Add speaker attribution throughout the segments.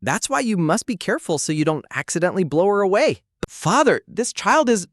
Speaker 1: That's why you must be careful so you don't accidentally blow her away. Father, this child is...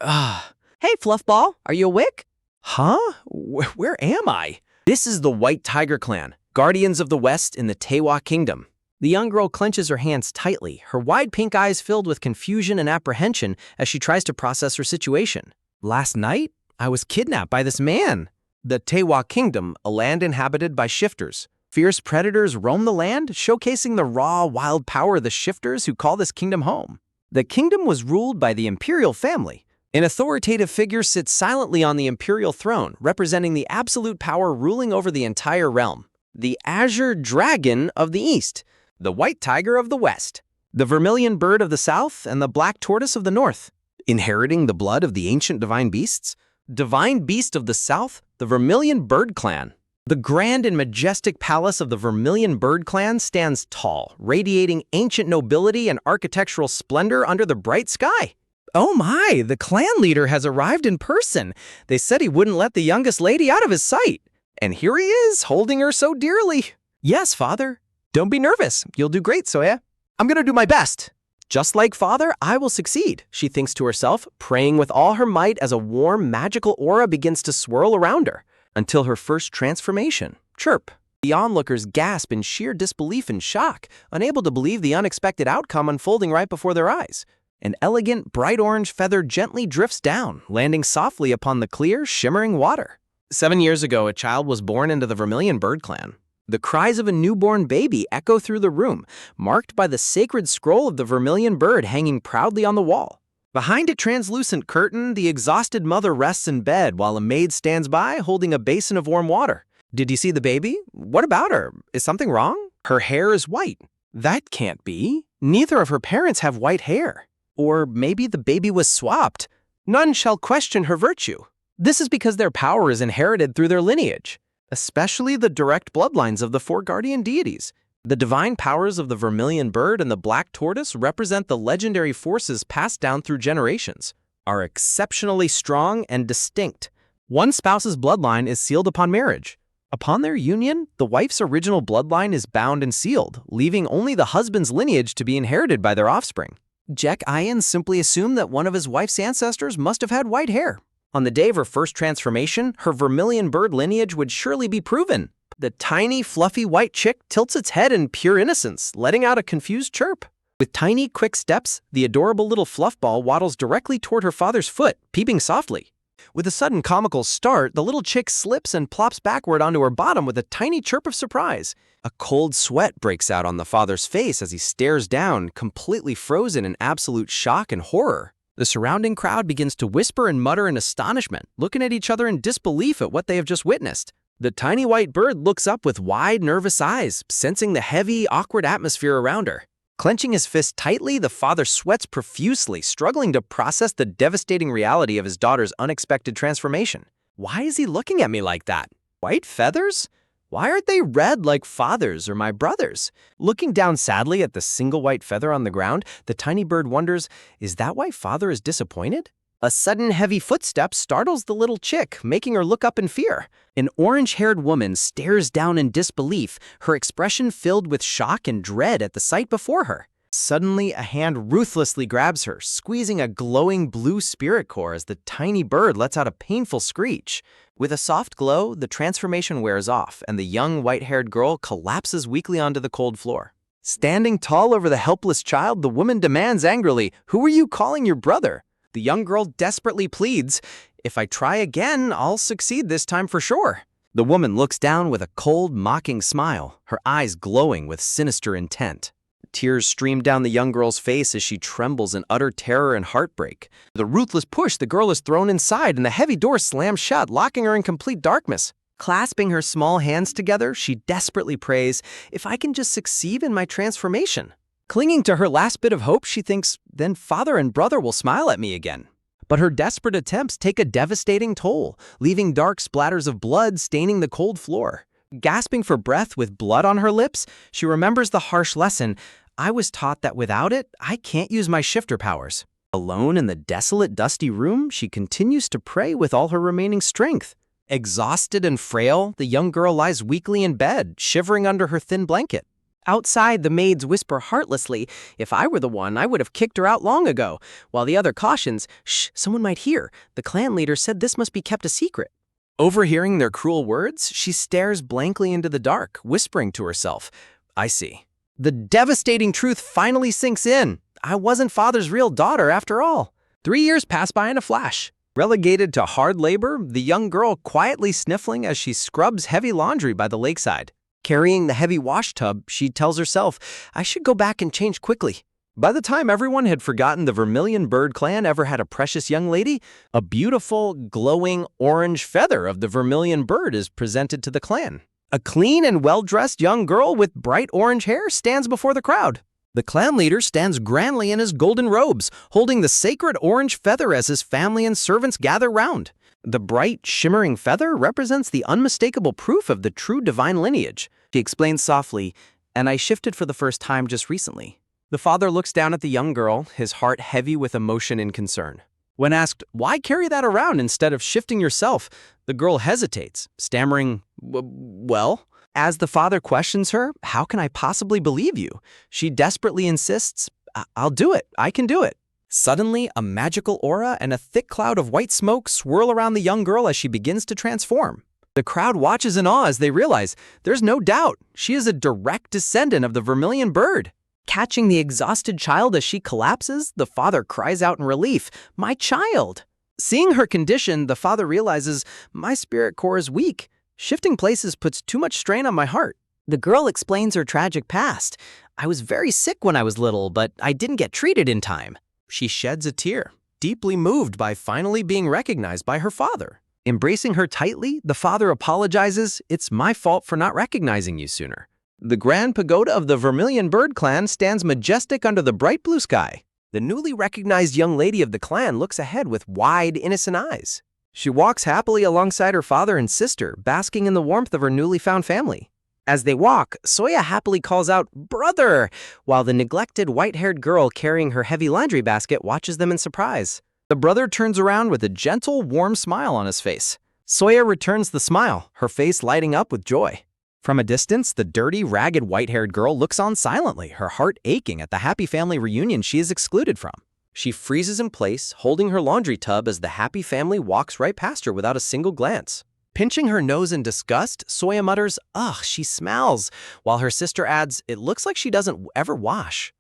Speaker 1: Hey, Fluffball, are you awake? Huh? Where am I? This is the White Tiger Clan, guardians of the West in the Taehwa Kingdom. The young girl clenches her hands tightly, her wide pink eyes filled with confusion and apprehension as she tries to process her situation. Last night, I was kidnapped by this man. The Taehwa Kingdom, a land inhabited by shifters. Fierce predators roam the land, showcasing the raw, wild power of the shifters who call this kingdom home. The kingdom was ruled by the imperial family. An authoritative figure sits silently on the imperial throne, representing the absolute power ruling over the entire realm. The Azure Dragon of the East, the White Tiger of the West, the Vermilion Bird of the South, and the Black Tortoise of the North. Inheriting the blood of the ancient divine beasts, Divine Beast of the South, the Vermilion Bird Clan. The grand and majestic palace of the Vermilion Bird Clan stands tall, radiating ancient nobility and architectural splendor under the bright sky. Oh my, the clan leader has arrived in person. They said he wouldn't let the youngest lady out of his sight. And here he is, holding her so dearly. Yes, Father. Don't be nervous. You'll do great, Soya. I'm gonna do my best. Just like Father, I will succeed, she thinks to herself, praying with all her might as a warm, magical aura begins to swirl around her, until her first transformation. Chirp. The onlookers gasp in sheer disbelief and shock, unable to believe the unexpected outcome unfolding right before their eyes. An elegant, bright orange feather gently drifts down, landing softly upon the clear, shimmering water. 7 years ago, a child was born into the Vermilion Bird Clan. The cries of a newborn baby echo through the room, marked by the sacred scroll of the Vermilion Bird hanging proudly on the wall. Behind a translucent curtain, the exhausted mother rests in bed while a maid stands by holding a basin of warm water. Did you see the baby? What about her? Is something wrong? Her hair is white. That can't be. Neither of her parents have white hair. Or maybe the baby was swapped. None shall question her virtue. This is because their power is inherited through their lineage, especially the direct bloodlines of the 4 guardian deities. The divine powers of the Vermilion Bird and the Black Tortoise represent the legendary forces passed down through generations, are exceptionally strong and distinct. One spouse's bloodline is sealed upon marriage. Upon their union, the wife's original bloodline is bound and sealed, leaving only the husband's lineage to be inherited by their offspring. Jack Ian simply assumed that one of his wife's ancestors must have had white hair. On the day of her first transformation, her Vermilion Bird lineage would surely be proven. The tiny, fluffy white chick tilts its head in pure innocence, letting out a confused chirp. With tiny, quick steps, the adorable little fluffball waddles directly toward her father's foot, peeping softly. With a sudden comical start, the little chick slips and plops backward onto her bottom with a tiny chirp of surprise. A cold sweat breaks out on the father's face as he stares down, completely frozen in absolute shock and horror. The surrounding crowd begins to whisper and mutter in astonishment, looking at each other in disbelief at what they have just witnessed. The tiny white bird looks up with wide, nervous eyes, sensing the heavy, awkward atmosphere around her. Clenching his fist tightly, the father sweats profusely, struggling to process the devastating reality of his daughter's unexpected transformation. Why is he looking at me like that? White feathers? Why aren't they red like Father's or my brother's? Looking down sadly at the single white feather on the ground, the tiny bird wonders, is that why Father is disappointed? A sudden heavy footstep startles the little chick, making her look up in fear. An orange-haired woman stares down in disbelief, her expression filled with shock and dread at the sight before her. Suddenly, a hand ruthlessly grabs her, squeezing a glowing blue spirit core as the tiny bird lets out a painful screech. With a soft glow, the transformation wears off, and the young white-haired girl collapses weakly onto the cold floor. Standing tall over the helpless child, the woman demands angrily, "Who are you calling your brother?" The young girl desperately pleads, "If I try again, I'll succeed this time for sure." The woman looks down with a cold, mocking smile, her eyes glowing with sinister intent. Tears stream down the young girl's face as she trembles in utter terror and heartbreak. With a ruthless push, the girl is thrown inside and the heavy door slams shut, locking her in complete darkness. Clasping her small hands together, she desperately prays, "If I can just succeed in my transformation." Clinging to her last bit of hope, she thinks, then Father and brother will smile at me again. But her desperate attempts take a devastating toll, leaving dark splatters of blood staining the cold floor. Gasping for breath with blood on her lips, she remembers the harsh lesson, "I was taught that without it, I can't use my shifter powers." Alone in the desolate, dusty room, she continues to pray with all her remaining strength. Exhausted and frail, the young girl lies weakly in bed, shivering under her thin blanket. Outside, the maids whisper heartlessly, "If I were the one, I would have kicked her out long ago," while the other cautions, "Shh, someone might hear. The clan leader said this must be kept a secret." Overhearing their cruel words, she stares blankly into the dark, whispering to herself, "I see." The devastating truth finally sinks in. I wasn't father's real daughter after all. 3 years pass by in a flash. Relegated to hard labor, the young girl quietly sniffling as she scrubs heavy laundry by the lakeside. Carrying the heavy wash tub, she tells herself, "I should go back and change quickly." By the time everyone had forgotten the Vermilion Bird clan ever had a precious young lady, a beautiful, glowing orange feather of the Vermilion Bird is presented to the clan. A clean and well-dressed young girl with bright orange hair stands before the crowd. The clan leader stands grandly in his golden robes, holding the sacred orange feather as his family and servants gather round. The bright, shimmering feather represents the unmistakable proof of the true divine lineage. She explains softly, "And I shifted for the first time just recently." The father looks down at the young girl, his heart heavy with emotion and concern. When asked, "Why carry that around instead of shifting yourself?" the girl hesitates, stammering, "Well?" As the father questions her, "How can I possibly believe you?" she desperately insists, "I'll do it. I can do it." Suddenly, a magical aura and a thick cloud of white smoke swirl around the young girl as she begins to transform. The crowd watches in awe as they realize there's no doubt she is a direct descendant of the Vermilion Bird. Catching the exhausted child as she collapses, the father cries out in relief, "My child!" Seeing her condition, the father realizes, "My spirit core is weak. Shifting places puts too much strain on my heart." The girl explains her tragic past. "I was very sick when I was little, but I didn't get treated in time." She sheds a tear, deeply moved by finally being recognized by her father. Embracing her tightly, the father apologizes, "It's my fault for not recognizing you sooner." The grand pagoda of the Vermilion Bird clan stands majestic under the bright blue sky. The newly recognized young lady of the clan looks ahead with wide, innocent eyes. She walks happily alongside her father and sister, basking in the warmth of her newly found family. As they walk, Soya happily calls out, "Brother!" while the neglected white-haired girl carrying her heavy laundry basket watches them in surprise. The brother turns around with a gentle, warm smile on his face. Soya returns the smile, her face lighting up with joy. From a distance, the dirty, ragged, white-haired girl looks on silently, her heart aching at the happy family reunion she is excluded from. She freezes in place, holding her laundry tub as the happy family walks right past her without a single glance. Pinching her nose in disgust, Soya mutters, "Ugh, she smells," while her sister adds, "It looks like she doesn't ever wash."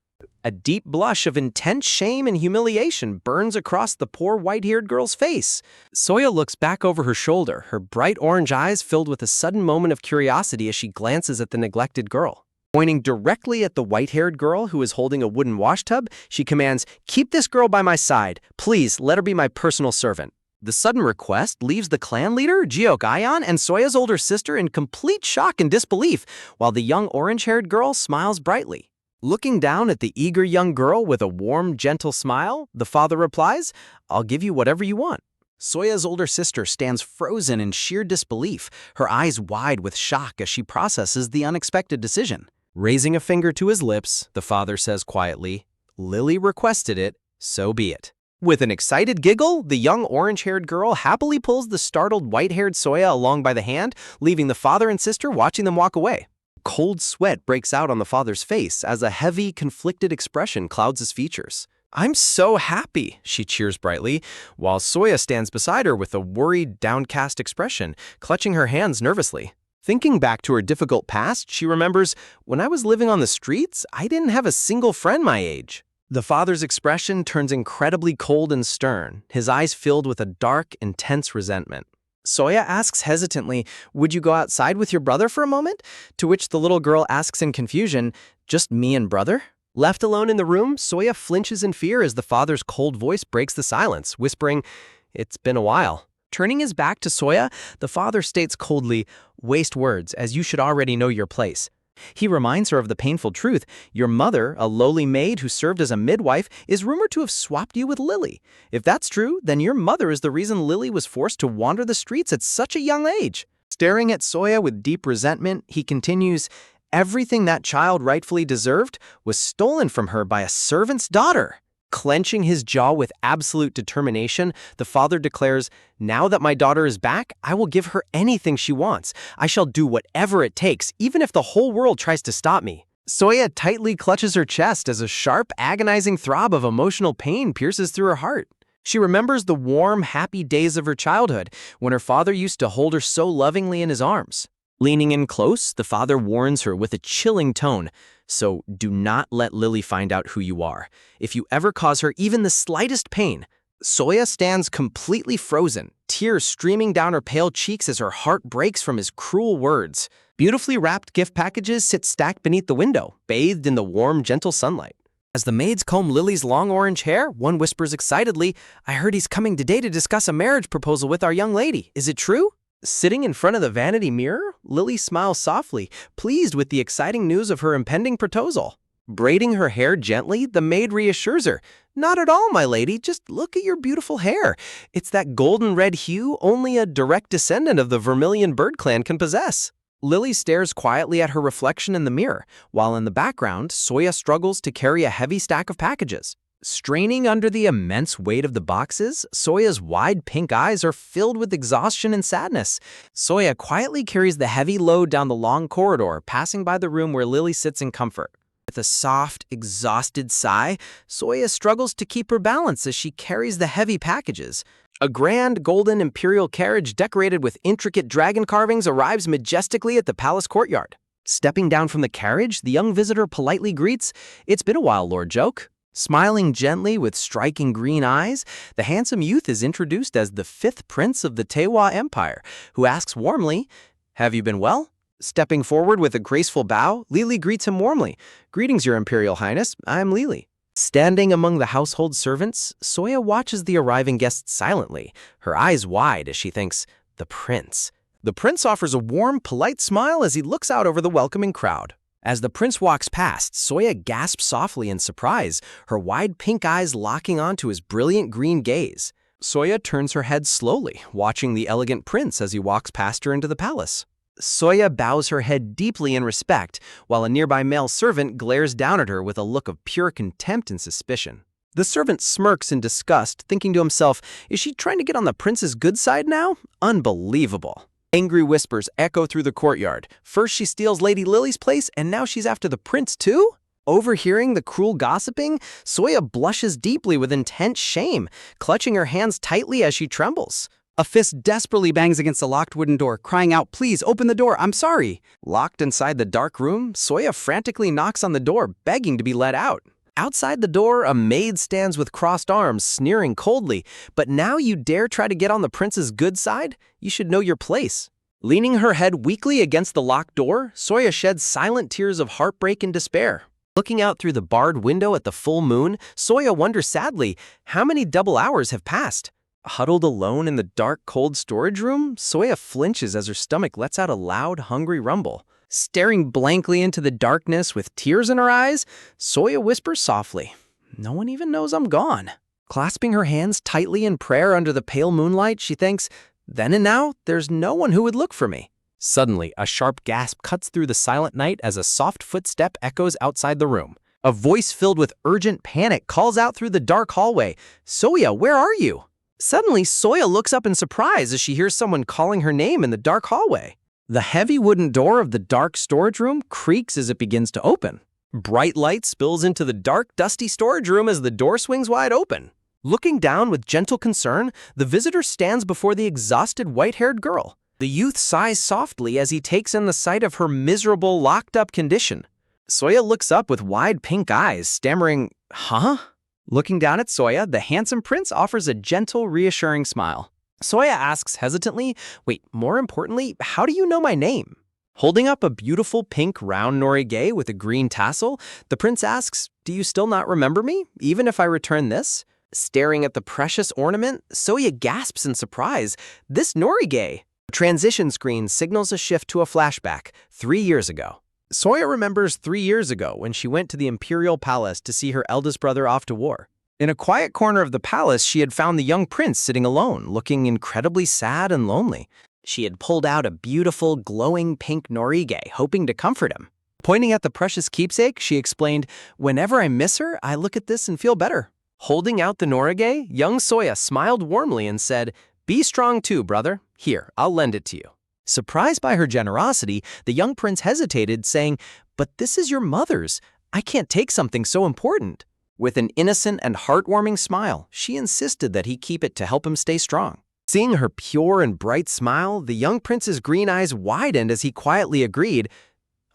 Speaker 1: A deep blush of intense shame and humiliation burns across the poor white-haired girl's face. Soya looks back over her shoulder, her bright orange eyes filled with a sudden moment of curiosity as she glances at the neglected girl. Pointing directly at the white-haired girl who is holding a wooden washtub, she commands, "Keep this girl by my side. Please, let her be my personal servant." The sudden request leaves the clan leader, Jiok-ayon, and Soya's older sister in complete shock and disbelief, while the young orange-haired girl smiles brightly. Looking down at the eager young girl with a warm, gentle smile, the father replies, "I'll give you whatever you want." Soya's older sister stands frozen in sheer disbelief, her eyes wide with shock as she processes the unexpected decision. Raising a finger to his lips, the father says quietly, "Lily requested it, so be it." With an excited giggle, the young orange-haired girl happily pulls the startled white-haired Soya along by the hand, leaving the father and sister watching them walk away. Cold sweat breaks out on the father's face as a heavy, conflicted expression clouds his features. "I'm so happy," she cheers brightly, while Soya stands beside her with a worried, downcast expression, clutching her hands nervously. Thinking back to her difficult past, she remembers, "When I was living on the streets, I didn't have a single friend my age." The father's expression turns incredibly cold and stern, his eyes filled with a dark, intense resentment. Soya asks hesitantly, "Would you go outside with your brother for a moment?" To which the little girl asks in confusion, "Just me and brother?" Left alone in the room, Soya flinches in fear as the father's cold voice breaks the silence, whispering, "It's been a while." Turning his back to Soya, the father states coldly, "Waste words, as you should already know your place." He reminds her of the painful truth. Your mother, a lowly maid who served as a midwife, is rumored to have swapped you with Lily. If that's true, then your mother is the reason Lily was forced to wander the streets at such a young age. Staring at Soya with deep resentment, he continues, "Everything that child rightfully deserved was stolen from her by a servant's daughter." Clenching his jaw with absolute determination, the father declares, "Now that my daughter is back, I will give her anything she wants. I shall do whatever it takes, even if the whole world tries to stop me." Soya tightly clutches her chest as a sharp, agonizing throb of emotional pain pierces through her heart. She remembers the warm, happy days of her childhood when her father used to hold her so lovingly in his arms. Leaning in close, the father warns her with a chilling tone, "So do not let Lily find out who you are. If you ever cause her even the slightest pain." Soya stands completely frozen, tears streaming down her pale cheeks as her heart breaks from his cruel words. Beautifully wrapped gift packages sit stacked beneath the window, bathed in the warm, gentle sunlight. As the maids comb Lily's long orange hair, one whispers excitedly, "I heard he's coming today to discuss a marriage proposal with our young lady. Is it true?" Sitting in front of the vanity mirror, Lily smiles softly, pleased with the exciting news of her impending proposal. Braiding her hair gently, the maid reassures her, "Not at all, my lady, just look at your beautiful hair. It's that golden red hue only a direct descendant of the Vermilion Bird clan can possess." Lily stares quietly at her reflection in the mirror, while in the background, Soya struggles to carry a heavy stack of packages. Straining under the immense weight of the boxes, Soya's wide pink eyes are filled with exhaustion and sadness. Soya quietly carries the heavy load down the long corridor, passing by the room where Lily sits in comfort. With a soft, exhausted sigh, Soya struggles to keep her balance as she carries the heavy packages. A grand golden imperial carriage decorated with intricate dragon carvings arrives majestically at the palace courtyard. Stepping down from the carriage, the young visitor politely greets, "It's been a while, Lord Joke." Smiling gently with striking green eyes, the handsome youth is introduced as the 5th prince of the Taehwa Empire, who asks warmly, "Have you been well?" Stepping forward with a graceful bow, Lily greets him warmly. "Greetings, Your Imperial Highness. I'm Lily." Standing among the household servants, Soya watches the arriving guests silently, her eyes wide as she thinks, "The prince." The prince offers a warm, polite smile as he looks out over the welcoming crowd. As the prince walks past, Soya gasps softly in surprise, her wide pink eyes locking onto his brilliant green gaze. Soya turns her head slowly, watching the elegant prince as he walks past her into the palace. Soya bows her head deeply in respect, while a nearby male servant glares down at her with a look of pure contempt and suspicion. The servant smirks in disgust, thinking to himself, "Is she trying to get on the prince's good side now? Unbelievable." Angry whispers echo through the courtyard. First she steals Lady Lily's place, and now she's after the prince too? Overhearing the cruel gossiping, Soya blushes deeply with intense shame, clutching her hands tightly as she trembles. A fist desperately bangs against the locked wooden door, crying out, "Please, open the door, I'm sorry." Locked inside the dark room, Soya frantically knocks on the door, begging to be let out. Outside the door, a maid stands with crossed arms, sneering coldly, "But now you dare try to get on the prince's good side? You should know your place." Leaning her head weakly against the locked door, Soya sheds silent tears of heartbreak and despair. Looking out through the barred window at the full moon, Soya wonders sadly, how many double hours have passed? Huddled alone in the dark, cold storage room, Soya flinches as her stomach lets out a loud, hungry rumble. Staring blankly into the darkness with tears in her eyes, Soya whispers softly, "No one even knows I'm gone." Clasping her hands tightly in prayer under the pale moonlight, she thinks, "Then and now, there's no one who would look for me." Suddenly, a sharp gasp cuts through the silent night as a soft footstep echoes outside the room. A voice filled with urgent panic calls out through the dark hallway, "Soya, where are you?" Suddenly, Soya looks up in surprise as she hears someone calling her name in the dark hallway. The heavy wooden door of the dark storage room creaks as it begins to open. Bright light spills into the dark, dusty storage room as the door swings wide open. Looking down with gentle concern, the visitor stands before the exhausted white-haired girl. The youth sighs softly as he takes in the sight of her miserable, locked-up condition. Soya looks up with wide pink eyes, stammering, "Huh?" Looking down at Soya, the handsome prince offers a gentle, reassuring smile. Soya asks hesitantly, "Wait, more importantly, how do you know my name?" Holding up a beautiful pink round norige with a green tassel, the prince asks, "Do you still not remember me, even if I return this?" Staring at the precious ornament, Soya gasps in surprise. This norige! A transition screen signals a shift to a flashback, 3 years ago. Soya remembers 3 years ago when she went to the imperial palace to see her eldest brother off to war. In a quiet corner of the palace, she had found the young prince sitting alone, looking incredibly sad and lonely. She had pulled out a beautiful, glowing pink norige, hoping to comfort him. Pointing at the precious keepsake, she explained, "Whenever I miss her, I look at this and feel better." Holding out the norige, young Soya smiled warmly and said, "Be strong too, brother. Here, I'll lend it to you." Surprised by her generosity, the young prince hesitated, saying, "But this is your mother's. I can't take something so important." With an innocent and heartwarming smile, she insisted that he keep it to help him stay strong. Seeing her pure and bright smile, the young prince's green eyes widened as he quietly agreed,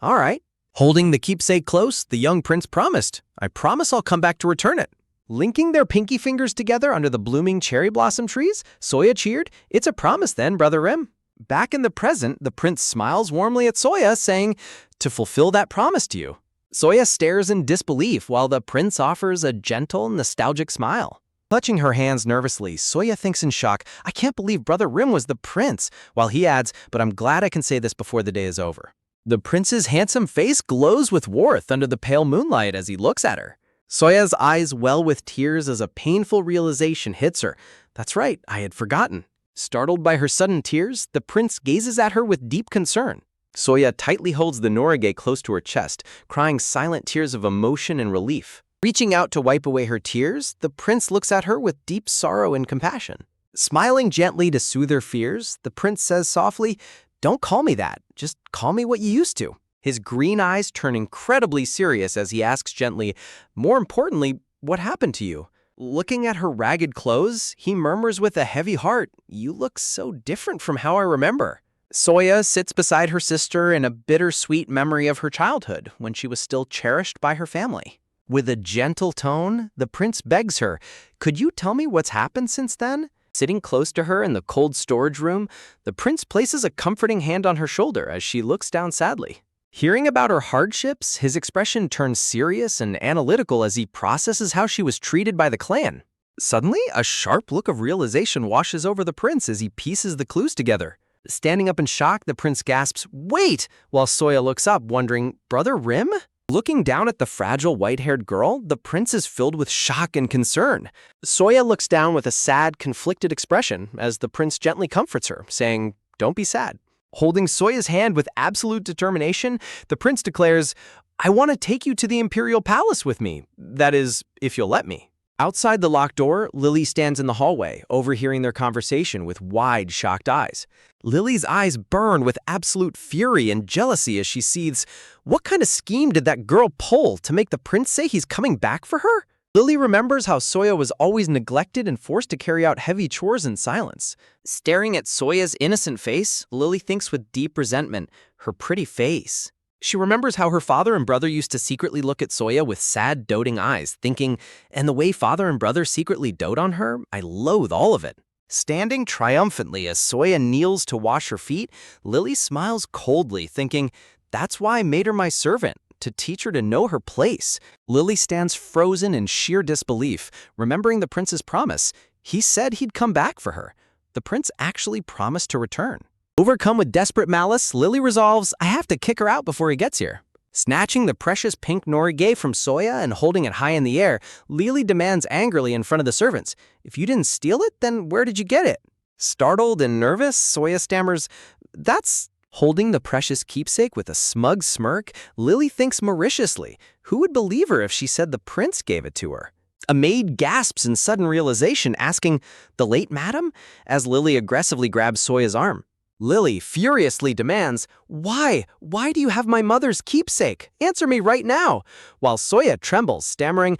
Speaker 1: "All right." Holding the keepsake close, the young prince promised, "I promise I'll come back to return it." Linking their pinky fingers together under the blooming cherry blossom trees, Soya cheered, "It's a promise then, Brother Rim." Back in the present, the prince smiles warmly at Soya, saying, "To fulfill that promise to you." Soya stares in disbelief while the prince offers a gentle, nostalgic smile. Clutching her hands nervously, Soya thinks in shock, "I can't believe Brother Rim was the prince," while he adds, "But I'm glad I can say this before the day is over." The prince's handsome face glows with warmth under the pale moonlight as he looks at her. Soya's eyes well with tears as a painful realization hits her. "That's right, I had forgotten." Startled by her sudden tears, the prince gazes at her with deep concern. Soya tightly holds the norige close to her chest, crying silent tears of emotion and relief. Reaching out to wipe away her tears, the prince looks at her with deep sorrow and compassion. Smiling gently to soothe her fears, the prince says softly, "Don't call me that. Just call me what you used to." His green eyes turn incredibly serious as he asks gently, "More importantly, what happened to you?" Looking at her ragged clothes, he murmurs with a heavy heart, "You look so different from how I remember." Soya sits beside her sister in a bittersweet memory of her childhood when she was still cherished by her family. With a gentle tone, the prince begs her, "Could you tell me what's happened since then?" Sitting close to her in the cold storage room, the prince places a comforting hand on her shoulder as she looks down sadly. Hearing about her hardships, his expression turns serious and analytical as he processes how she was treated by the clan. Suddenly, a sharp look of realization washes over the prince as he pieces the clues together. Standing up in shock, the prince gasps, "Wait!" while Soya looks up, wondering, "Brother Rim?" Looking down at the fragile white-haired girl, the prince is filled with shock and concern. Soya looks down with a sad, conflicted expression as the prince gently comforts her, saying, "Don't be sad." Holding Soya's hand with absolute determination, the prince declares, "I want to take you to the imperial palace with me. That is, if you'll let me." Outside the locked door, Lily stands in the hallway, overhearing their conversation with wide, shocked eyes. Lily's eyes burn with absolute fury and jealousy as she seethes, "What kind of scheme did that girl pull to make the prince say he's coming back for her?" Lily remembers how Soya was always neglected and forced to carry out heavy chores in silence. Staring at Soya's innocent face, Lily thinks with deep resentment, her pretty face. She remembers how her father and brother used to secretly look at Soya with sad, doting eyes, thinking, "And the way father and brother secretly dote on her, I loathe all of it." Standing triumphantly as Soya kneels to wash her feet, Lily smiles coldly, thinking, "That's why I made her my servant, to teach her to know her place." Lily stands frozen in sheer disbelief, remembering the prince's promise. He said he'd come back for her. The prince actually promised to return. Overcome with desperate malice, Lily resolves, "I have to kick her out before he gets here." Snatching the precious pink norige from Soya and holding it high in the air, Lily demands angrily in front of the servants, "If you didn't steal it, then where did you get it?" Startled and nervous, Soya stammers, "That's..." Holding the precious keepsake with a smug smirk, Lily thinks maliciously. Who would believe her if she said the prince gave it to her? A maid gasps in sudden realization, asking, "The late madam?" as Lily aggressively grabs Soya's arm. Lily furiously demands, "Why? Why do you have my mother's keepsake? Answer me right now." While Soya trembles, stammering,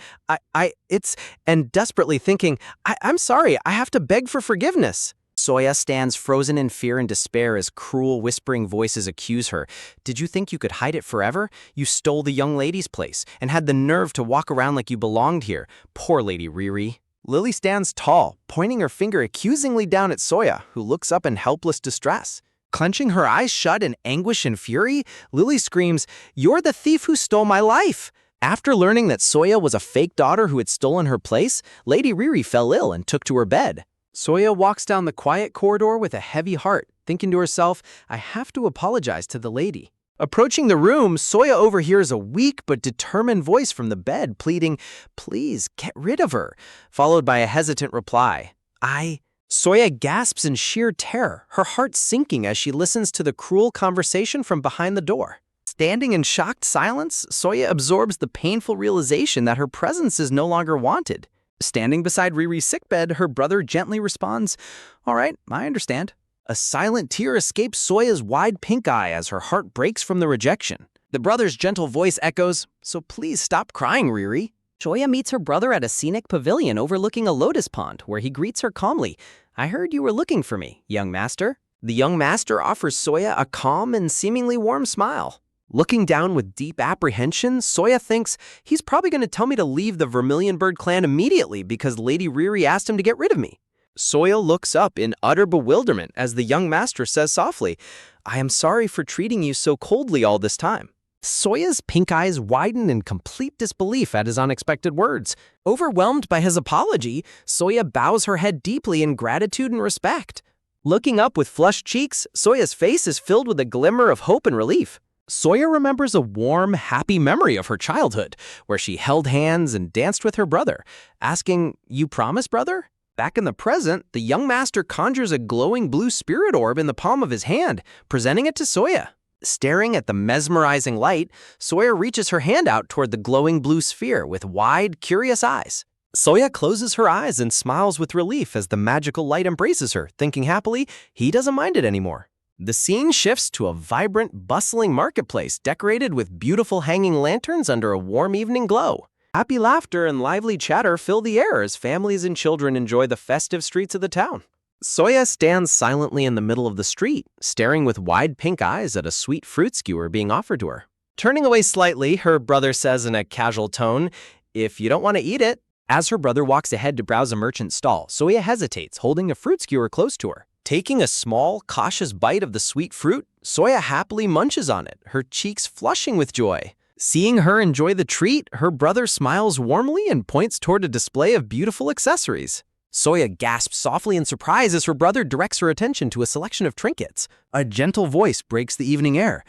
Speaker 1: it's, and desperately thinking, I'm sorry, I have to beg for forgiveness." Soya stands frozen in fear and despair as cruel, whispering voices accuse her. "Did you think you could hide it forever? You stole the young lady's place and had the nerve to walk around like you belonged here. Poor Lady Riri." Lily stands tall, pointing her finger accusingly down at Soya, who looks up in helpless distress. Clenching her eyes shut in anguish and fury, Lily screams, "You're the thief who stole my life!" After learning that Soya was a fake daughter who had stolen her place, Lady Riri fell ill and took to her bed. Soya walks down the quiet corridor with a heavy heart, thinking to herself, "I have to apologize to the lady." Approaching the room, Soya overhears a weak but determined voice from the bed pleading, "Please, get rid of her," followed by a hesitant reply, Soya gasps in sheer terror, her heart sinking as she listens to the cruel conversation from behind the door. Standing in shocked silence, Soya absorbs the painful realization that her presence is no longer wanted. Standing beside Riri's sickbed, her brother gently responds, "All right, I understand." A silent tear escapes Soya's wide pink eye as her heart breaks from the rejection. The brother's gentle voice echoes, "So please stop crying, Riri." Soya meets her brother at a scenic pavilion overlooking a lotus pond, where he greets her calmly. "I heard you were looking for me, young master." The young master offers Soya a calm and seemingly warm smile. Looking down with deep apprehension, Soya thinks he's probably going to tell me to leave the Vermilion Bird clan immediately because Lady Riri asked him to get rid of me. Soya looks up in utter bewilderment as the young master says softly, "I am sorry for treating you so coldly all this time." Soya's pink eyes widen in complete disbelief at his unexpected words. Overwhelmed by his apology, Soya bows her head deeply in gratitude and respect. Looking up with flushed cheeks, Soya's face is filled with a glimmer of hope and relief. Soya remembers a warm, happy memory of her childhood, where she held hands and danced with her brother, asking, "You promise, brother?" Back in the present, the young master conjures a glowing blue spirit orb in the palm of his hand, presenting it to Soya. Staring at the mesmerizing light, Soya reaches her hand out toward the glowing blue sphere with wide, curious eyes. Soya closes her eyes and smiles with relief as the magical light embraces her, thinking happily he doesn't mind it anymore. The scene shifts to a vibrant, bustling marketplace decorated with beautiful hanging lanterns under a warm evening glow. Happy laughter and lively chatter fill the air as families and children enjoy the festive streets of the town. Soya stands silently in the middle of the street, staring with wide pink eyes at a sweet fruit skewer being offered to her. Turning away slightly, her brother says in a casual tone, "If you don't want to eat it." As her brother walks ahead to browse a merchant's stall, Soya hesitates, holding a fruit skewer close to her. Taking a small, cautious bite of the sweet fruit, Soya happily munches on it, her cheeks flushing with joy. Seeing her enjoy the treat, her brother smiles warmly and points toward a display of beautiful accessories. Soya gasps softly in surprise as her brother directs her attention to a selection of trinkets. A gentle voice breaks the evening air.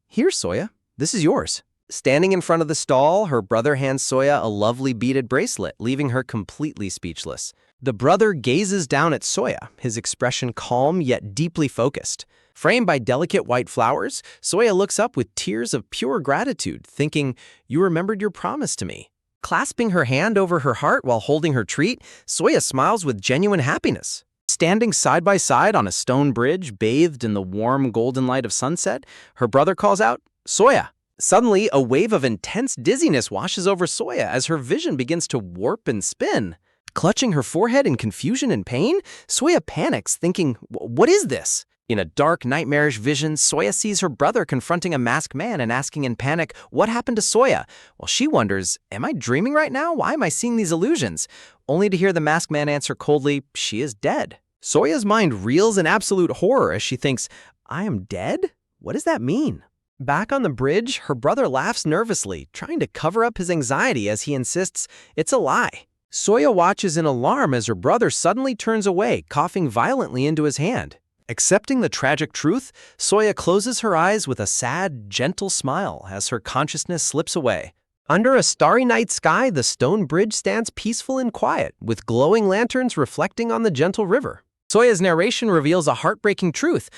Speaker 1: "Here, Soya, this is yours." Standing in front of the stall, her brother hands Soya a lovely beaded bracelet, leaving her completely speechless. The brother gazes down at Soya, his expression calm yet deeply focused. Framed by delicate white flowers, Soya looks up with tears of pure gratitude, thinking, "You remembered your promise to me." Clasping her hand over her heart while holding her treat, Soya smiles with genuine happiness. Standing side by side on a stone bridge, bathed in the warm golden light of sunset, her brother calls out, "Soya." Suddenly, a wave of intense dizziness washes over Soya as her vision begins to warp and spin. Clutching her forehead in confusion and pain, Soya panics, thinking, "What is this?" In a dark, nightmarish vision, Soya sees her brother confronting a masked man and asking in panic, "What happened to Soya?" While she wonders, "Am I dreaming right now? Why am I seeing these illusions?" Only to hear the masked man answer coldly, "She is dead." Soya's mind reels in absolute horror as she thinks, "I am dead? What does that mean?" Back on the bridge, her brother laughs nervously, trying to cover up his anxiety as he insists it's a lie. Soya watches in alarm as her brother suddenly turns away, coughing violently into his hand. Accepting the tragic truth, Soya closes her eyes with a sad, gentle smile as her consciousness slips away. Under a starry night sky, the stone bridge stands peaceful and quiet, with glowing lanterns reflecting on the gentle river. Soya's narration reveals a heartbreaking truth.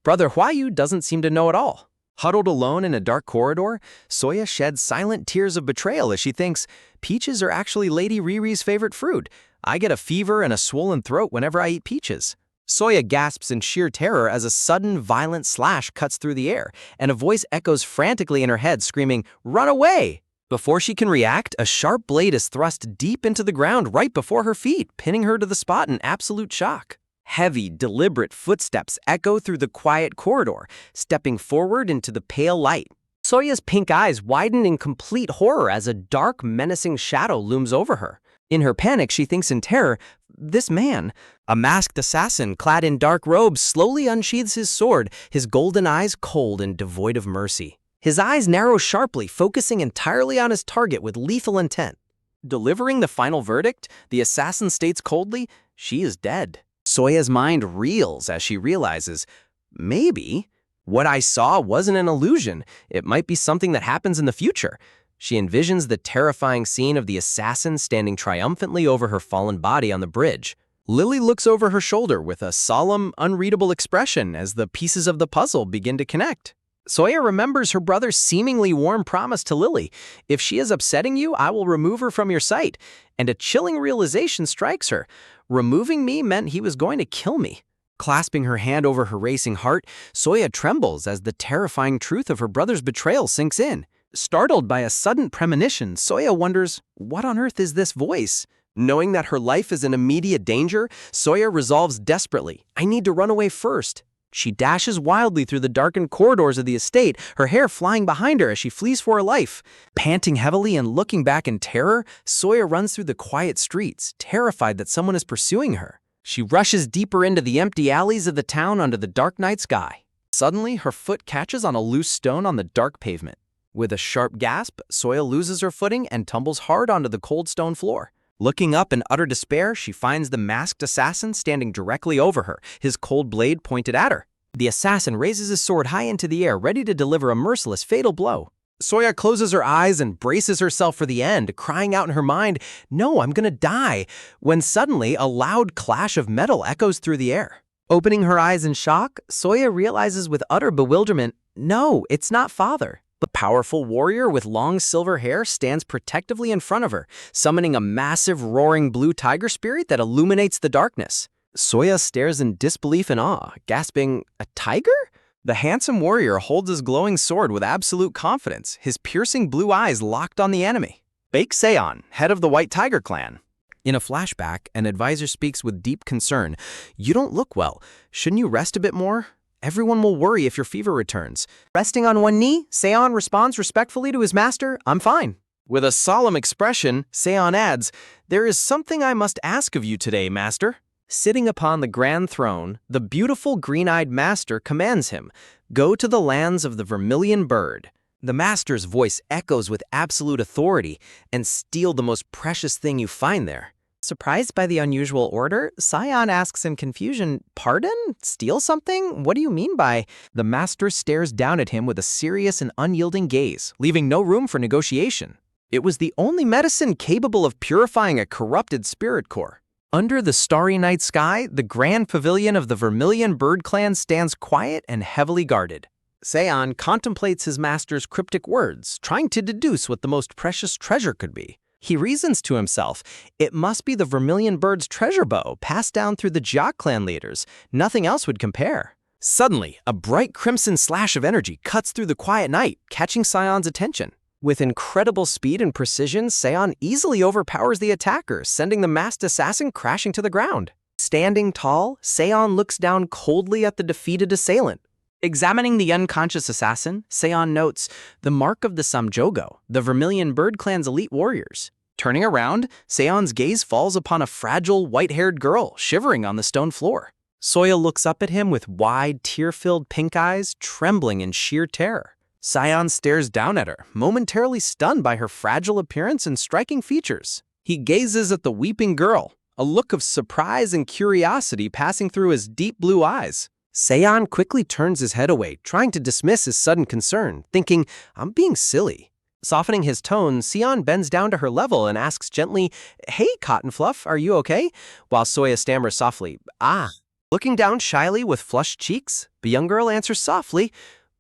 Speaker 1: Brother Huayu doesn't seem to know it all. Huddled alone in a dark corridor, Soya sheds silent tears of betrayal as she thinks, "Peaches are actually Lady Riri's favorite fruit. I get a fever and a swollen throat whenever I eat peaches." Soya gasps in sheer terror as a sudden, violent slash cuts through the air, and a voice echoes frantically in her head, screaming, "Run away!" Before she can react, a sharp blade is thrust deep into the ground right before her feet, pinning her to the spot in absolute shock. Heavy, deliberate footsteps echo through the quiet corridor, stepping forward into the pale light. Soya's pink eyes widen in complete horror as a dark, menacing shadow looms over her. In her panic, she thinks in terror, "This man." A masked assassin clad in dark robes slowly unsheathes his sword, his golden eyes cold and devoid of mercy. His eyes narrow sharply, focusing entirely on his target with lethal intent. Delivering the final verdict, the assassin states coldly, "She is dead." Soya's mind reels as she realizes, maybe what I saw wasn't an illusion. It might be something that happens in the future. She envisions the terrifying scene of the assassin standing triumphantly over her fallen body on the bridge. Lily looks over her shoulder with a solemn, unreadable expression as the pieces of the puzzle begin to connect. Soya remembers her brother's seemingly warm promise to Lily, "If she is upsetting you, I will remove her from your sight." And a chilling realization strikes her. Removing me meant he was going to kill me. Clasping her hand over her racing heart, Soya trembles as the terrifying truth of her brother's betrayal sinks in. Startled by a sudden premonition, Soya wonders, what on earth is this voice? Knowing that her life is in immediate danger, Soya resolves desperately, I need to run away first. She dashes wildly through the darkened corridors of the estate, her hair flying behind her as she flees for her life. Panting heavily and looking back in terror, Soya runs through the quiet streets, terrified that someone is pursuing her. She rushes deeper into the empty alleys of the town under the dark night sky. Suddenly, her foot catches on a loose stone on the dark pavement. With a sharp gasp, Soya loses her footing and tumbles hard onto the cold stone floor. Looking up in utter despair, she finds the masked assassin standing directly over her, his cold blade pointed at her. The assassin raises his sword high into the air, ready to deliver a merciless, fatal blow. Soya closes her eyes and braces herself for the end, crying out in her mind, "No, I'm gonna die," when suddenly a loud clash of metal echoes through the air. Opening her eyes in shock, Soya realizes with utter bewilderment, no, it's not father. The powerful warrior with long silver hair stands protectively in front of her, summoning a massive roaring blue tiger spirit that illuminates the darkness. Soya stares in disbelief and awe, gasping, "A tiger?" The handsome warrior holds his glowing sword with absolute confidence, his piercing blue eyes locked on the enemy. Baek Seon, head of the White Tiger clan. In a flashback, an advisor speaks with deep concern. "You don't look well. Shouldn't you rest a bit more? Everyone will worry if your fever returns." Resting on one knee, Seon responds respectfully to his master, "I'm fine." With a solemn expression, Seon adds, "There is something I must ask of you today, master." Sitting upon the grand throne, the beautiful green-eyed master commands him, "Go to the lands of the Vermilion Bird." The master's voice echoes with absolute authority, "and steal the most precious thing you find there." Surprised by the unusual order, Seon asks in confusion, "Pardon? Steal something? What do you mean by—" The master stares down at him with a serious and unyielding gaze, leaving no room for negotiation. It was the only medicine capable of purifying a corrupted spirit core. Under the starry night sky, the grand pavilion of the Vermilion Bird clan stands quiet and heavily guarded. Seon contemplates his master's cryptic words, trying to deduce what the most precious treasure could be. He reasons to himself, it must be the Vermilion Bird's treasure bow passed down through the Jiak clan leaders. Nothing else would compare. Suddenly, a bright crimson slash of energy cuts through the quiet night, catching Seon's attention. With incredible speed and precision, Seon easily overpowers the attacker, sending the masked assassin crashing to the ground. Standing tall, Seon looks down coldly at the defeated assailant. Examining the unconscious assassin, Seon notes the mark of the Samjogo, the Vermilion Bird clan's elite warriors. Turning around, Seon's gaze falls upon a fragile, white-haired girl shivering on the stone floor. Soya looks up at him with wide, tear-filled pink eyes, trembling in sheer terror. Seon stares down at her, momentarily stunned by her fragile appearance and striking features. He gazes at the weeping girl, a look of surprise and curiosity passing through his deep blue eyes. Seon quickly turns his head away, trying to dismiss his sudden concern, thinking, I'm being silly. Softening his tone, Seon bends down to her level and asks gently, Hey, Cotton Fluff, are you okay? While Soya stammers softly, Ah. Looking down shyly with flushed cheeks, the young girl answers softly,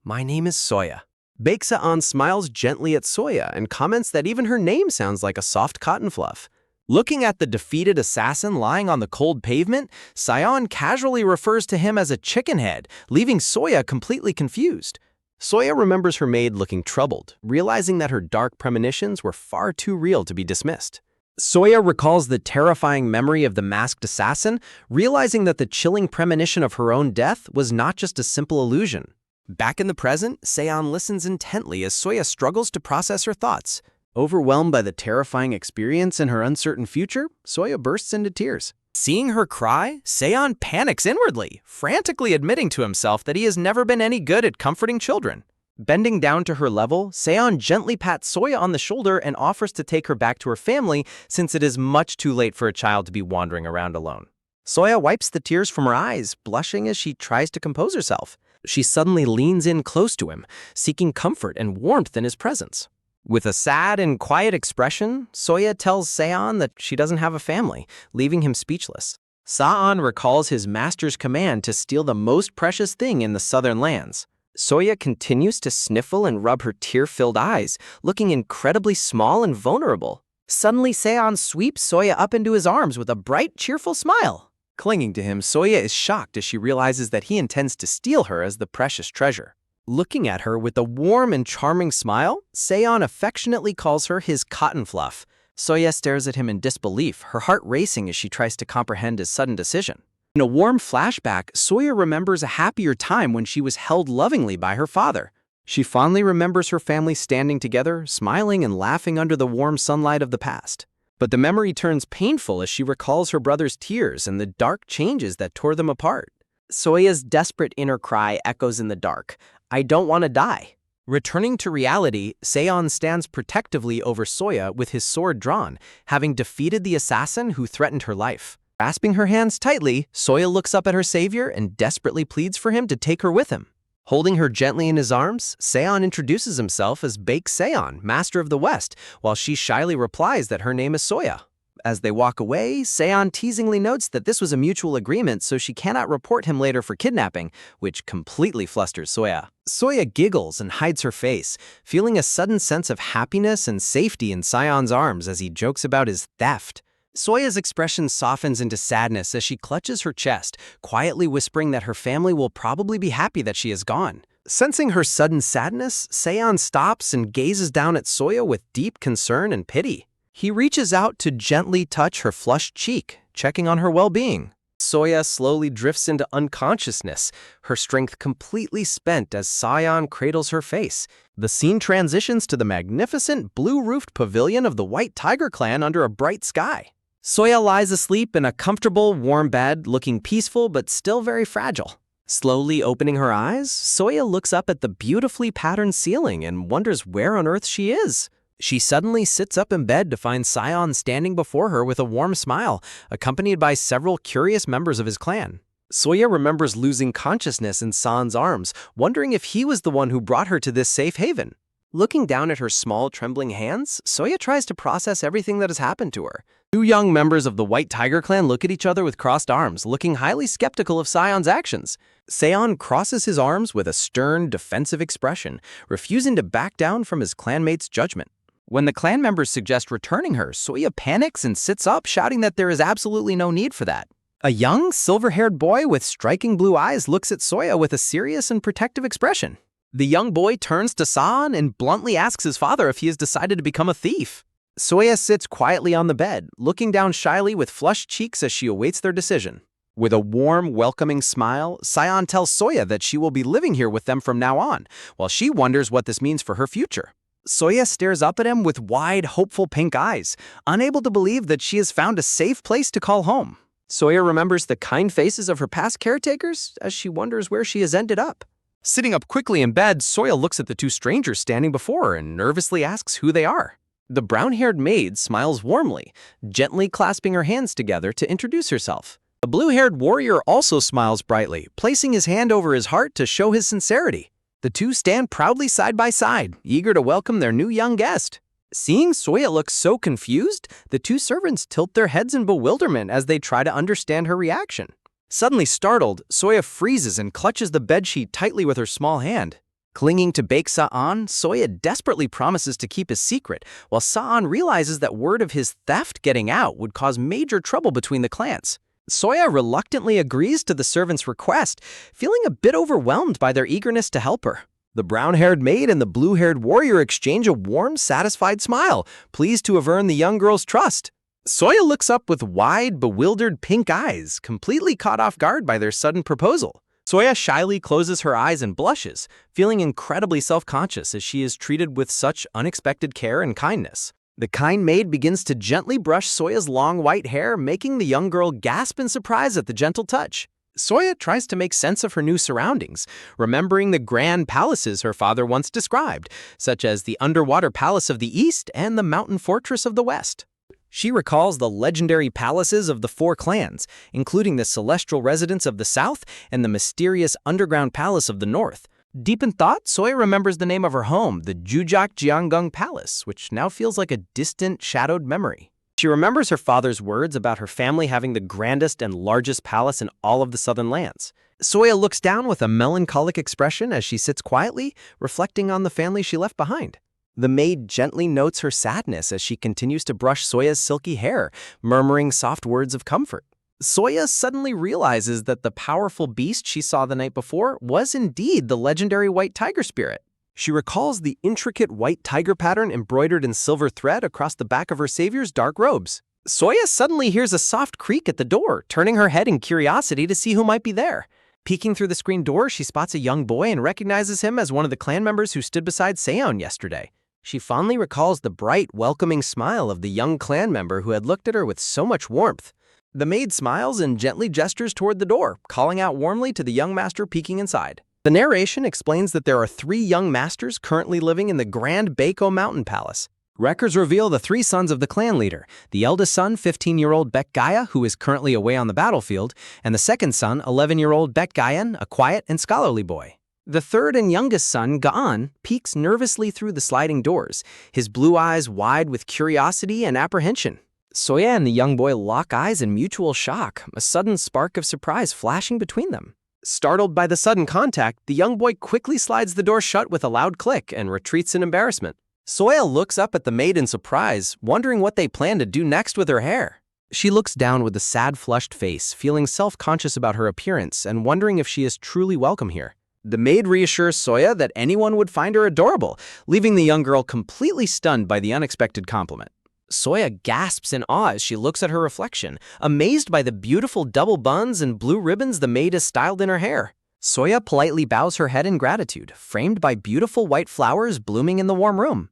Speaker 1: My name is Soya. Baek Seon smiles gently at Soya and comments that even her name sounds like a soft cotton fluff. Looking at the defeated assassin lying on the cold pavement, Seon casually refers to him as a chicken head, leaving Soya completely confused. Soya remembers her maid looking troubled, realizing that her dark premonitions were far too real to be dismissed. Soya recalls the terrifying memory of the masked assassin, realizing that the chilling premonition of her own death was not just a simple illusion. Back in the present, Seon listens intently as Soya struggles to process her thoughts. Overwhelmed by the terrifying experience and her uncertain future, Soya bursts into tears. Seeing her cry, Seon panics inwardly, frantically admitting to himself that he has never been any good at comforting children. Bending down to her level, Seon gently pats Soya on the shoulder and offers to take her back to her family since it is much too late for a child to be wandering around alone. Soya wipes the tears from her eyes, blushing as she tries to compose herself. She suddenly leans in close to him, seeking comfort and warmth in his presence. With a sad and quiet expression, Soya tells Seon that she doesn't have a family, leaving him speechless. Seon recalls his master's command to steal the most precious thing in the southern lands. Soya continues to sniffle and rub her tear-filled eyes, looking incredibly small and vulnerable. Suddenly, Seon sweeps Soya up into his arms with a bright, cheerful smile. Clinging to him, Soya is shocked as she realizes that he intends to steal her as the precious treasure. Looking at her with a warm and charming smile, Seon affectionately calls her his cotton fluff. Soya stares at him in disbelief, her heart racing as she tries to comprehend his sudden decision. In a warm flashback, Soya remembers a happier time when she was held lovingly by her father. She fondly remembers her family standing together, smiling and laughing under the warm sunlight of the past. But the memory turns painful as she recalls her brother's tears and the dark changes that tore them apart. Soya's desperate inner cry echoes in the dark. I don't want to die. Returning to reality, Seon stands protectively over Soya with his sword drawn, having defeated the assassin who threatened her life. Grasping her hands tightly, Soya looks up at her savior and desperately pleads for him to take her with him. Holding her gently in his arms, Seon introduces himself as Baek Seon, Master of the West, while she shyly replies that her name is Soya. As they walk away, Seon teasingly notes that this was a mutual agreement so she cannot report him later for kidnapping, which completely flusters Soya. Soya giggles and hides her face, feeling a sudden sense of happiness and safety in Seon's arms as he jokes about his theft. Soya's expression softens into sadness as she clutches her chest, quietly whispering that her family will probably be happy that she is gone. Sensing her sudden sadness, Seon stops and gazes down at Soya with deep concern and pity. He reaches out to gently touch her flushed cheek, checking on her well-being. Soya slowly drifts into unconsciousness, her strength completely spent as Seon cradles her face. The scene transitions to the magnificent blue-roofed pavilion of the White Tiger clan under a bright sky. Soya lies asleep in a comfortable, warm bed, looking peaceful but still very fragile. Slowly opening her eyes, Soya looks up at the beautifully patterned ceiling and wonders where on earth she is. She suddenly sits up in bed to find Seon standing before her with a warm smile, accompanied by several curious members of his clan. Soya remembers losing consciousness in Seon's arms, wondering if he was the one who brought her to this safe haven. Looking down at her small, trembling hands, Soya tries to process everything that has happened to her. Two young members of the White Tiger clan look at each other with crossed arms, looking highly skeptical of Seon's actions. Seon crosses his arms with a stern, defensive expression, refusing to back down from his clanmate's judgment. When the clan members suggest returning her, Soya panics and sits up, shouting that there is absolutely no need for that. A young, silver-haired boy with striking blue eyes looks at Soya with a serious and protective expression. The young boy turns to Seon and bluntly asks his father if he has decided to become a thief. Soya sits quietly on the bed, looking down shyly with flushed cheeks as she awaits their decision. With a warm, welcoming smile, Seon tells Soya that she will be living here with them from now on, while she wonders what this means for her future. Soya stares up at him with wide, hopeful pink eyes, unable to believe that she has found a safe place to call home. Soya remembers the kind faces of her past caretakers as she wonders where she has ended up. Sitting up quickly in bed, Soya looks at the two strangers standing before her and nervously asks who they are. The brown-haired maid smiles warmly, gently clasping her hands together to introduce herself. The blue-haired warrior also smiles brightly, placing his hand over his heart to show his sincerity. The two stand proudly side by side, eager to welcome their new young guest. Seeing Soya look so confused, the two servants tilt their heads in bewilderment as they try to understand her reaction. Suddenly startled, Soya freezes and clutches the bedsheet tightly with her small hand. Clinging to Baek Seon, Soya desperately promises to keep his secret, while Seon realizes that word of his theft getting out would cause major trouble between the clans. Soya reluctantly agrees to the servant's request, feeling a bit overwhelmed by their eagerness to help her. The brown-haired maid and the blue-haired warrior exchange a warm, satisfied smile, pleased to have earned the young girl's trust. Soya looks up with wide, bewildered pink eyes, completely caught off guard by their sudden proposal. Soya shyly closes her eyes and blushes, feeling incredibly self-conscious as she is treated with such unexpected care and kindness. The kind maid begins to gently brush Soya's long white hair, making the young girl gasp in surprise at the gentle touch. Soya tries to make sense of her new surroundings, remembering the grand palaces her father once described, such as the underwater palace of the east and the mountain fortress of the west. She recalls the legendary palaces of the four clans, including the celestial residence of the south and the mysterious underground palace of the north. Deep in thought, Soya remembers the name of her home, the Jujak Jianggung Palace, which now feels like a distant, shadowed memory. She remembers her father's words about her family having the grandest and largest palace in all of the southern lands. Soya looks down with a melancholic expression as she sits quietly, reflecting on the family she left behind. The maid gently notes her sadness as she continues to brush Soya's silky hair, murmuring soft words of comfort. Soya suddenly realizes that the powerful beast she saw the night before was indeed the legendary white tiger spirit. She recalls the intricate white tiger pattern embroidered in silver thread across the back of her savior's dark robes. Soya suddenly hears a soft creak at the door, turning her head in curiosity to see who might be there. Peeking through the screen door, she spots a young boy and recognizes him as one of the clan members who stood beside Seon yesterday. She fondly recalls the bright, welcoming smile of the young clan member who had looked at her with so much warmth. The maid smiles and gently gestures toward the door, calling out warmly to the young master peeking inside. The narration explains that there are 3 young masters currently living in the Grand Baeko Mountain Palace. Records reveal the 3 sons of the clan leader, the eldest son, 15-year-old Baek Gaya, who is currently away on the battlefield, and the second son, 11-year-old Baek Gayan, a quiet and scholarly boy. The third and youngest son, Gaan, peeks nervously through the sliding doors, his blue eyes wide with curiosity and apprehension. Soya and the young boy lock eyes in mutual shock, a sudden spark of surprise flashing between them. Startled by the sudden contact, the young boy quickly slides the door shut with a loud click and retreats in embarrassment. Soya looks up at the maid in surprise, wondering what they plan to do next with her hair. She looks down with a sad, flushed face, feeling self-conscious about her appearance and wondering if she is truly welcome here. The maid reassures Soya that anyone would find her adorable, leaving the young girl completely stunned by the unexpected compliment. Soya gasps in awe as she looks at her reflection, amazed by the beautiful double buns and blue ribbons the maid has styled in her hair. Soya politely bows her head in gratitude, framed by beautiful white flowers blooming in the warm room.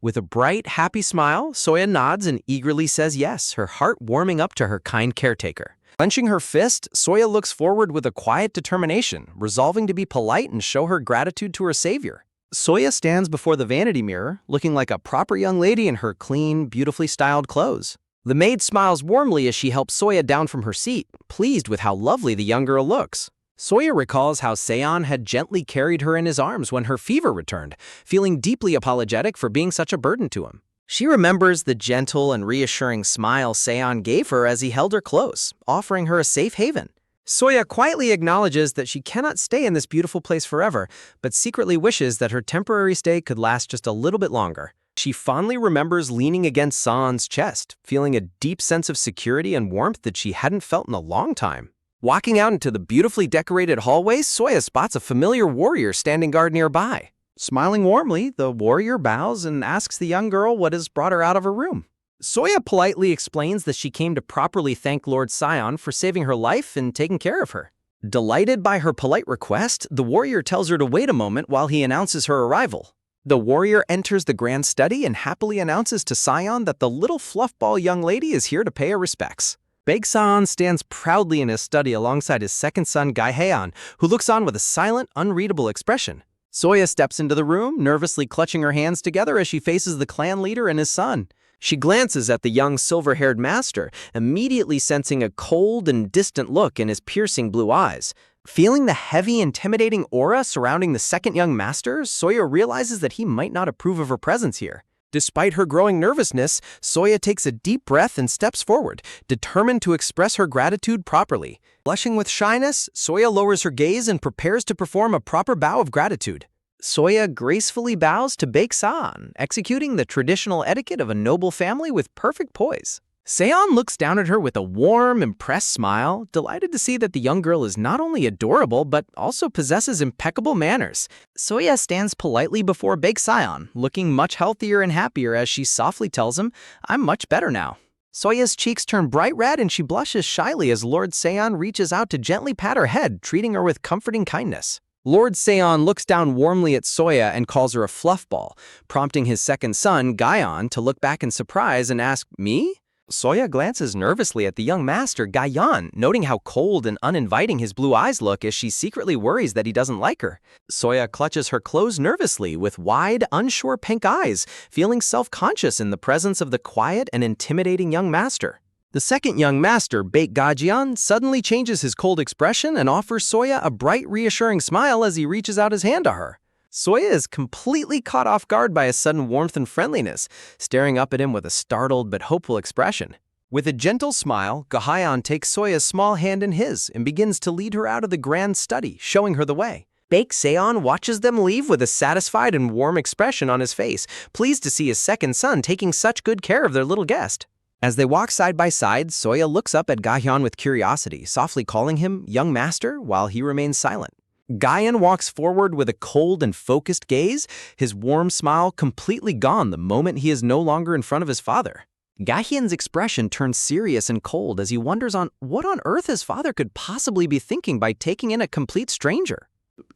Speaker 1: With a bright, happy smile, Soya nods and eagerly says yes, her heart warming up to her kind caretaker. Clenching her fist, Soya looks forward with a quiet determination, resolving to be polite and show her gratitude to her savior. Soya stands before the vanity mirror, looking like a proper young lady in her clean, beautifully styled clothes. The maid smiles warmly as she helps Soya down from her seat, pleased with how lovely the young girl looks. Soya recalls how Seon had gently carried her in his arms when her fever returned, feeling deeply apologetic for being such a burden to him. She remembers the gentle and reassuring smile Seon gave her as he held her close, offering her a safe haven. Soya quietly acknowledges that she cannot stay in this beautiful place forever, but secretly wishes that her temporary stay could last just a little bit longer. She fondly remembers leaning against Seon's chest, feeling a deep sense of security and warmth that she hadn't felt in a long time. Walking out into the beautifully decorated hallway, Soya spots a familiar warrior standing guard nearby. Smiling warmly, the warrior bows and asks the young girl what has brought her out of her room. Soya politely explains that she came to properly thank Lord Seon for saving her life and taking care of her. Delighted by her polite request, the warrior tells her to wait a moment while he announces her arrival. The warrior enters the grand study and happily announces to Seon that the little fluffball young lady is here to pay her respects. Baek Seon stands proudly in his study alongside his second son Gaehaeon, who looks on with a silent, unreadable expression. Soya steps into the room, nervously clutching her hands together as she faces the clan leader and his son. She glances at the young silver-haired master, immediately sensing a cold and distant look in his piercing blue eyes. Feeling the heavy, intimidating aura surrounding the second young master, Soya realizes that he might not approve of her presence here. Despite her growing nervousness, Soya takes a deep breath and steps forward, determined to express her gratitude properly. Blushing with shyness, Soya lowers her gaze and prepares to perform a proper bow of gratitude. Soya gracefully bows to Baek Seon, executing the traditional etiquette of a noble family with perfect poise. Seon looks down at her with a warm, impressed smile, delighted to see that the young girl is not only adorable, but also possesses impeccable manners. Soya stands politely before Baek Seon, looking much healthier and happier as she softly tells him, "I'm much better now." Soya's cheeks turn bright red and she blushes shyly as Lord Seon reaches out to gently pat her head, treating her with comforting kindness. Lord Seon looks down warmly at Soya and calls her a fluffball, prompting his second son, Gaeon, to look back in surprise and ask, "Me?" Soya glances nervously at the young master, Gaeon, noting how cold and uninviting his blue eyes look as she secretly worries that he doesn't like her. Soya clutches her clothes nervously with wide, unsure pink eyes, feeling self-conscious in the presence of the quiet and intimidating young master. The second young master, Baek Gajian, suddenly changes his cold expression and offers Soya a bright, reassuring smile as he reaches out his hand to her. Soya is completely caught off guard by his sudden warmth and friendliness, staring up at him with a startled but hopeful expression. With a gentle smile, Gahayan takes Soya's small hand in his and begins to lead her out of the grand study, showing her the way. Baek Seon watches them leave with a satisfied and warm expression on his face, pleased to see his second son taking such good care of their little guest. As they walk side by side, Soya looks up at Gahyun with curiosity, softly calling him young master while he remains silent. Gahyun walks forward with a cold and focused gaze, his warm smile completely gone the moment he is no longer in front of his father. Gahyun's expression turns serious and cold as he wonders on what on earth his father could possibly be thinking by taking in a complete stranger.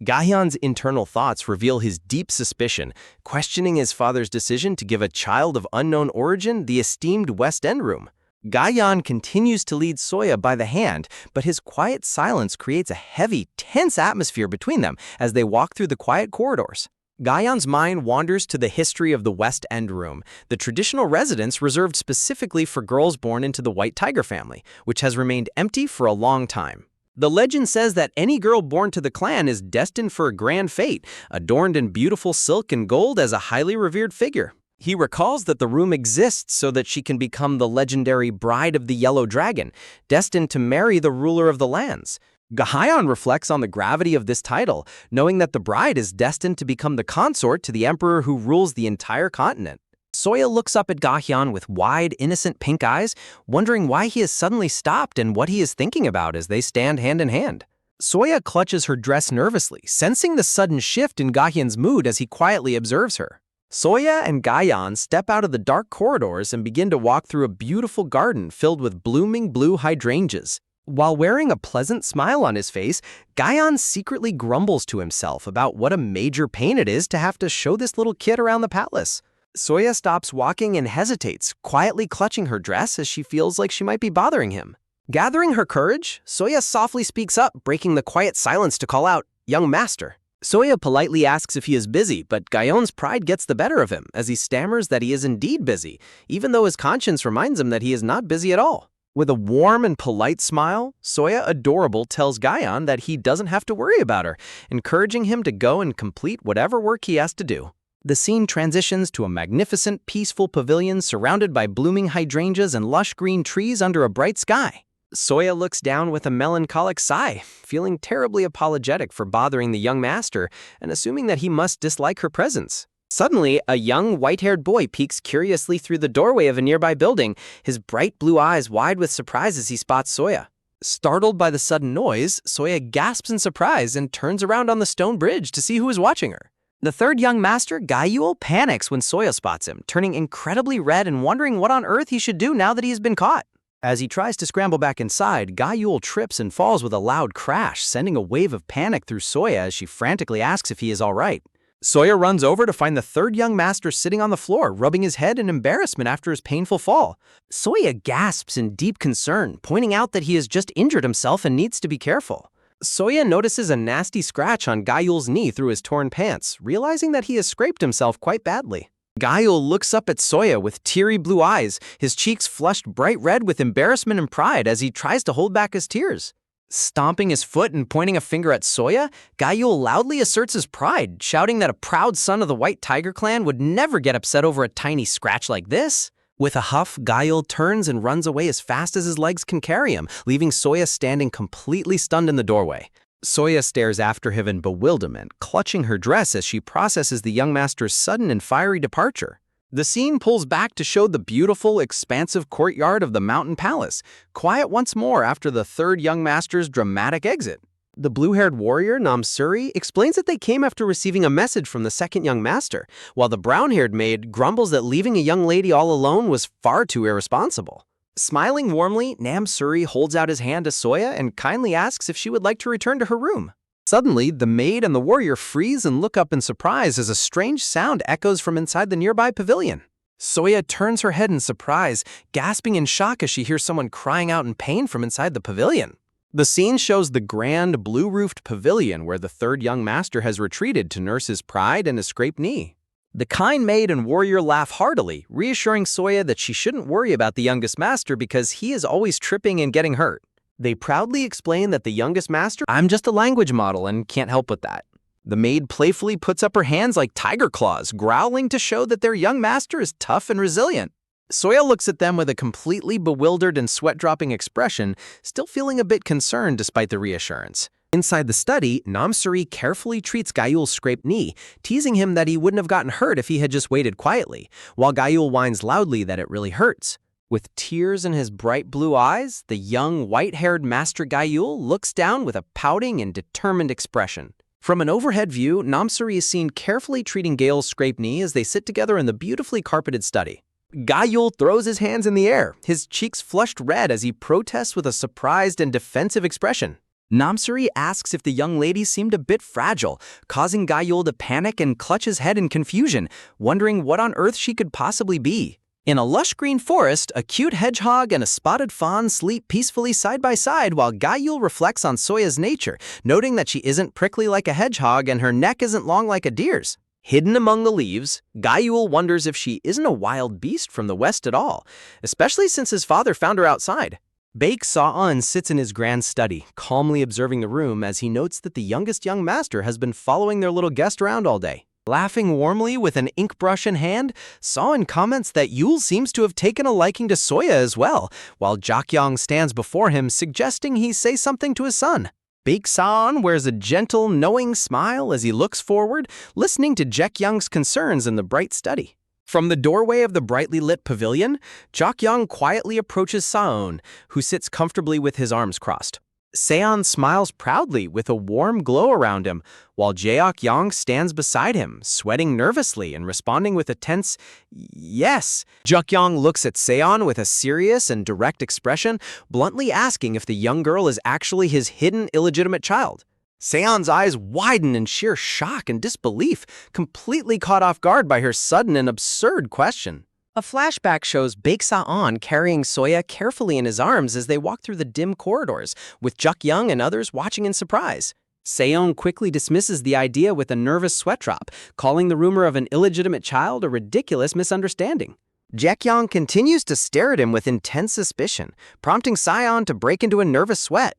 Speaker 1: Gahyun's internal thoughts reveal his deep suspicion, questioning his father's decision to give a child of unknown origin the esteemed West End room. Gahyun continues to lead Soya by the hand, but his quiet silence creates a heavy, tense atmosphere between them as they walk through the quiet corridors. Gahyun's mind wanders to the history of the West End room, the traditional residence reserved specifically for girls born into the White Tiger family, which has remained empty for a long time. The legend says that any girl born to the clan is destined for a grand fate, adorned in beautiful silk and gold as a highly revered figure. He recalls that the room exists so that she can become the legendary Bride of the Yellow Dragon, destined to marry the ruler of the lands. Gahyun reflects on the gravity of this title, knowing that the bride is destined to become the consort to the emperor who rules the entire continent. Soya looks up at Gahyun with wide, innocent pink eyes, wondering why he has suddenly stopped and what he is thinking about as they stand hand in hand. Soya clutches her dress nervously, sensing the sudden shift in Gahyun's mood as he quietly observes her. Soya and Gahyun step out of the dark corridors and begin to walk through a beautiful garden filled with blooming blue hydrangeas. While wearing a pleasant smile on his face, Gahyun secretly grumbles to himself about what a major pain it is to have to show this little kid around the palace. Soya stops walking and hesitates, quietly clutching her dress as she feels like she might be bothering him. Gathering her courage, Soya softly speaks up, breaking the quiet silence to call out, "Young master." Soya politely asks if he is busy, but Gahyun's pride gets the better of him as he stammers that he is indeed busy, even though his conscience reminds him that he is not busy at all. With a warm and polite smile, Soya Adorable tells Gahyun that he doesn't have to worry about her, encouraging him to go and complete whatever work he has to do. The scene transitions to a magnificent, peaceful pavilion surrounded by blooming hydrangeas and lush green trees under a bright sky. Soya looks down with a melancholic sigh, feeling terribly apologetic for bothering the young master and assuming that he must dislike her presence. Suddenly, a young, white-haired boy peeks curiously through the doorway of a nearby building, his bright blue eyes wide with surprise as he spots Soya. Startled by the sudden noise, Soya gasps in surprise and turns around on the stone bridge to see who is watching her. The third young master, Gayul, panics when Soya spots him, turning incredibly red and wondering what on earth he should do now that he has been caught. As he tries to scramble back inside, Gayul trips and falls with a loud crash, sending a wave of panic through Soya as she frantically asks if he is all right. Soya runs over to find the third young master sitting on the floor, rubbing his head in embarrassment after his painful fall. Soya gasps in deep concern, pointing out that he has just injured himself and needs to be careful. Soya notices a nasty scratch on Gayul's knee through his torn pants, realizing that he has scraped himself quite badly. Gayul looks up at Soya with teary blue eyes, his cheeks flushed bright red with embarrassment and pride as he tries to hold back his tears. Stomping his foot and pointing a finger at Soya, Gayul loudly asserts his pride, shouting that a proud son of the White Tiger clan would never get upset over a tiny scratch like this. With a huff, Gayul turns and runs away as fast as his legs can carry him, leaving Soya standing completely stunned in the doorway. Soya stares after him in bewilderment, clutching her dress as she processes the young master's sudden and fiery departure. The scene pulls back to show the beautiful, expansive courtyard of the mountain palace, quiet once more after the third young master's dramatic exit. The blue-haired warrior, Namsuri, explains that they came after receiving a message from the second young master, while the brown-haired maid grumbles that leaving a young lady all alone was far too irresponsible. Smiling warmly, Namsuri holds out his hand to Soya and kindly asks if she would like to return to her room. Suddenly, the maid and the warrior freeze and look up in surprise as a strange sound echoes from inside the nearby pavilion. Soya turns her head in surprise, gasping in shock as she hears someone crying out in pain from inside the pavilion. The scene shows the grand, blue-roofed pavilion where the third young master has retreated to nurse his pride and his scraped knee. The kind maid and warrior laugh heartily, reassuring Soya that she shouldn't worry about the youngest master because he is always tripping and getting hurt. They proudly explain that the youngest master, "I'm just a language model and can't help with that." The maid playfully puts up her hands like tiger claws, growling to show that their young master is tough and resilient. Soya looks at them with a completely bewildered and sweat-dropping expression, still feeling a bit concerned despite the reassurance. Inside the study, Namsuri carefully treats Gayul's scraped knee, teasing him that he wouldn't have gotten hurt if he had just waited quietly, while Gayul whines loudly that it really hurts. With tears in his bright blue eyes, the young, white-haired Master Gayul looks down with a pouting and determined expression. From an overhead view, Namsuri is seen carefully treating Gale's scraped knee as they sit together in the beautifully carpeted study. Gayul throws his hands in the air, his cheeks flushed red as he protests with a surprised and defensive expression. Namsuri asks if the young lady seemed a bit fragile, causing Gayul to panic and clutch his head in confusion, wondering what on earth she could possibly be. In a lush green forest, a cute hedgehog and a spotted fawn sleep peacefully side by side while Gayul reflects on Soya's nature, noting that she isn't prickly like a hedgehog and her neck isn't long like a deer's. Hidden among the leaves, Gayul wonders if she isn't a wild beast from the west at all, especially since his father found her outside. Baek Sa-un sits in his grand study, calmly observing the room as he notes that the youngest young master has been following their little guest around all day. Laughing warmly with an ink brush in hand, Sa-un comments that Yul seems to have taken a liking to Soya as well, while Jak-young stands before him suggesting he say something to his son. Baek Sa-un wears a gentle, knowing smile as he looks forward, listening to Jak-young's concerns in the bright study. From the doorway of the brightly lit pavilion, Jak-young quietly approaches Sa-un, who sits comfortably with his arms crossed. Seon smiles proudly with a warm glow around him, while Jak-young stands beside him, sweating nervously and responding with a tense, yes. Jak-young looks at Seon with a serious and direct expression, bluntly asking if the young girl is actually his hidden illegitimate child. Seon's eyes widen in sheer shock and disbelief, completely caught off guard by her sudden and absurd question. A flashback shows Baek Sa-un carrying Soya carefully in his arms as they walk through the dim corridors, with Jak-young and others watching in surprise. Seon quickly dismisses the idea with a nervous sweat drop, calling the rumor of an illegitimate child a ridiculous misunderstanding. Jak-young continues to stare at him with intense suspicion, prompting Seon to break into a nervous sweat.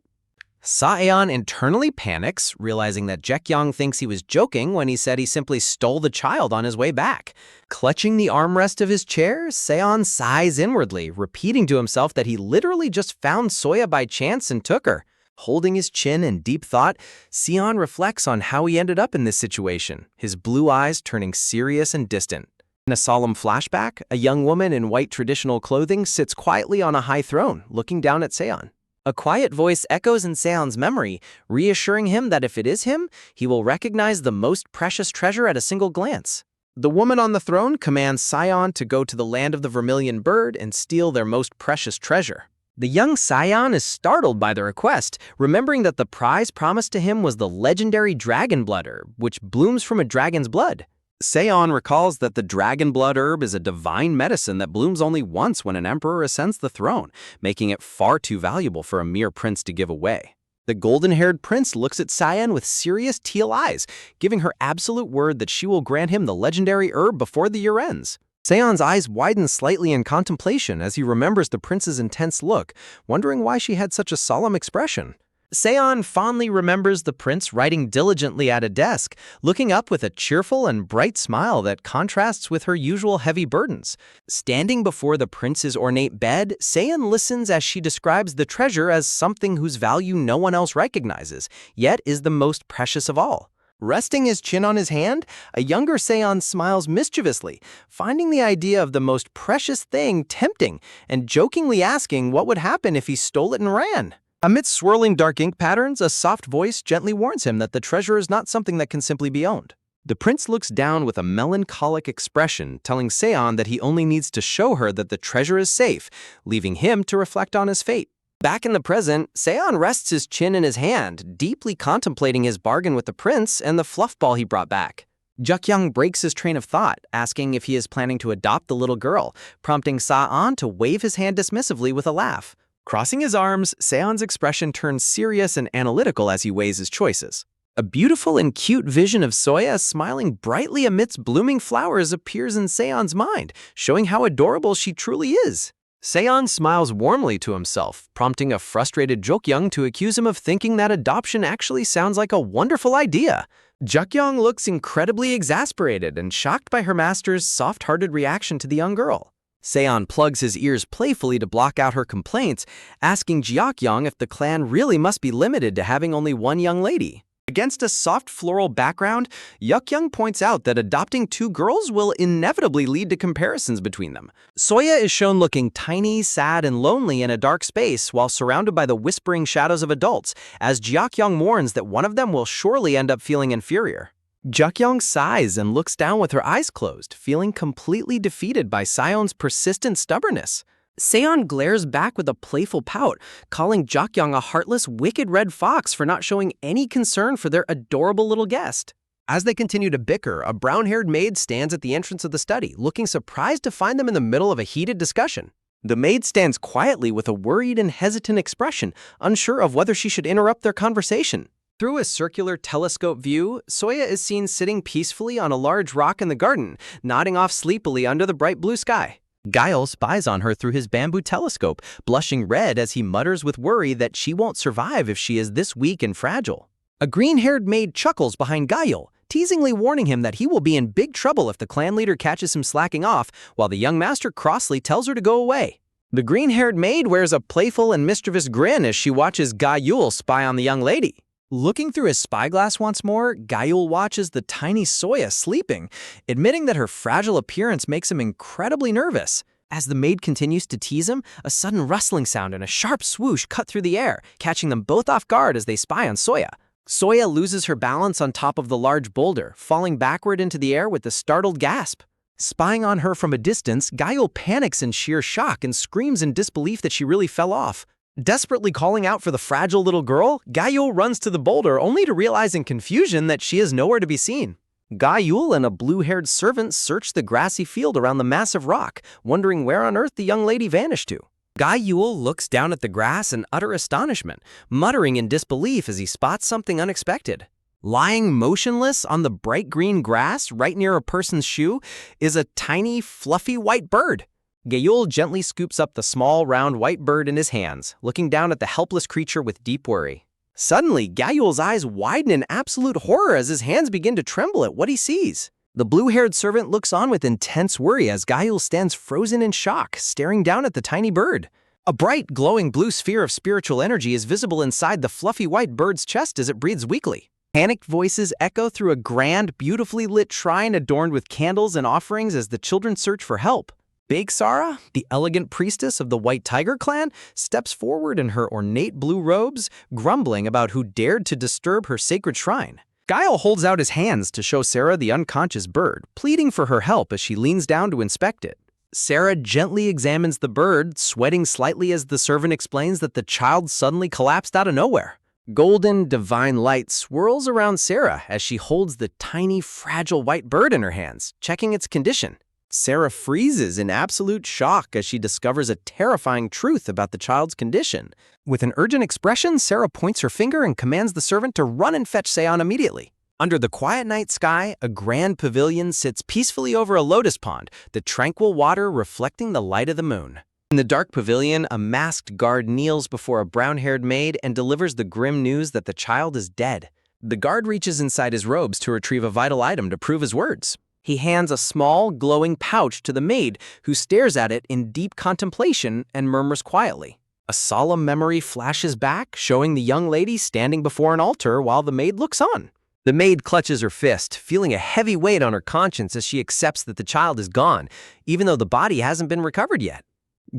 Speaker 1: Seon internally panics, realizing that Jak-young thinks he was joking when he said he simply stole the child on his way back. Clutching the armrest of his chair, Seon sighs inwardly, repeating to himself that he literally just found Soya by chance and took her. Holding his chin in deep thought, Seon reflects on how he ended up in this situation, his blue eyes turning serious and distant. In a solemn flashback, a young woman in white traditional clothing sits quietly on a high throne, looking down at Seon. A quiet voice echoes in Seon's memory, reassuring him that if it is him, he will recognize the most precious treasure at a single glance. The woman on the throne commands Seon to go to the land of the Vermilion Bird and steal their most precious treasure. The young Seon is startled by the request, remembering that the prize promised to him was the legendary dragon blood herb, which blooms from a dragon's blood. Seon recalls that the dragon blood herb is a divine medicine that blooms only once when an emperor ascends the throne, making it far too valuable for a mere prince to give away. The golden-haired prince looks at Seon with serious teal eyes, giving her absolute word that she will grant him the legendary herb before the year ends. Seon's eyes widen slightly in contemplation as he remembers the prince's intense look, wondering why she had such a solemn expression. Seon fondly remembers the prince writing diligently at a desk, looking up with a cheerful and bright smile that contrasts with her usual heavy burdens. Standing before the prince's ornate bed, Seon listens as she describes the treasure as something whose value no one else recognizes, yet is the most precious of all. Resting his chin on his hand, a younger Seon smiles mischievously, finding the idea of the most precious thing tempting and jokingly asking what would happen if he stole it and ran. Amidst swirling dark ink patterns, a soft voice gently warns him that the treasure is not something that can simply be owned. The prince looks down with a melancholic expression, telling Seon that he only needs to show her that the treasure is safe, leaving him to reflect on his fate. Back in the present, Seon rests his chin in his hand, deeply contemplating his bargain with the prince and the fluffball he brought back. Jak-young breaks his train of thought, asking if he is planning to adopt the little girl, prompting Sa-on to wave his hand dismissively with a laugh. Crossing his arms, Seon's expression turns serious and analytical as he weighs his choices. A beautiful and cute vision of Soya smiling brightly amidst blooming flowers appears in Seon's mind, showing how adorable she truly is. Seon smiles warmly to himself, prompting a frustrated Jak-young to accuse him of thinking that adoption actually sounds like a wonderful idea. Jak-young looks incredibly exasperated and shocked by her master's soft-hearted reaction to the young girl. Seon plugs his ears playfully to block out her complaints, asking Jak-young if the clan really must be limited to having only one young lady. Against a soft floral background, Yukyung points out that adopting two girls will inevitably lead to comparisons between them. Soya is shown looking tiny, sad, and lonely in a dark space while surrounded by the whispering shadows of adults, as Jeokyeong mourns that one of them will surely end up feeling inferior. Jeokyeong sighs and looks down with her eyes closed, feeling completely defeated by Seon's persistent stubbornness. Seon glares back with a playful pout, calling Jeokyeong a heartless, wicked red fox for not showing any concern for their adorable little guest. As they continue to bicker, a brown-haired maid stands at the entrance of the study, looking surprised to find them in the middle of a heated discussion. The maid stands quietly with a worried and hesitant expression, unsure of whether she should interrupt their conversation. Through a circular telescope view, Soya is seen sitting peacefully on a large rock in the garden, nodding off sleepily under the bright blue sky. Gael spies on her through his bamboo telescope, blushing red as he mutters with worry that she won't survive if she is this weak and fragile. A green-haired maid chuckles behind Gael, teasingly warning him that he will be in big trouble if the clan leader catches him slacking off, while the young master crossly tells her to go away. The green-haired maid wears a playful and mischievous grin as she watches Gael spy on the young lady. Looking through his spyglass once more, Gael watches the tiny Soya sleeping, admitting that her fragile appearance makes him incredibly nervous. As the maid continues to tease him, a sudden rustling sound and a sharp swoosh cut through the air, catching them both off guard as they spy on Soya. Soya loses her balance on top of the large boulder, falling backward into the air with a startled gasp. Spying on her from a distance, Gael panics in sheer shock and screams in disbelief that she really fell off. Desperately calling out for the fragile little girl, Gael runs to the boulder only to realize in confusion that she is nowhere to be seen. Gael and a blue-haired servant search the grassy field around the massive rock, wondering where on earth the young lady vanished to. Gael looks down at the grass in utter astonishment, muttering in disbelief as he spots something unexpected. Lying motionless on the bright green grass right near a person's shoe is a tiny, fluffy white bird. Gael gently scoops up the small, round white bird in his hands, looking down at the helpless creature with deep worry. Suddenly, Gael's eyes widen in absolute horror as his hands begin to tremble at what he sees. The blue-haired servant looks on with intense worry as Gael stands frozen in shock, staring down at the tiny bird. A bright, glowing blue sphere of spiritual energy is visible inside the fluffy white bird's chest as it breathes weakly. Panicked voices echo through a grand, beautifully lit shrine adorned with candles and offerings as the children search for help. Big Sara, the elegant priestess of the White Tiger clan, steps forward in her ornate blue robes, grumbling about who dared to disturb her sacred shrine. Gael holds out his hands to show Sarah the unconscious bird, pleading for her help as she leans down to inspect it. Sarah gently examines the bird, sweating slightly as the servant explains that the child suddenly collapsed out of nowhere. Golden, divine light swirls around Sarah as she holds the tiny, fragile white bird in her hands, checking its condition. Sarah freezes in absolute shock as she discovers a terrifying truth about the child's condition. With an urgent expression, Sarah points her finger and commands the servant to run and fetch Seon immediately. Under the quiet night sky, a grand pavilion sits peacefully over a lotus pond, the tranquil water reflecting the light of the moon. In the dark pavilion, a masked guard kneels before a brown-haired maid and delivers the grim news that the child is dead. The guard reaches inside his robes to retrieve a vital item to prove his words. He hands a small, glowing pouch to the maid, who stares at it in deep contemplation and murmurs quietly. A solemn memory flashes back, showing the young lady standing before an altar while the maid looks on. The maid clutches her fist, feeling a heavy weight on her conscience as she accepts that the child is gone, even though the body hasn't been recovered yet.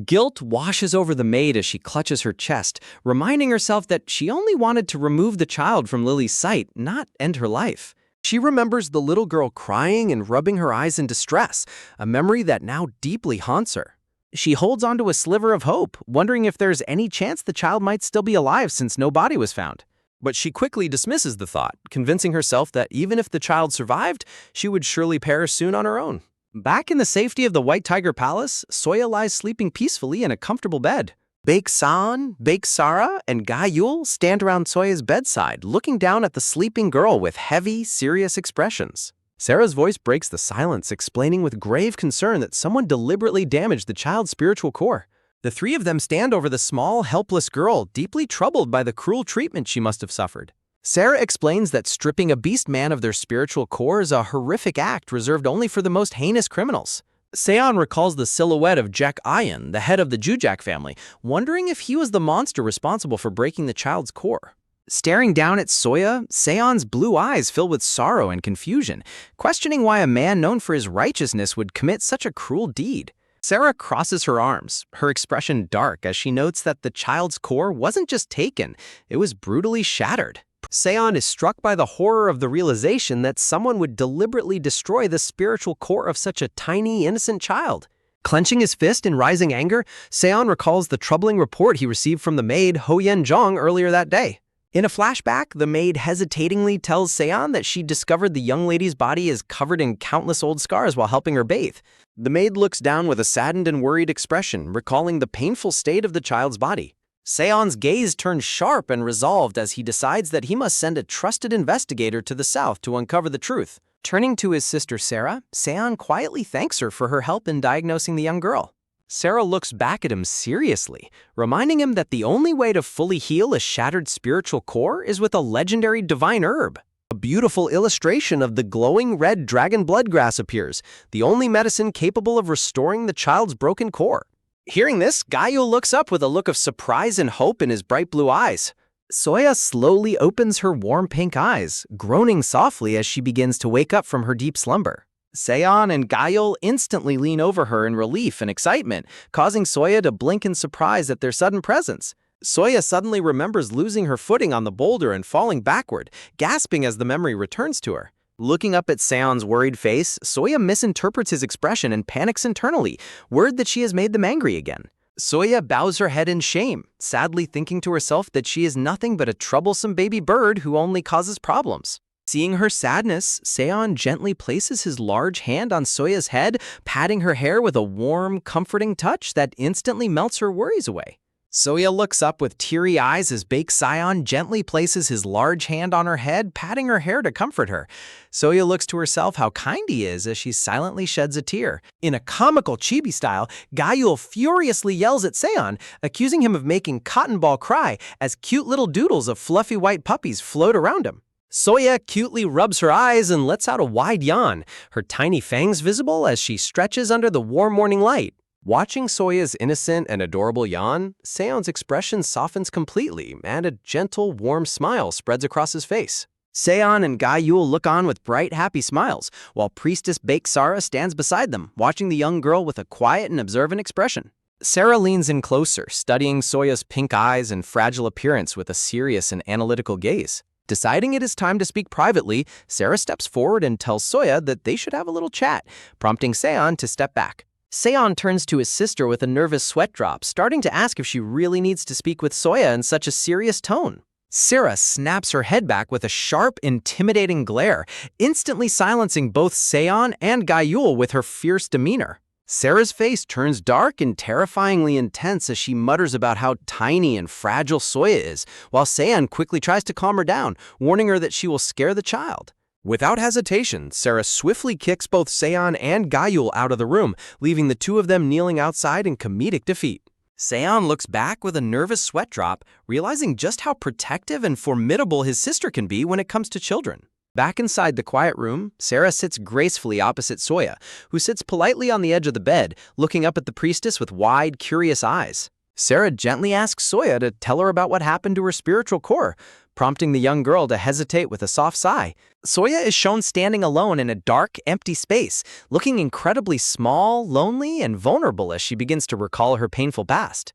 Speaker 1: Guilt washes over the maid as she clutches her chest, reminding herself that she only wanted to remove the child from Lily's sight, not end her life. She remembers the little girl crying and rubbing her eyes in distress, a memory that now deeply haunts her. She holds onto a sliver of hope, wondering if there's any chance the child might still be alive since no body was found. But she quickly dismisses the thought, convincing herself that even if the child survived, she would surely perish soon on her own. Back in the safety of the White Tiger Palace, Soya lies sleeping peacefully in a comfortable bed. Baek-san, Baek-sara, and Ga-yul stand around Soya's bedside, looking down at the sleeping girl with heavy, serious expressions. Sarah's voice breaks the silence, explaining with grave concern that someone deliberately damaged the child's spiritual core. The three of them stand over the small, helpless girl, deeply troubled by the cruel treatment she must have suffered. Sarah explains that stripping a beast man of their spiritual core is a horrific act reserved only for the most heinous criminals. Seon recalls the silhouette of Jack Ayan, the head of the Jujak family, wondering if he was the monster responsible for breaking the child's core. Staring down at Soya, Seon's blue eyes fill with sorrow and confusion, questioning why a man known for his righteousness would commit such a cruel deed. Sarah crosses her arms, her expression dark as she notes that the child's core wasn't just taken, it was brutally shattered. Seon is struck by the horror of the realization that someone would deliberately destroy the spiritual core of such a tiny, innocent child. Clenching his fist in rising anger, Seon recalls the troubling report he received from the maid Ho Yen-jong earlier that day. In a flashback, the maid hesitatingly tells Seon that she discovered the young lady's body is covered in countless old scars while helping her bathe. The maid looks down with a saddened and worried expression, recalling the painful state of the child's body. Seon's gaze turns sharp and resolved as he decides that he must send a trusted investigator to the south to uncover the truth. Turning to his sister Sarah, Seon quietly thanks her for her help in diagnosing the young girl. Sarah looks back at him seriously, reminding him that the only way to fully heal a shattered spiritual core is with a legendary divine herb. A beautiful illustration of the glowing red dragon bloodgrass appears, the only medicine capable of restoring the child's broken core. Hearing this, Gayu looks up with a look of surprise and hope in his bright blue eyes. Soya slowly opens her warm pink eyes, groaning softly as she begins to wake up from her deep slumber. Seon and Gayul instantly lean over her in relief and excitement, causing Soya to blink in surprise at their sudden presence. Soya suddenly remembers losing her footing on the boulder and falling backward, gasping as the memory returns to her. Looking up at Seon's worried face, Soya misinterprets his expression and panics internally, worried that she has made them angry again. Soya bows her head in shame, sadly thinking to herself that she is nothing but a troublesome baby bird who only causes problems. Seeing her sadness, Seon gently places his large hand on Soya's head, patting her hair with a warm, comforting touch that instantly melts her worries away. Soya looks up with teary eyes as Baek Sion gently places his large hand on her head, patting her hair to comfort her. Soya looks to herself how kind he is as she silently sheds a tear. In a comical chibi style, Gayul furiously yells at Seon, accusing him of making Cotton Ball cry as cute little doodles of fluffy white puppies float around him. Soya cutely rubs her eyes and lets out a wide yawn, her tiny fangs visible as she stretches under the warm morning light. Watching Soya's innocent and adorable yawn, Seon's expression softens completely and a gentle, warm smile spreads across his face. Seon and Gayul look on with bright, happy smiles, while Priestess Baek Sara stands beside them, watching the young girl with a quiet and observant expression. Sarah leans in closer, studying Soya's pink eyes and fragile appearance with a serious and analytical gaze. Deciding it is time to speak privately, Sarah steps forward and tells Soya that they should have a little chat, prompting Seon to step back. Seon turns to his sister with a nervous sweat drop, starting to ask if she really needs to speak with Soya in such a serious tone. Sarah snaps her head back with a sharp, intimidating glare, instantly silencing both Seon and Gayul with her fierce demeanor. Sarah's face turns dark and terrifyingly intense as she mutters about how tiny and fragile Soya is, while Seon quickly tries to calm her down, warning her that she will scare the child. Without hesitation, Sarah swiftly kicks both Seon and Gayul out of the room, leaving the two of them kneeling outside in comedic defeat. Seon looks back with a nervous sweat drop, realizing just how protective and formidable his sister can be when it comes to children. Back inside the quiet room, Sarah sits gracefully opposite Soya, who sits politely on the edge of the bed, looking up at the priestess with wide, curious eyes. Sarah gently asks Soya to tell her about what happened to her spiritual core, prompting the young girl to hesitate with a soft sigh. Soya is shown standing alone in a dark, empty space, looking incredibly small, lonely, and vulnerable as she begins to recall her painful past.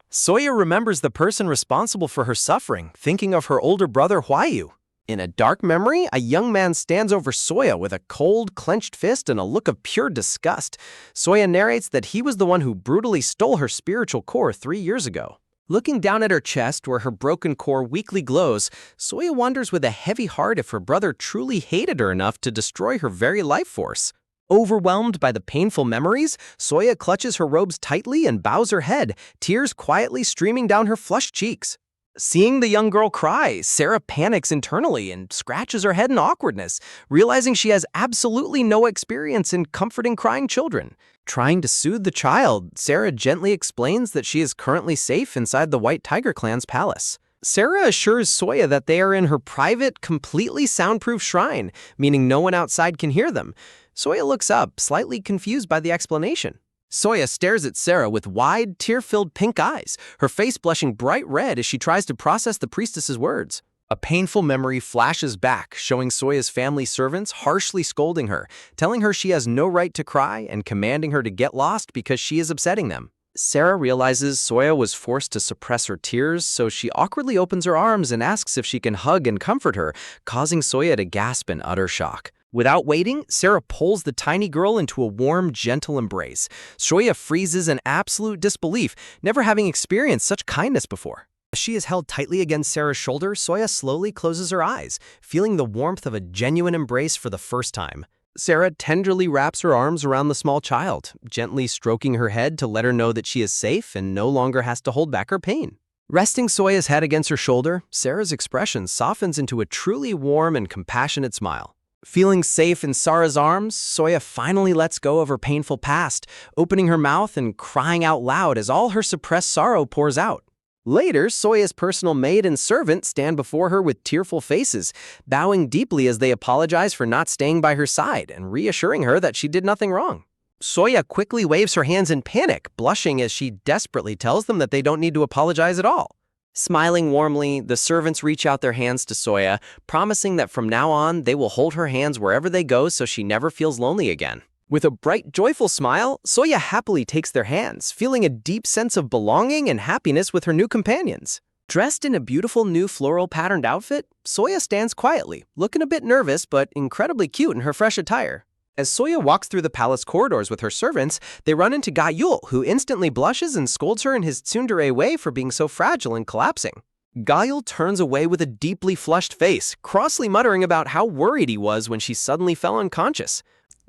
Speaker 1: Soya remembers the person responsible for her suffering, thinking of her older brother Hwayu. In a dark memory, a young man stands over Soya with a cold, clenched fist and a look of pure disgust. Soya narrates that he was the one who brutally stole her spiritual core 3 years ago. Looking down at her chest where her broken core weakly glows, Soya wonders with a heavy heart if her brother truly hated her enough to destroy her very life force. Overwhelmed by the painful memories, Soya clutches her robes tightly and bows her head, tears quietly streaming down her flushed cheeks. Seeing the young girl cry, Sarah panics internally and scratches her head in awkwardness, realizing she has absolutely no experience in comforting crying children. Trying to soothe the child, Sarah gently explains that she is currently safe inside the White Tiger Clan's palace. Sarah assures Soya that they are in her private, completely soundproof shrine, meaning no one outside can hear them. Soya looks up, slightly confused by the explanation. Soya stares at Sarah with wide, tear-filled pink eyes, her face blushing bright red as she tries to process the priestess's words. A painful memory flashes back, showing Soya's family servants harshly scolding her, telling her she has no right to cry and commanding her to get lost because she is upsetting them. Sarah realizes Soya was forced to suppress her tears, so she awkwardly opens her arms and asks if she can hug and comfort her, causing Soya to gasp in utter shock. Without waiting, Sarah pulls the tiny girl into a warm, gentle embrace. Soya freezes in absolute disbelief, never having experienced such kindness before. As she is held tightly against Sarah's shoulder, Soya slowly closes her eyes, feeling the warmth of a genuine embrace for the first time. Sarah tenderly wraps her arms around the small child, gently stroking her head to let her know that she is safe and no longer has to hold back her pain. Resting Soya's head against her shoulder, Sarah's expression softens into a truly warm and compassionate smile. Feeling safe in Sarah's arms, Soya finally lets go of her painful past, opening her mouth and crying out loud as all her suppressed sorrow pours out. Later, Soya's personal maid and servant stand before her with tearful faces, bowing deeply as they apologize for not staying by her side and reassuring her that she did nothing wrong. Soya quickly waves her hands in panic, blushing as she desperately tells them that they don't need to apologize at all. Smiling warmly, the servants reach out their hands to Soya, promising that from now on they will hold her hands wherever they go so she never feels lonely again. With a bright, joyful smile, Soya happily takes their hands, feeling a deep sense of belonging and happiness with her new companions. Dressed in a beautiful new floral patterned outfit, Soya stands quietly, looking a bit nervous but incredibly cute in her fresh attire. As Soya walks through the palace corridors with her servants, they run into Gayul, who instantly blushes and scolds her in his tsundere way for being so fragile and collapsing. Gayul turns away with a deeply flushed face, crossly muttering about how worried he was when she suddenly fell unconscious.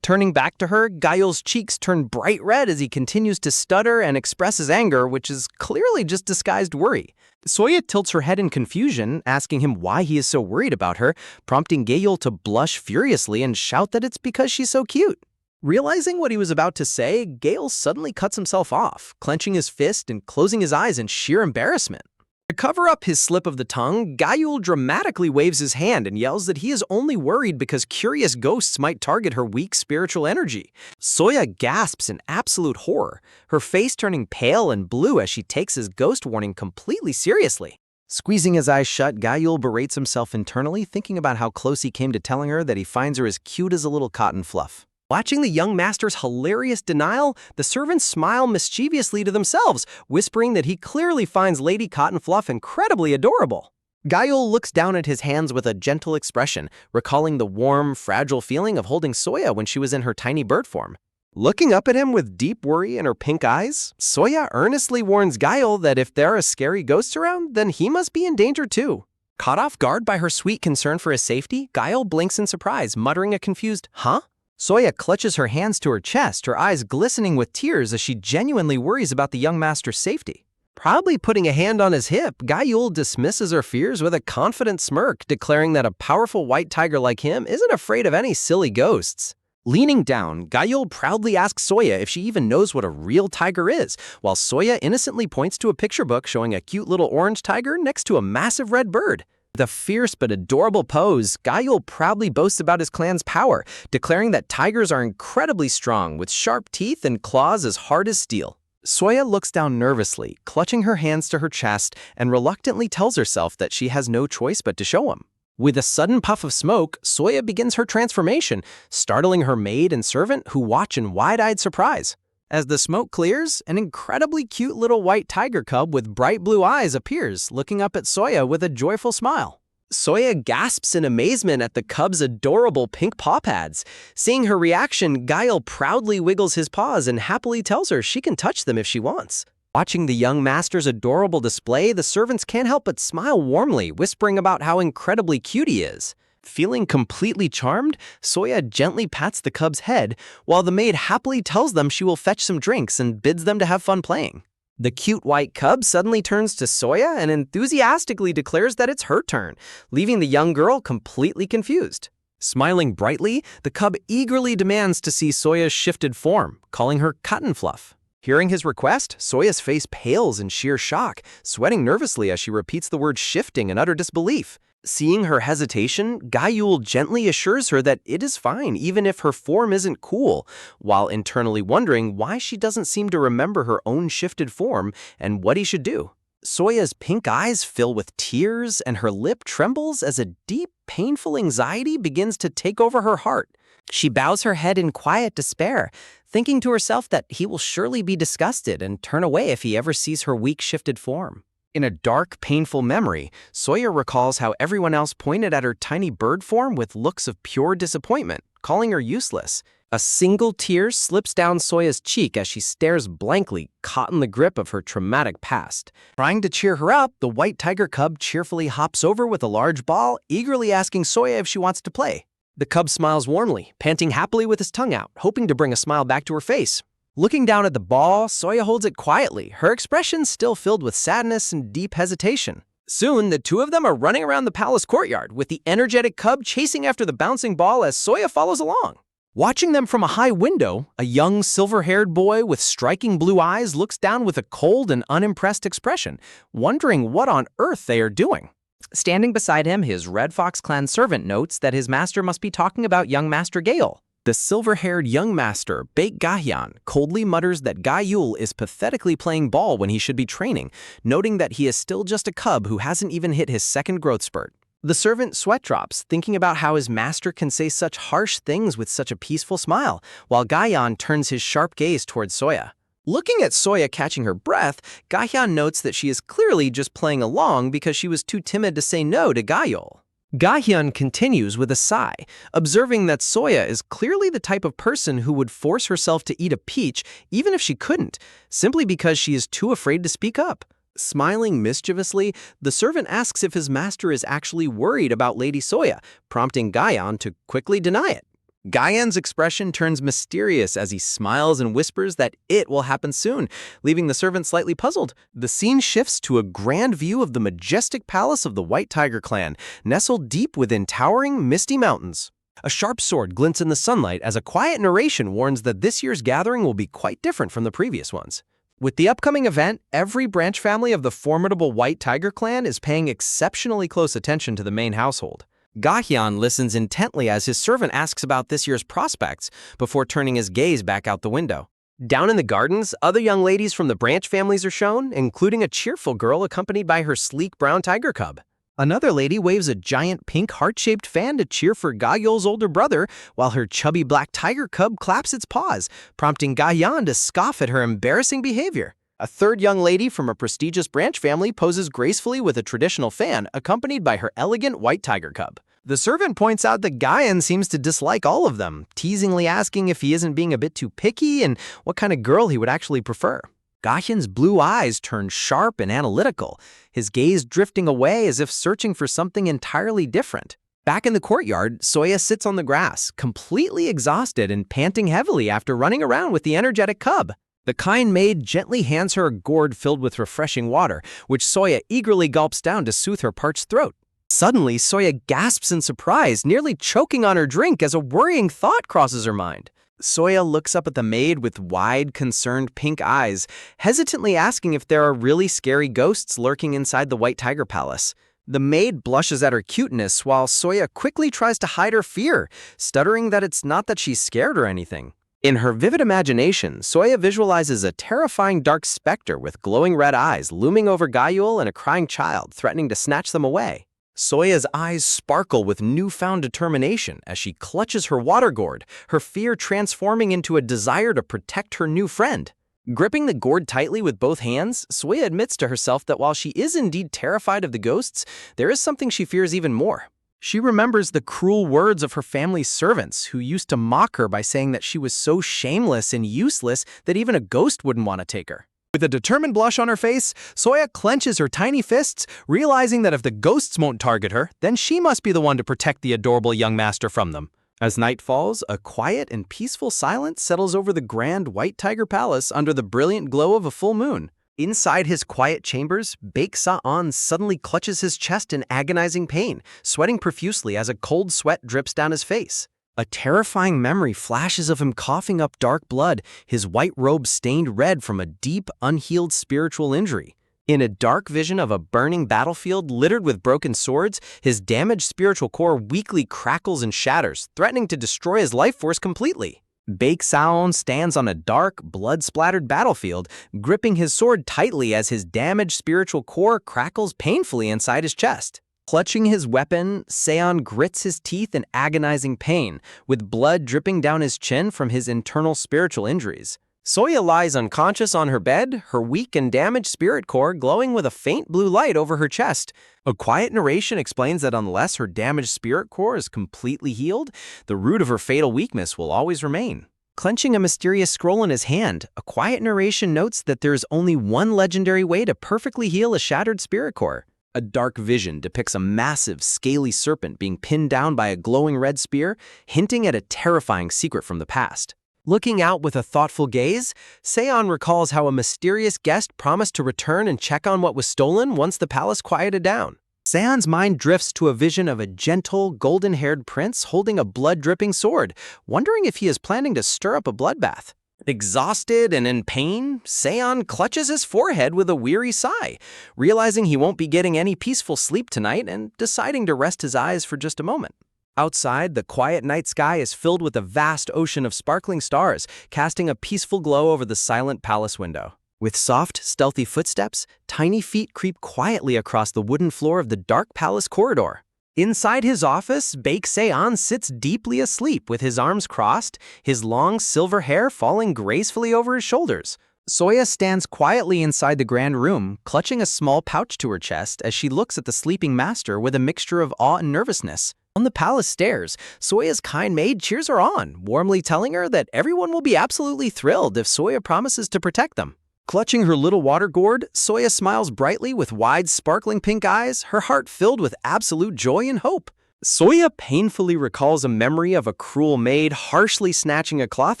Speaker 1: Turning back to her, Gayul's cheeks turn bright red as he continues to stutter and express his anger, which is clearly just disguised worry. Soya tilts her head in confusion, asking him why he is so worried about her, prompting Gayul to blush furiously and shout that it's because she's so cute. Realizing what he was about to say, Gayul suddenly cuts himself off, clenching his fist and closing his eyes in sheer embarrassment. To cover up his slip of the tongue, Gayul dramatically waves his hand and yells that he is only worried because curious ghosts might target her weak spiritual energy. Soya gasps in absolute horror, her face turning pale and blue as she takes his ghost warning completely seriously. Squeezing his eyes shut, Gayul berates himself internally, thinking about how close he came to telling her that he finds her as cute as a little cotton fluff. Watching the young master's hilarious denial, the servants smile mischievously to themselves, whispering that he clearly finds Lady Cotton Fluff incredibly adorable. Gayul looks down at his hands with a gentle expression, recalling the warm, fragile feeling of holding Soya when she was in her tiny bird form. Looking up at him with deep worry in her pink eyes, Soya earnestly warns Gayul that if there are scary ghosts around, then he must be in danger too. Caught off guard by her sweet concern for his safety, Gayul blinks in surprise, muttering a confused, "Huh?" Soya clutches her hands to her chest, her eyes glistening with tears as she genuinely worries about the young master's safety. Proudly putting a hand on his hip, Gayul dismisses her fears with a confident smirk, declaring that a powerful white tiger like him isn't afraid of any silly ghosts. Leaning down, Gayul proudly asks Soya if she even knows what a real tiger is, while Soya innocently points to a picture book showing a cute little orange tiger next to a massive red bird. With a fierce but adorable pose, Gayul proudly boasts about his clan's power, declaring that tigers are incredibly strong, with sharp teeth and claws as hard as steel. Soya looks down nervously, clutching her hands to her chest, and reluctantly tells herself that she has no choice but to show him. With a sudden puff of smoke, Soya begins her transformation, startling her maid and servant who watch in wide-eyed surprise. As the smoke clears, an incredibly cute little white tiger cub with bright blue eyes appears, looking up at Soya with a joyful smile. Soya gasps in amazement at the cub's adorable pink paw pads. Seeing her reaction, Gayul proudly wiggles his paws and happily tells her she can touch them if she wants. Watching the young master's adorable display, the servants can't help but smile warmly, whispering about how incredibly cute he is. Feeling completely charmed, Soya gently pats the cub's head, while the maid happily tells them she will fetch some drinks and bids them to have fun playing. The cute white cub suddenly turns to Soya and enthusiastically declares that it's her turn, leaving the young girl completely confused. Smiling brightly, the cub eagerly demands to see Soya's shifted form, calling her Cotton Fluff. Hearing his request, Soya's face pales in sheer shock, sweating nervously as she repeats the word shifting in utter disbelief. Seeing her hesitation, Gayul gently assures her that it is fine even if her form isn't cool, while internally wondering why she doesn't seem to remember her own shifted form and what he should do. Soya's pink eyes fill with tears and her lip trembles as a deep, painful anxiety begins to take over her heart. She bows her head in quiet despair, thinking to herself that he will surely be disgusted and turn away if he ever sees her weak, shifted form. In a dark, painful memory, Soya recalls how everyone else pointed at her tiny bird form with looks of pure disappointment, calling her useless. A single tear slips down Soya's cheek as she stares blankly, caught in the grip of her traumatic past. Trying to cheer her up, the white tiger cub cheerfully hops over with a large ball, eagerly asking Soya if she wants to play. The cub smiles warmly, panting happily with his tongue out, hoping to bring a smile back to her face. Looking down at the ball, Soya holds it quietly, her expression still filled with sadness and deep hesitation. Soon, the two of them are running around the palace courtyard, with the energetic cub chasing after the bouncing ball as Soya follows along. Watching them from a high window, a young silver-haired boy with striking blue eyes looks down with a cold and unimpressed expression, wondering what on earth they are doing. Standing beside him, his Red Fox clan servant notes that his master must be talking about young Master Gale. The silver-haired young master, Baek Gahyeon, coldly mutters that Gayul is pathetically playing ball when he should be training, noting that he is still just a cub who hasn't even hit his second growth spurt. The servant sweat drops, thinking about how his master can say such harsh things with such a peaceful smile, while Gahyeon turns his sharp gaze towards Soya. Looking at Soya catching her breath, Gahyeon notes that she is clearly just playing along because she was too timid to say no to Gayul. Gahyeon continues with a sigh, observing that Soya is clearly the type of person who would force herself to eat a peach even if she couldn't, simply because she is too afraid to speak up. Smiling mischievously, the servant asks if his master is actually worried about Lady Soya, prompting Gahyeon to quickly deny it. Gahyeon's expression turns mysterious as he smiles and whispers that it will happen soon, leaving the servant slightly puzzled. The scene shifts to a grand view of the majestic palace of the White Tiger clan, nestled deep within towering, misty mountains. A sharp sword glints in the sunlight as a quiet narration warns that this year's gathering will be quite different from the previous ones. With the upcoming event, every branch family of the formidable White Tiger clan is paying exceptionally close attention to the main household. Gahyeon listens intently as his servant asks about this year's prospects before turning his gaze back out the window. Down in the gardens, other young ladies from the branch families are shown, including a cheerful girl accompanied by her sleek brown tiger cub. Another lady waves a giant pink heart-shaped fan to cheer for Gayul's older brother, while her chubby black tiger cub claps its paws, prompting Gahyeon to scoff at her embarrassing behavior. A third young lady from a prestigious branch family poses gracefully with a traditional fan, accompanied by her elegant white tiger cub. The servant points out that Gahyeon seems to dislike all of them, teasingly asking if he isn't being a bit too picky and what kind of girl he would actually prefer. Gahyeon's blue eyes turn sharp and analytical, his gaze drifting away as if searching for something entirely different. Back in the courtyard, Soya sits on the grass, completely exhausted and panting heavily after running around with the energetic cub. The kind maid gently hands her a gourd filled with refreshing water, which Soya eagerly gulps down to soothe her parched throat. Suddenly, Soya gasps in surprise, nearly choking on her drink as a worrying thought crosses her mind. Soya looks up at the maid with wide, concerned pink eyes, hesitantly asking if there are really scary ghosts lurking inside the White Tiger Palace. The maid blushes at her cuteness while Soya quickly tries to hide her fear, stuttering that it's not that she's scared or anything. In her vivid imagination, Soya visualizes a terrifying dark specter with glowing red eyes looming over Gayul and a crying child threatening to snatch them away. Soya's eyes sparkle with newfound determination as she clutches her water gourd, her fear transforming into a desire to protect her new friend. Gripping the gourd tightly with both hands, Soya admits to herself that while she is indeed terrified of the ghosts, there is something she fears even more. She remembers the cruel words of her family's servants, who used to mock her by saying that she was so shameless and useless that even a ghost wouldn't want to take her. With a determined blush on her face, Soya clenches her tiny fists, realizing that if the ghosts won't target her, then she must be the one to protect the adorable young master from them. As night falls, a quiet and peaceful silence settles over the grand White Tiger Palace under the brilliant glow of a full moon. Inside his quiet chambers, Baek Sa-on suddenly clutches his chest in agonizing pain, sweating profusely as a cold sweat drips down his face. A terrifying memory flashes of him coughing up dark blood, his white robe stained red from a deep, unhealed spiritual injury. In a dark vision of a burning battlefield littered with broken swords, his damaged spiritual core weakly crackles and shatters, threatening to destroy his life force completely. Baek-saon stands on a dark, blood-splattered battlefield, gripping his sword tightly as his damaged spiritual core crackles painfully inside his chest. Clutching his weapon, Seon grits his teeth in agonizing pain, with blood dripping down his chin from his internal spiritual injuries. Soya lies unconscious on her bed, her weak and damaged spirit core glowing with a faint blue light over her chest. A quiet narration explains that unless her damaged spirit core is completely healed, the root of her fatal weakness will always remain. Clenching a mysterious scroll in his hand, a quiet narration notes that there is only one legendary way to perfectly heal a shattered spirit core. A dark vision depicts a massive, scaly serpent being pinned down by a glowing red spear, hinting at a terrifying secret from the past. Looking out with a thoughtful gaze, Seon recalls how a mysterious guest promised to return and check on what was stolen once the palace quieted down. Seon's mind drifts to a vision of a gentle, golden-haired prince holding a blood-dripping sword, wondering if he is planning to stir up a bloodbath. Exhausted and in pain, Seon clutches his forehead with a weary sigh, realizing he won't be getting any peaceful sleep tonight and deciding to rest his eyes for just a moment. Outside, the quiet night sky is filled with a vast ocean of sparkling stars, casting a peaceful glow over the silent palace window. With soft, stealthy footsteps, tiny feet creep quietly across the wooden floor of the dark palace corridor. Inside his office, Baek-saon sits deeply asleep with his arms crossed, his long silver hair falling gracefully over his shoulders. Soya stands quietly inside the grand room, clutching a small pouch to her chest as she looks at the sleeping master with a mixture of awe and nervousness. On the palace stairs, Soya's kind maid cheers her on, warmly telling her that everyone will be absolutely thrilled if Soya promises to protect them. Clutching her little water gourd, Soya smiles brightly with wide, sparkling pink eyes, her heart filled with absolute joy and hope. Soya painfully recalls a memory of a cruel maid harshly snatching a cloth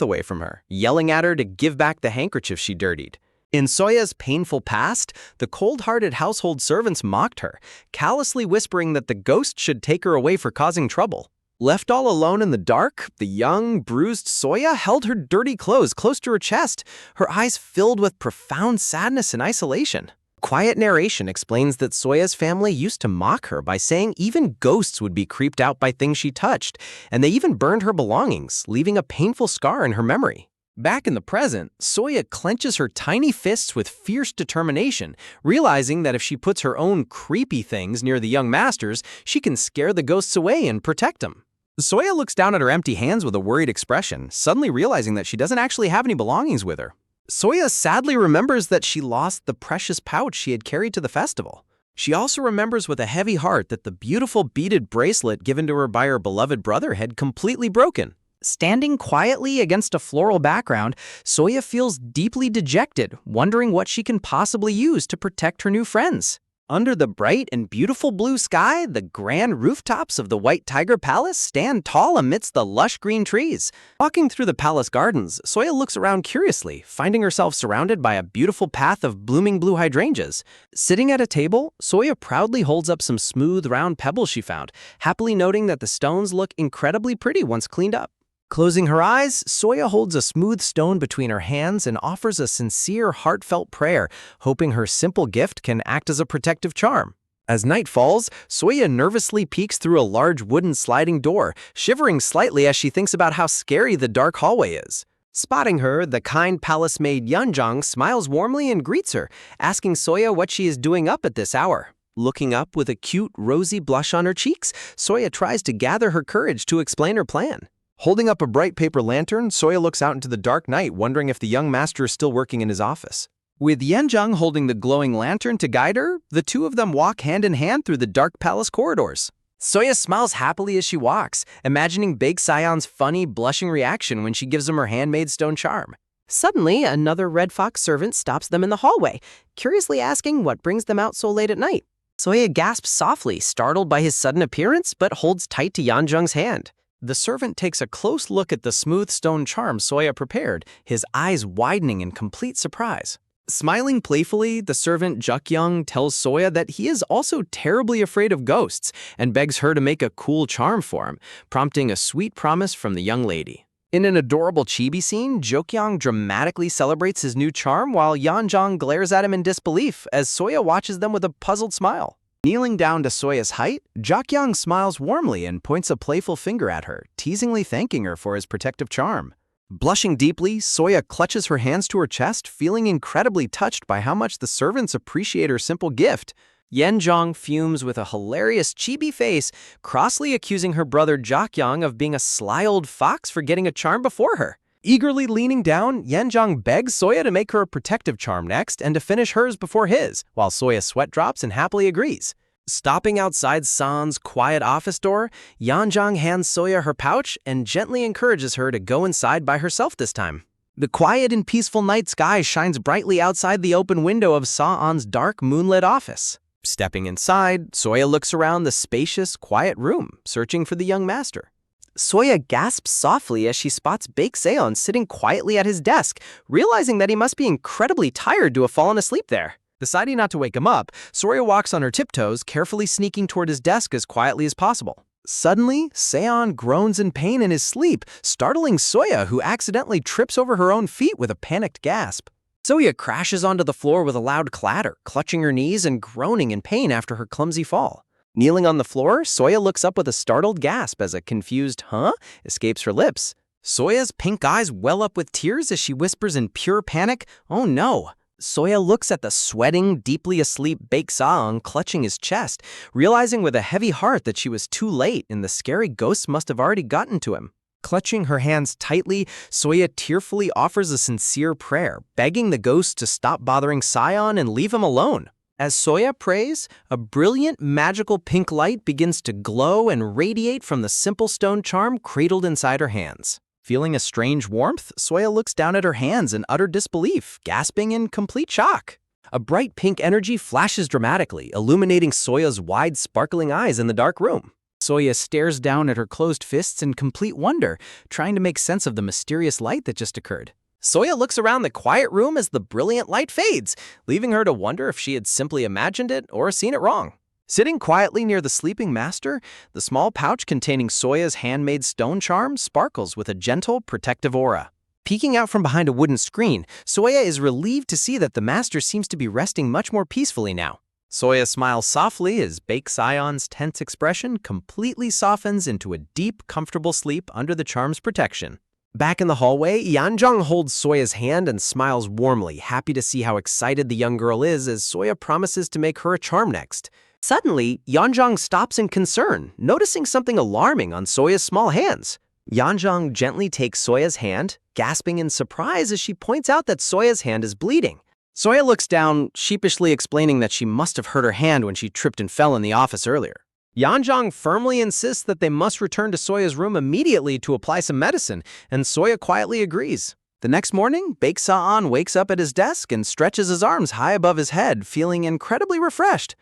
Speaker 1: away from her, yelling at her to give back the handkerchief she dirtied. In Soya's painful past, the cold-hearted household servants mocked her, callously whispering that the ghost should take her away for causing trouble. Left all alone in the dark, the young, bruised Soya held her dirty clothes close to her chest, her eyes filled with profound sadness and isolation. Quiet narration explains that Soya's family used to mock her by saying even ghosts would be creeped out by things she touched, and they even burned her belongings, leaving a painful scar in her memory. Back in the present, Soya clenches her tiny fists with fierce determination, realizing that if she puts her own creepy things near the young masters, she can scare the ghosts away and protect them. Soya looks down at her empty hands with a worried expression, suddenly realizing that she doesn't actually have any belongings with her. Soya sadly remembers that she lost the precious pouch she had carried to the festival. She also remembers with a heavy heart that the beautiful beaded bracelet given to her by her beloved brother had completely broken. Standing quietly against a floral background, Soya feels deeply dejected, wondering what she can possibly use to protect her new friends. Under the bright and beautiful blue sky, the grand rooftops of the White Tiger Palace stand tall amidst the lush green trees. Walking through the palace gardens, Soya looks around curiously, finding herself surrounded by a beautiful path of blooming blue hydrangeas. Sitting at a table, Soya proudly holds up some smooth, round pebbles she found, happily noting that the stones look incredibly pretty once cleaned up. Closing her eyes, Soya holds a smooth stone between her hands and offers a sincere, heartfelt prayer, hoping her simple gift can act as a protective charm. As night falls, Soya nervously peeks through a large wooden sliding door, shivering slightly as she thinks about how scary the dark hallway is. Spotting her, the kind palace maid Yeonjong smiles warmly and greets her, asking Soya what she is doing up at this hour. Looking up with a cute, rosy blush on her cheeks, Soya tries to gather her courage to explain her plan. Holding up a bright paper lantern, Soya looks out into the dark night, wondering if the young master is still working in his office. With Yeonjong holding the glowing lantern to guide her, the two of them walk hand in hand through the dark palace corridors. Soya smiles happily as she walks, imagining Baek-saon's funny, blushing reaction when she gives him her handmade stone charm. Suddenly, another red fox servant stops them in the hallway, curiously asking what brings them out so late at night. Soya gasps softly, startled by his sudden appearance, but holds tight to Yeonjong's hand. The servant takes a close look at the smooth stone charm Soya prepared, his eyes widening in complete surprise. Smiling playfully, the servant Jukyoung tells Soya that he is also terribly afraid of ghosts and begs her to make a cool charm for him, prompting a sweet promise from the young lady. In an adorable chibi scene, Jukyoung dramatically celebrates his new charm while Yeonjong glares at him in disbelief as Soya watches them with a puzzled smile. Kneeling down to Soya's height, Jukyoung smiles warmly and points a playful finger at her, teasingly thanking her for his protective charm. Blushing deeply, Soya clutches her hands to her chest, feeling incredibly touched by how much the servants appreciate her simple gift. Yenjong fumes with a hilarious chibi face, crossly accusing her brother Jokyong of being a sly old fox for getting a charm before her. Eagerly leaning down, Yenjong begs Soya to make her a protective charm next and to finish hers before his, while Soya sweat drops and happily agrees. Stopping outside San's quiet office door, Yanjong hands Soya her pouch and gently encourages her to go inside by herself this time. The quiet and peaceful night sky shines brightly outside the open window of Saon's dark moonlit office. Stepping inside, Soya looks around the spacious, quiet room, searching for the young master. Soya gasps softly as she spots Baek-seon sitting quietly at his desk, realizing that he must be incredibly tired to have fallen asleep there. Deciding not to wake him up, Soya walks on her tiptoes, carefully sneaking toward his desk as quietly as possible. Suddenly, Seon groans in pain in his sleep, startling Soya, who accidentally trips over her own feet with a panicked gasp. Soya crashes onto the floor with a loud clatter, clutching her knees and groaning in pain after her clumsy fall. Kneeling on the floor, Soya looks up with a startled gasp as a confused "huh?" escapes her lips. Soya's pink eyes well up with tears as she whispers in pure panic, "Oh no!" Soya looks at the sweating, deeply asleep Baek-seon clutching his chest, realizing with a heavy heart that she was too late and the scary ghosts must have already gotten to him. Clutching her hands tightly, Soya tearfully offers a sincere prayer, begging the ghost to stop bothering Sion and leave him alone. As Soya prays, a brilliant, magical pink light begins to glow and radiate from the simple stone charm cradled inside her hands. Feeling a strange warmth, Soya looks down at her hands in utter disbelief, gasping in complete shock. A bright pink energy flashes dramatically, illuminating Soya's wide, sparkling eyes in the dark room. Soya stares down at her closed fists in complete wonder, trying to make sense of the mysterious light that just occurred. Soya looks around the quiet room as the brilliant light fades, leaving her to wonder if she had simply imagined it or seen it wrong. Sitting quietly near the sleeping master, the small pouch containing Soya's handmade stone charm sparkles with a gentle, protective aura. Peeking out from behind a wooden screen, Soya is relieved to see that the master seems to be resting much more peacefully now. Soya smiles softly as Baek-seon's tense expression completely softens into a deep, comfortable sleep under the charm's protection. Back in the hallway, Yanjong holds Soya's hand and smiles warmly, happy to see how excited the young girl is as Soya promises to make her a charm next. Suddenly, Yanjong stops in concern, noticing something alarming on Soya's small hands. Yanjong gently takes Soya's hand, gasping in surprise as she points out that Soya's hand is bleeding. Soya looks down, sheepishly explaining that she must have hurt her hand when she tripped and fell in the office earlier. Yanjong firmly insists that they must return to Soya's room immediately to apply some medicine, and Soya quietly agrees. The next morning, Baek-seon wakes up at his desk and stretches his arms high above his head, feeling incredibly refreshed.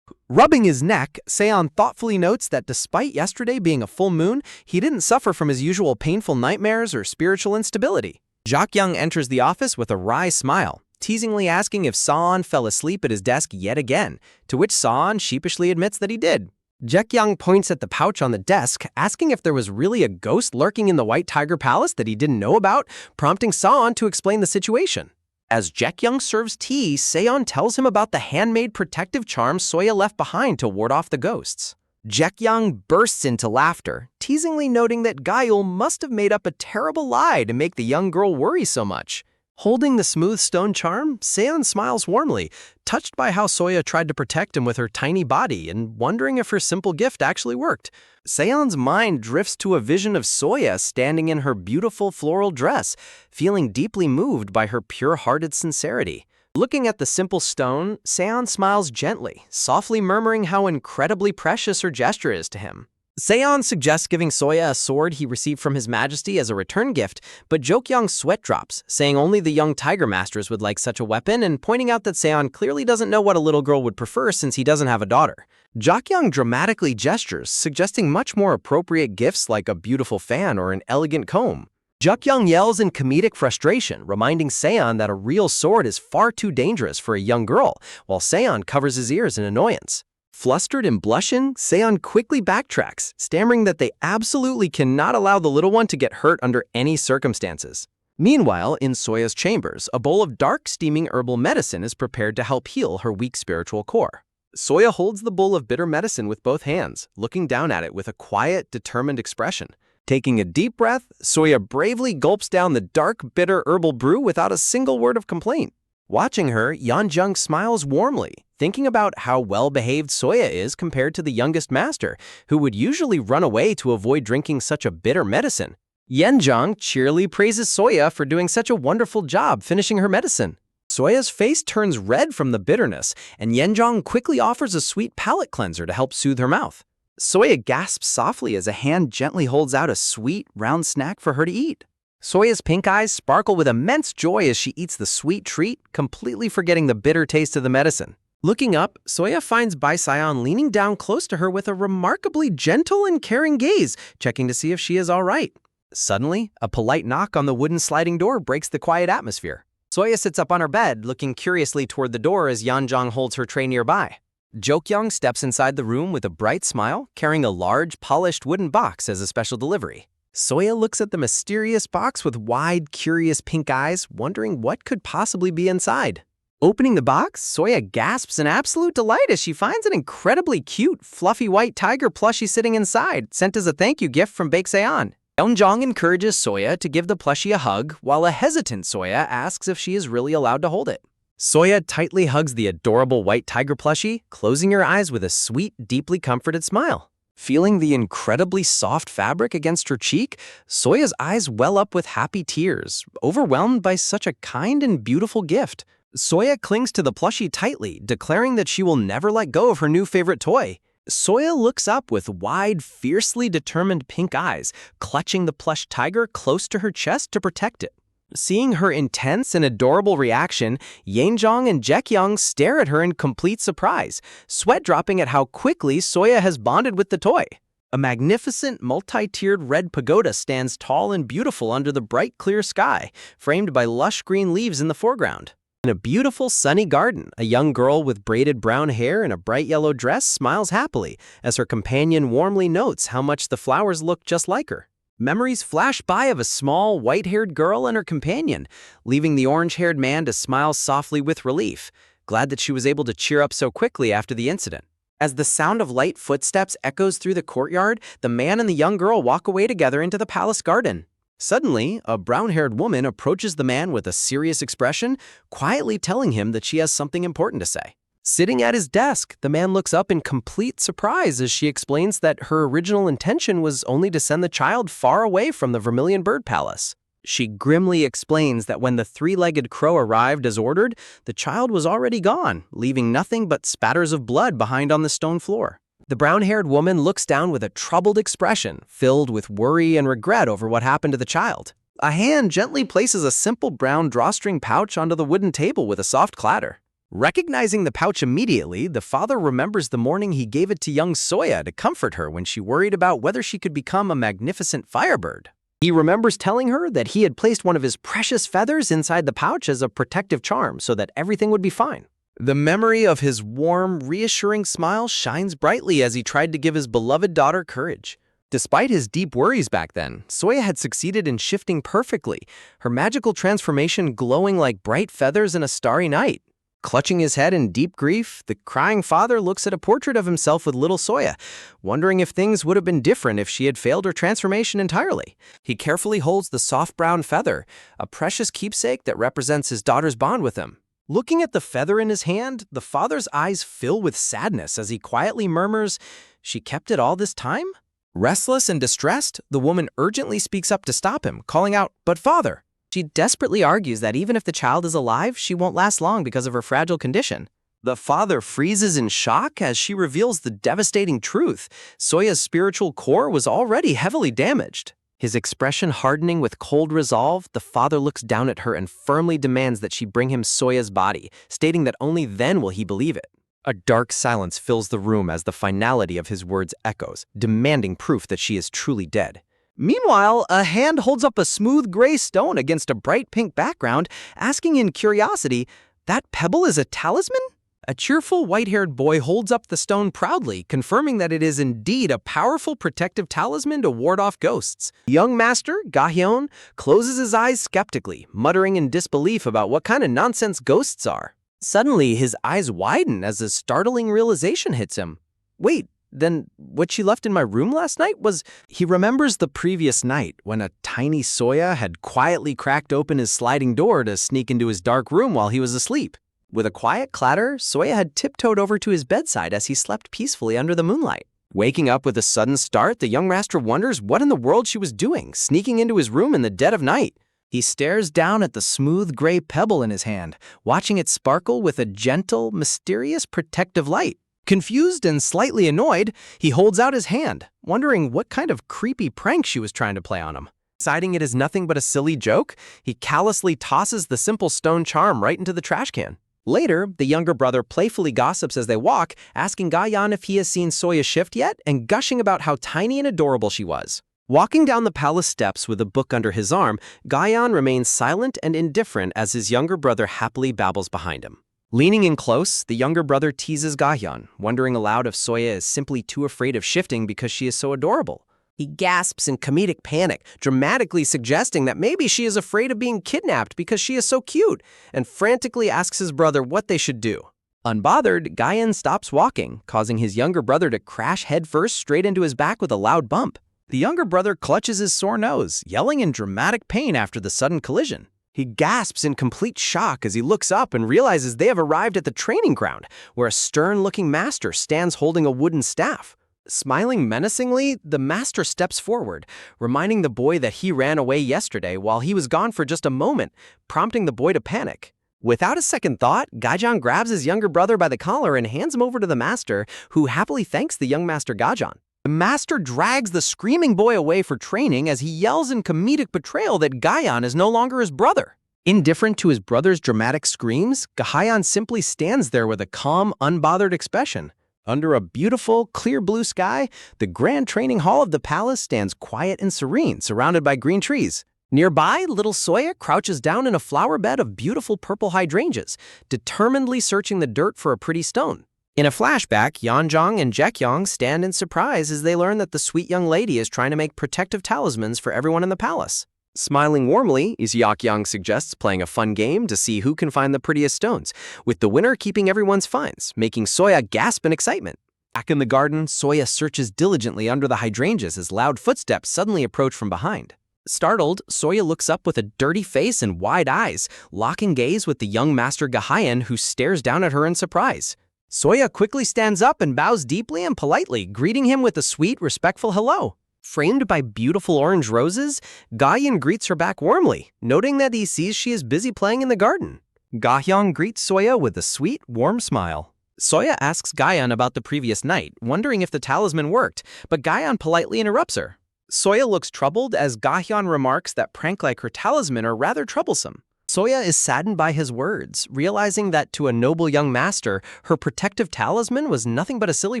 Speaker 1: Rubbing his neck, Seon thoughtfully notes that despite yesterday being a full moon, he didn't suffer from his usual painful nightmares or spiritual instability. Jokyung enters the office with a wry smile, teasingly asking if Seon fell asleep at his desk yet again, to which Seon sheepishly admits that he did. Jokyung points at the pouch on the desk, asking if there was really a ghost lurking in the White Tiger Palace that he didn't know about, prompting Seon to explain the situation. As Jokyung serves tea, Seon tells him about the handmade protective charm Soya left behind to ward off the ghosts. Jokyung bursts into laughter, teasingly noting that Gayul must have made up a terrible lie to make the young girl worry so much. Holding the smooth stone charm, Seon smiles warmly, touched by how Soya tried to protect him with her tiny body and wondering if her simple gift actually worked. Seon's mind drifts to a vision of Soya standing in her beautiful floral dress, feeling deeply moved by her pure-hearted sincerity. Looking at the simple stone, Seon smiles gently, softly murmuring how incredibly precious her gesture is to him. Seon suggests giving Soya a sword he received from His Majesty as a return gift, but Jokyung's sweat drops, saying only the young Tiger Masters would like such a weapon and pointing out that Seon clearly doesn't know what a little girl would prefer since he doesn't have a daughter. Jokyung dramatically gestures, suggesting much more appropriate gifts like a beautiful fan or an elegant comb. Jokyung yells in comedic frustration, reminding Seon that a real sword is far too dangerous for a young girl, while Seon covers his ears in annoyance. Flustered and blushing, Seon quickly backtracks, stammering that they absolutely cannot allow the little one to get hurt under any circumstances. Meanwhile, in Soya's chambers, a bowl of dark, steaming herbal medicine is prepared to help heal her weak spiritual core. Soya holds the bowl of bitter medicine with both hands, looking down at it with a quiet, determined expression. Taking a deep breath, Soya bravely gulps down the dark, bitter herbal brew without a single word of complaint. Watching her, Yeonjung smiles warmly, thinking about how well-behaved Soya is compared to the youngest master, who would usually run away to avoid drinking such a bitter medicine. Yeonjung cheerily praises Soya for doing such a wonderful job finishing her medicine. Soya's face turns red from the bitterness, and Yeonjung quickly offers a sweet palate cleanser to help soothe her mouth. Soya gasps softly as a hand gently holds out a sweet, round snack for her to eat. Soya's pink eyes sparkle with immense joy as she eats the sweet treat, completely forgetting the bitter taste of the medicine. Looking up, Soya finds Bae-sayeon leaning down close to her with a remarkably gentle and caring gaze, checking to see if she is all right. Suddenly, a polite knock on the wooden sliding door breaks the quiet atmosphere. Soya sits up on her bed, looking curiously toward the door as Yeonjung holds her tray nearby. Jokyoung steps inside the room with a bright smile, carrying a large, polished wooden box as a special delivery. Soya looks at the mysterious box with wide, curious pink eyes, wondering what could possibly be inside. Opening the box, Soya gasps in absolute delight as she finds an incredibly cute, fluffy white tiger plushie sitting inside, sent as a thank you gift from Bae-sayeon. Yeonjung encourages Soya to give the plushie a hug, while a hesitant Soya asks if she is really allowed to hold it. Soya tightly hugs the adorable white tiger plushie, closing her eyes with a sweet, deeply comforted smile. Feeling the incredibly soft fabric against her cheek, Soya's eyes well up with happy tears, overwhelmed by such a kind and beautiful gift. Soya clings to the plushie tightly, declaring that she will never let go of her new favorite toy. Soya looks up with wide, fiercely determined pink eyes, clutching the plush tiger close to her chest to protect it. Seeing her intense and adorable reaction, Yeonjung and Jaekyung stare at her in complete surprise, sweat dropping at how quickly Soya has bonded with the toy. A magnificent, multi-tiered red pagoda stands tall and beautiful under the bright, clear sky, framed by lush green leaves in the foreground. In a beautiful, sunny garden, a young girl with braided brown hair and a bright yellow dress smiles happily as her companion warmly notes how much the flowers look just like her. Memories flash by of a small, white-haired girl and her companion, leaving the orange-haired man to smile softly with relief, glad that she was able to cheer up so quickly after the incident. As the sound of light footsteps echoes through the courtyard, the man and the young girl walk away together into the palace garden. Suddenly, a brown-haired woman approaches the man with a serious expression, quietly telling him that she has something important to say. Sitting at his desk, the man looks up in complete surprise as she explains that her original intention was only to send the child far away from the Vermilion Bird Palace. She grimly explains that when the three-legged crow arrived as ordered, the child was already gone, leaving nothing but spatters of blood behind on the stone floor. The brown-haired woman looks down with a troubled expression, filled with worry and regret over what happened to the child. A hand gently places a simple brown drawstring pouch onto the wooden table with a soft clatter. Recognizing the pouch immediately, the father remembers the morning he gave it to young Soya to comfort her when she worried about whether she could become a magnificent firebird. He remembers telling her that he had placed one of his precious feathers inside the pouch as a protective charm so that everything would be fine. The memory of his warm, reassuring smile shines brightly as he tried to give his beloved daughter courage. Despite his deep worries back then, Soya had succeeded in shifting perfectly, her magical transformation glowing like bright feathers in a starry night. Clutching his head in deep grief, the crying father looks at a portrait of himself with little Soya, wondering if things would have been different if she had failed her transformation entirely. He carefully holds the soft brown feather, a precious keepsake that represents his daughter's bond with him. Looking at the feather in his hand, the father's eyes fill with sadness as he quietly murmurs, "She kept it all this time?" Restless and distressed, the woman urgently speaks up to stop him, calling out, "But father!" She desperately argues that even if the child is alive, she won't last long because of her fragile condition. The father freezes in shock as she reveals the devastating truth. Soya's spiritual core was already heavily damaged. His expression hardening with cold resolve, the father looks down at her and firmly demands that she bring him Soya's body, stating that only then will he believe it. A dark silence fills the room as the finality of his words echoes, demanding proof that she is truly dead. Meanwhile, a hand holds up a smooth gray stone against a bright pink background, asking in curiosity, "That pebble is a talisman?" A cheerful white-haired boy holds up the stone proudly, confirming that it is indeed a powerful protective talisman to ward off ghosts. Young master, Ga-hyun, closes his eyes skeptically, muttering in disbelief about what kind of nonsense ghosts are. Suddenly, his eyes widen as a startling realization hits him. Wait, Then what she left in my room last night was... He remembers the previous night when a tiny Soya had quietly cracked open his sliding door to sneak into his dark room while he was asleep. With a quiet clatter, Soya had tiptoed over to his bedside as he slept peacefully under the moonlight. Waking up with a sudden start, the young master wonders what in the world she was doing, sneaking into his room in the dead of night. He stares down at the smooth gray pebble in his hand, watching it sparkle with a gentle, mysterious, protective light. Confused and slightly annoyed, he holds out his hand, wondering what kind of creepy prank she was trying to play on him. Deciding it is nothing but a silly joke, he callously tosses the simple stone charm right into the trash can. Later, the younger brother playfully gossips as they walk, asking Gayan if he has seen Soya shift yet and gushing about how tiny and adorable she was. Walking down the palace steps with a book under his arm, Gayan remains silent and indifferent as his younger brother happily babbles behind him. Leaning in close, the younger brother teases Gayan, wondering aloud if Soya is simply too afraid of shifting because she is so adorable. He gasps in comedic panic, dramatically suggesting that maybe she is afraid of being kidnapped because she is so cute, and frantically asks his brother what they should do. Unbothered, Gayan stops walking, causing his younger brother to crash headfirst straight into his back with a loud bump. The younger brother clutches his sore nose, yelling in dramatic pain after the sudden collision. He gasps in complete shock as he looks up and realizes they have arrived at the training ground, where a stern-looking master stands holding a wooden staff. Smiling menacingly, the master steps forward, reminding the boy that he ran away yesterday while he was gone for just a moment, prompting the boy to panic. Without a second thought, Gajan grabs his younger brother by the collar and hands him over to the master, who happily thanks the young master Gajan. The master drags the screaming boy away for training as he yells in comedic betrayal that Gayan is no longer his brother. Indifferent to his brother's dramatic screams, Gayan simply stands there with a calm, unbothered expression. Under a beautiful, clear blue sky, the grand training hall of the palace stands quiet and serene, surrounded by green trees. Nearby, little Soya crouches down in a flower bed of beautiful purple hydrangeas, determinedly searching the dirt for a pretty stone. In a flashback, Yeonjong and Jaekyong stand in surprise as they learn that the sweet young lady is trying to make protective talismans for everyone in the palace. Smiling warmly, Yeonjong suggests playing a fun game to see who can find the prettiest stones, with the winner keeping everyone's finds, making Soya gasp in excitement. Back in the garden, Soya searches diligently under the hydrangeas as loud footsteps suddenly approach from behind. Startled, Soya looks up with a dirty face and wide eyes, locking gaze with the young master Gahayan, who stares down at her in surprise. Soya quickly stands up and bows deeply and politely, greeting him with a sweet, respectful hello. Framed by beautiful orange roses, Gayan greets her back warmly, noting that he sees she is busy playing in the garden. Gahyong greets Soya with a sweet, warm smile. Soya asks Gayan about the previous night, wondering if the talisman worked, but Gayan politely interrupts her. Soya looks troubled as Gahyong remarks that prank like her talisman are rather troublesome. Soya is saddened by his words, realizing that to a noble young master, her protective talisman was nothing but a silly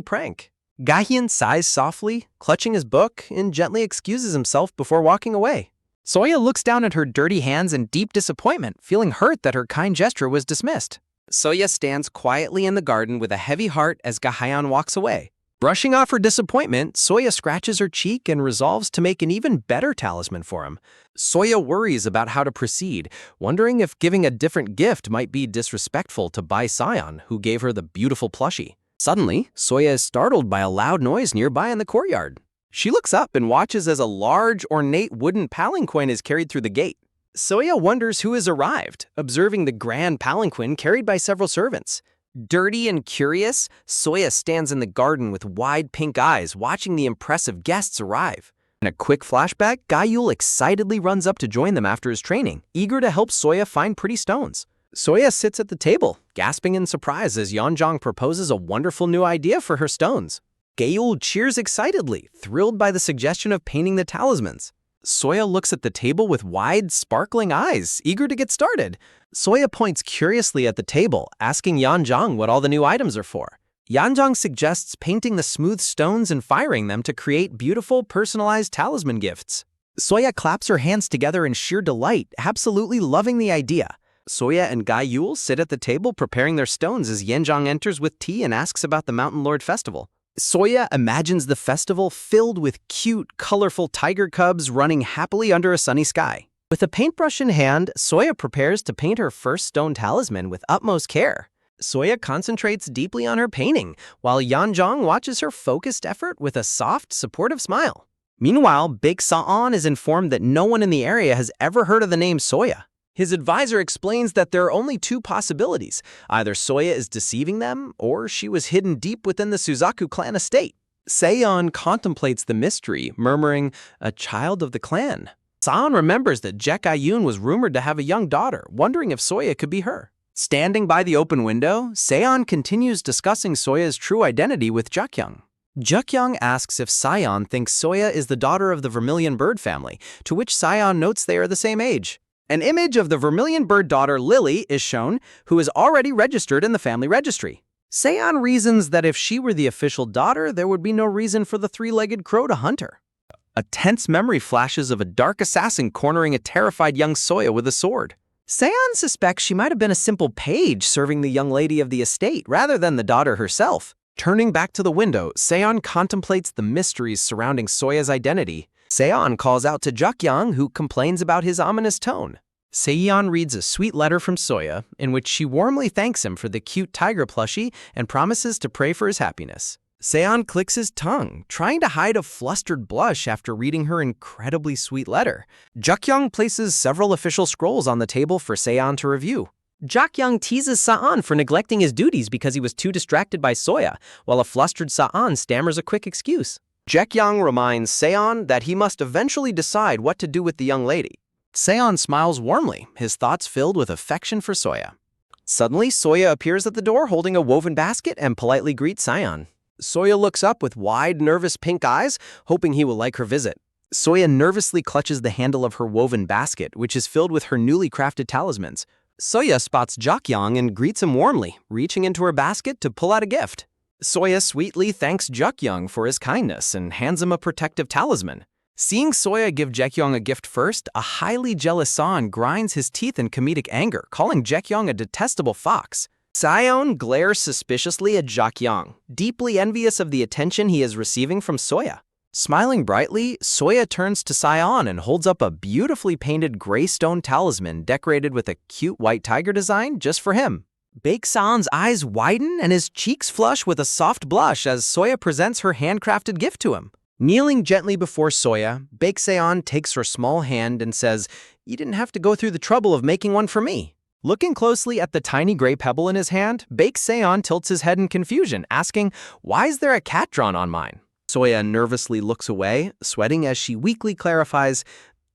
Speaker 1: prank. Gahyun sighs softly, clutching his book, and gently excuses himself before walking away. Soya looks down at her dirty hands in deep disappointment, feeling hurt that her kind gesture was dismissed. Soya stands quietly in the garden with a heavy heart as Gahayan walks away. Brushing off her disappointment, Soya scratches her cheek and resolves to make an even better talisman for him. Soya worries about how to proceed, wondering if giving a different gift might be disrespectful to Bai Sion, who gave her the beautiful plushie. Suddenly, Soya is startled by a loud noise nearby in the courtyard. She looks up and watches as a large, ornate wooden palanquin is carried through the gate. Soya wonders who has arrived, observing the grand palanquin carried by several servants. Dirty and curious, Soya stands in the garden with wide pink eyes, watching the impressive guests arrive. In a quick flashback, Gayul excitedly runs up to join them after his training, eager to help Soya find pretty stones. Soya sits at the table, gasping in surprise as Yeonjong proposes a wonderful new idea for her stones. Gayul cheers excitedly, thrilled by the suggestion of painting the talismans. Soya looks at the table with wide, sparkling eyes, eager to get started. Soya points curiously at the table, asking Yeonjong what all the new items are for. Yeonjong suggests painting the smooth stones and firing them to create beautiful, personalized talisman gifts. Soya claps her hands together in sheer delight, absolutely loving the idea. Soya and Gayul sit at the table preparing their stones as Yeonjong enters with tea and asks about the Mountain Lord Festival. Soya imagines the festival filled with cute, colorful tiger cubs running happily under a sunny sky. With a paintbrush in hand, Soya prepares to paint her first stone talisman with utmost care. Soya concentrates deeply on her painting, while Yeonjong watches her focused effort with a soft, supportive smile. Meanwhile, Big Sa'on is informed that no one in the area has ever heard of the name Soya. His advisor explains that there are only two possibilities. Either Soya is deceiving them, or she was hidden deep within the Suzaku clan estate. Seon contemplates the mystery, murmuring, "A child of the clan." Sa'on remembers that Jek-Ayun was rumored to have a young daughter, wondering if Soya could be her. Standing by the open window, Seon continues discussing Soya's true identity with Jukyoung. Jukyoung asks if Seon thinks Soya is the daughter of the Vermilion Bird family, to which Seon notes they are the same age. An image of the Vermilion Bird daughter Lily is shown, who is already registered in the family registry. Seon reasons that if she were the official daughter, there would be no reason for the three-legged crow to hunt her. A tense memory flashes of a dark assassin cornering a terrified young Soya with a sword. Seon suspects she might have been a simple page serving the young lady of the estate rather than the daughter herself. Turning back to the window, Seon contemplates the mysteries surrounding Soya's identity. Seon calls out to Jukyoung, who complains about his ominous tone. Seon reads a sweet letter from Soya, in which she warmly thanks him for the cute tiger plushie and promises to pray for his happiness. Seon clicks his tongue, trying to hide a flustered blush after reading her incredibly sweet letter. Jukyoung places several official scrolls on the table for Seon to review. Jukyoung teases Sa'on for neglecting his duties because he was too distracted by Soya, while a flustered Sa'on stammers a quick excuse. Jukyoung reminds Seon that he must eventually decide what to do with the young lady. Seon smiles warmly, his thoughts filled with affection for Soya. Suddenly, Soya appears at the door holding a woven basket and politely greets Seon. Soya looks up with wide, nervous pink eyes, hoping he will like her visit. Soya nervously clutches the handle of her woven basket, which is filled with her newly crafted talismans. Soya spots Jukyoung and greets him warmly, reaching into her basket to pull out a gift. Soya sweetly thanks Jukyoung for his kindness and hands him a protective talisman. Seeing Soya give Jukyoung a gift first, a highly jealous Sa'on grinds his teeth in comedic anger, calling Jukyoung a detestable fox. Seon glares suspiciously at Jukyoung, deeply envious of the attention he is receiving from Soya. Smiling brightly, Soya turns to Seon and holds up a beautifully painted gray stone talisman decorated with a cute white tiger design just for him. Baek-seon's eyes widen and his cheeks flush with a soft blush as Soya presents her handcrafted gift to him. Kneeling gently before Soya, Baek-seon takes her small hand and says, "You didn't have to go through the trouble of making one for me." Looking closely at the tiny gray pebble in his hand, Baek-seon tilts his head in confusion, asking, "Why is there a cat drawn on mine?" Soya nervously looks away, sweating as she weakly clarifies,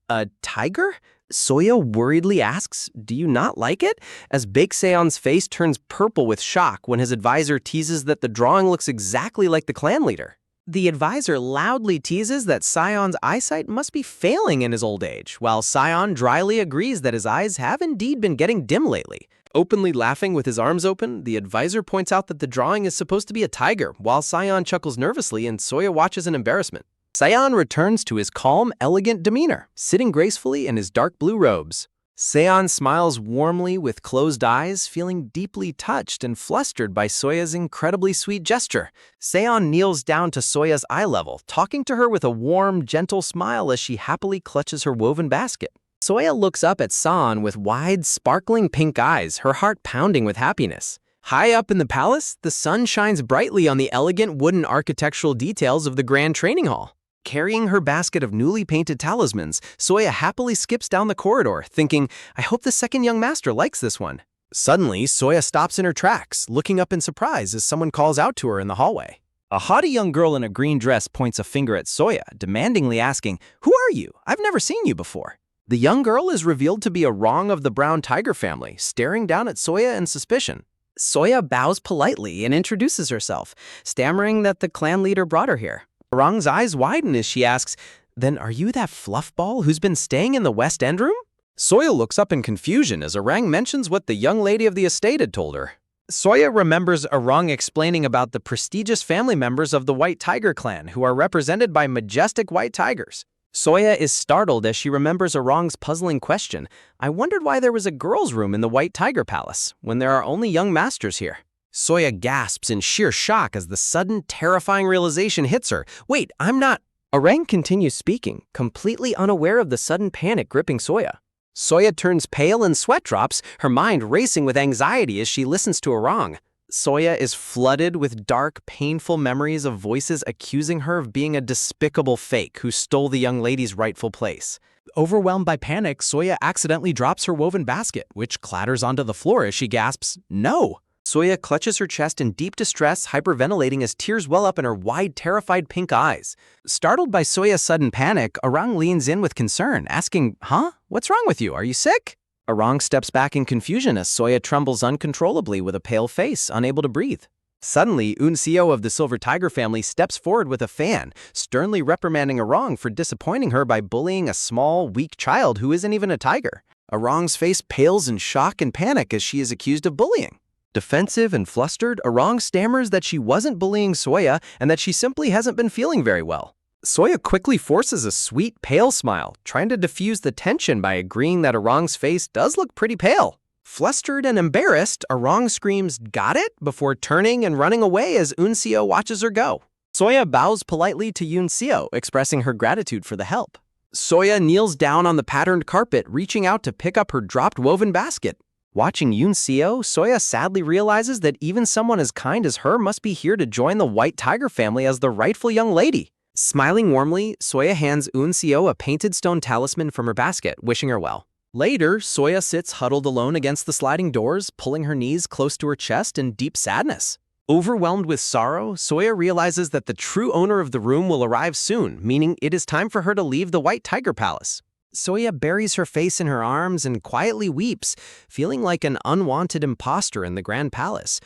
Speaker 1: "A tiger?" Soya worriedly asks, "Do you not like it?" as Baek-seon's face turns purple with shock when his advisor teases that the drawing looks exactly like the clan leader. The advisor loudly teases that Seon's eyesight must be failing in his old age, while Seon dryly agrees that his eyes have indeed been getting dim lately. Openly laughing with his arms open, the advisor points out that the drawing is supposed to be a tiger, while Seon chuckles nervously and Soya watches in embarrassment. Seon returns to his calm, elegant demeanor, sitting gracefully in his dark blue robes. Seon smiles warmly with closed eyes, feeling deeply touched and flustered by Soya's incredibly sweet gesture. Seon kneels down to Soya's eye level, talking to her with a warm, gentle smile as she happily clutches her woven basket. Soya looks up at Seon with wide, sparkling pink eyes, her heart pounding with happiness. High up in the palace, the sun shines brightly on the elegant wooden architectural details of the grand training hall. Carrying her basket of newly painted talismans, Soya happily skips down the corridor, thinking, "I hope the second young master likes this one." Suddenly, Soya stops in her tracks, looking up in surprise as someone calls out to her in the hallway. A haughty young girl in a green dress points a finger at Soya, demandingly asking, "Who are you? I've never seen you before." The young girl is revealed to be a Rong of the brown tiger family, staring down at Soya in suspicion. Soya bows politely and introduces herself, stammering that the clan leader brought her here. Rong's eyes widen as she asks, "Then are you that fluffball who's been staying in the West End room?" Soya looks up in confusion as Arang mentions what the young lady of the estate had told her. Soya remembers Arang explaining about the prestigious family members of the White Tiger clan who are represented by majestic white tigers. Soya is startled as she remembers Arang's puzzling question, "I wondered why there was a girl's room in the White Tiger Palace, when there are only young masters here." Soya gasps in sheer shock as the sudden, terrifying realization hits her. "Wait, I'm not—" Arang continues speaking, completely unaware of the sudden panic gripping Soya. Soya turns pale and sweat drops, her mind racing with anxiety as she listens to Orang. Soya is flooded with dark, painful memories of voices accusing her of being a despicable fake who stole the young lady's rightful place. Overwhelmed by panic, Soya accidentally drops her woven basket, which clatters onto the floor as she gasps, "No!" Soya clutches her chest in deep distress, hyperventilating as tears well up in her wide, terrified pink eyes. Startled by Soya's sudden panic, Orang leans in with concern, asking, "Huh? What's wrong with you? Are you sick?" Orang steps back in confusion as Soya trembles uncontrollably with a pale face, unable to breathe. Suddenly, Unseo of the Silver Tiger family steps forward with a fan, sternly reprimanding Orang for disappointing her by bullying a small, weak child who isn't even a tiger. Orang's face pales in shock and panic as she is accused of bullying. Defensive and flustered, Orang stammers that she wasn't bullying Soya and that she simply hasn't been feeling very well. Soya quickly forces a sweet, pale smile, trying to diffuse the tension by agreeing that Orang's face does look pretty pale. Flustered and embarrassed, Orang screams, "Got it?" before turning and running away as Unseo watches her go. Soya bows politely to Unseo, expressing her gratitude for the help. Soya kneels down on the patterned carpet, reaching out to pick up her dropped woven basket. Watching Unseo, Soya sadly realizes that even someone as kind as her must be here to join the White Tiger family as the rightful young lady. Smiling warmly, Soya hands Unseo a painted stone talisman from her basket, wishing her well. Later, Soya sits huddled alone against the sliding doors, pulling her knees close to her chest in deep sadness. Overwhelmed with sorrow, Soya realizes that the true owner of the room will arrive soon, meaning it is time for her to leave the White Tiger Palace. Soya buries her face in her arms and quietly weeps, feeling like an unwanted imposter in the Grand Palace.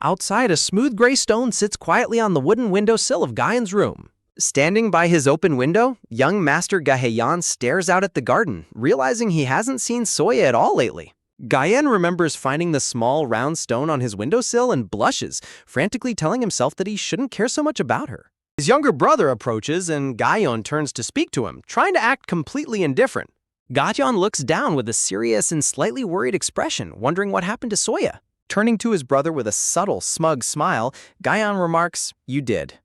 Speaker 1: Outside, a smooth gray stone sits quietly on the wooden windowsill of Gaian's room. Standing by his open window, young Master Gaheyan stares out at the garden, realizing he hasn't seen Soya at all lately. Gaian remembers finding the small, round stone on his windowsill and blushes, frantically telling himself that he shouldn't care so much about her. His younger brother approaches and Gaian turns to speak to him, trying to act completely indifferent. Gaian looks down with a serious and slightly worried expression, wondering what happened to Soya. Turning to his brother with a subtle, smug smile, Gaian remarks, "You did."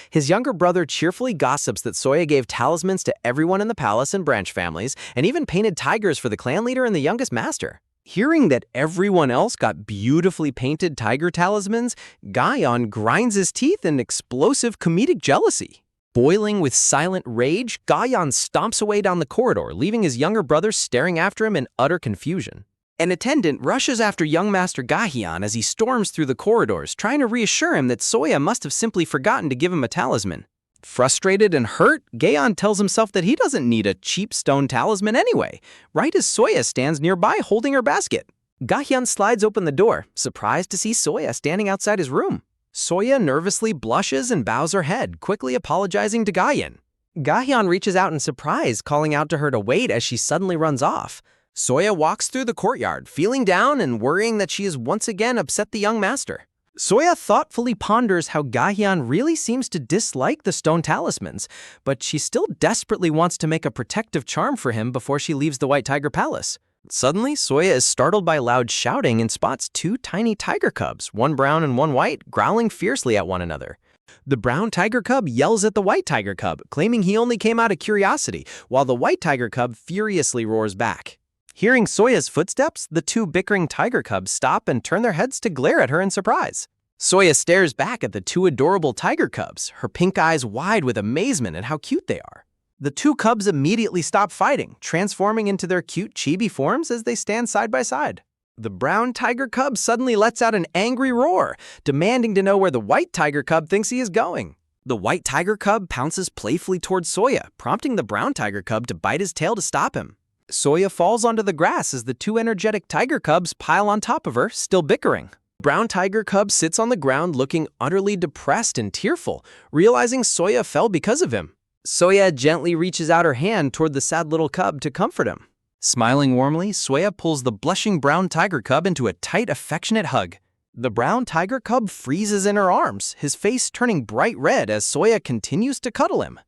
Speaker 1: His younger brother cheerfully gossips that Soya gave talismans to everyone in the palace and branch families, and even painted tigers for the clan leader and the youngest master. Hearing that everyone else got beautifully painted tiger talismans, Gaian grinds his teeth in explosive comedic jealousy. Boiling with silent rage, Gaian stomps away down the corridor, leaving his younger brother staring after him in utter confusion. An attendant rushes after young Master Gaian as he storms through the corridors, trying to reassure him that Soya must have simply forgotten to give him a talisman. Frustrated and hurt, Gaian tells himself that he doesn't need a cheap stone talisman anyway, right as Soya stands nearby holding her basket. Gaian slides open the door, surprised to see Soya standing outside his room. Soya nervously blushes and bows her head, quickly apologizing to Gaian. Gaian reaches out in surprise, calling out to her to wait as she suddenly runs off. Soya walks through the courtyard, feeling down and worrying that she has once again upset the young master. Soya thoughtfully ponders how Gaian really seems to dislike the stone talismans, but she still desperately wants to make a protective charm for him before she leaves the White Tiger Palace. Suddenly, Soya is startled by loud shouting and spots two tiny tiger cubs, one brown and one white, growling fiercely at one another. The brown tiger cub yells at the white tiger cub, claiming he only came out of curiosity, while the white tiger cub furiously roars back. Hearing Soya's footsteps, the two bickering tiger cubs stop and turn their heads to glare at her in surprise. Soya stares back at the two adorable tiger cubs, her pink eyes wide with amazement at how cute they are. The two cubs immediately stop fighting, transforming into their cute chibi forms as they stand side by side. The brown tiger cub suddenly lets out an angry roar, demanding to know where the white tiger cub thinks he is going. The white tiger cub pounces playfully towards Soya, prompting the brown tiger cub to bite his tail to stop him. Soya falls onto the grass as the two energetic tiger cubs pile on top of her, still bickering. Brown tiger cub sits on the ground looking utterly depressed and tearful, realizing Soya fell because of him. Soya gently reaches out her hand toward the sad little cub to comfort him. Smiling warmly, Soya pulls the blushing brown tiger cub into a tight, affectionate hug. The brown tiger cub freezes in her arms, his face turning bright red as Soya continues to cuddle him.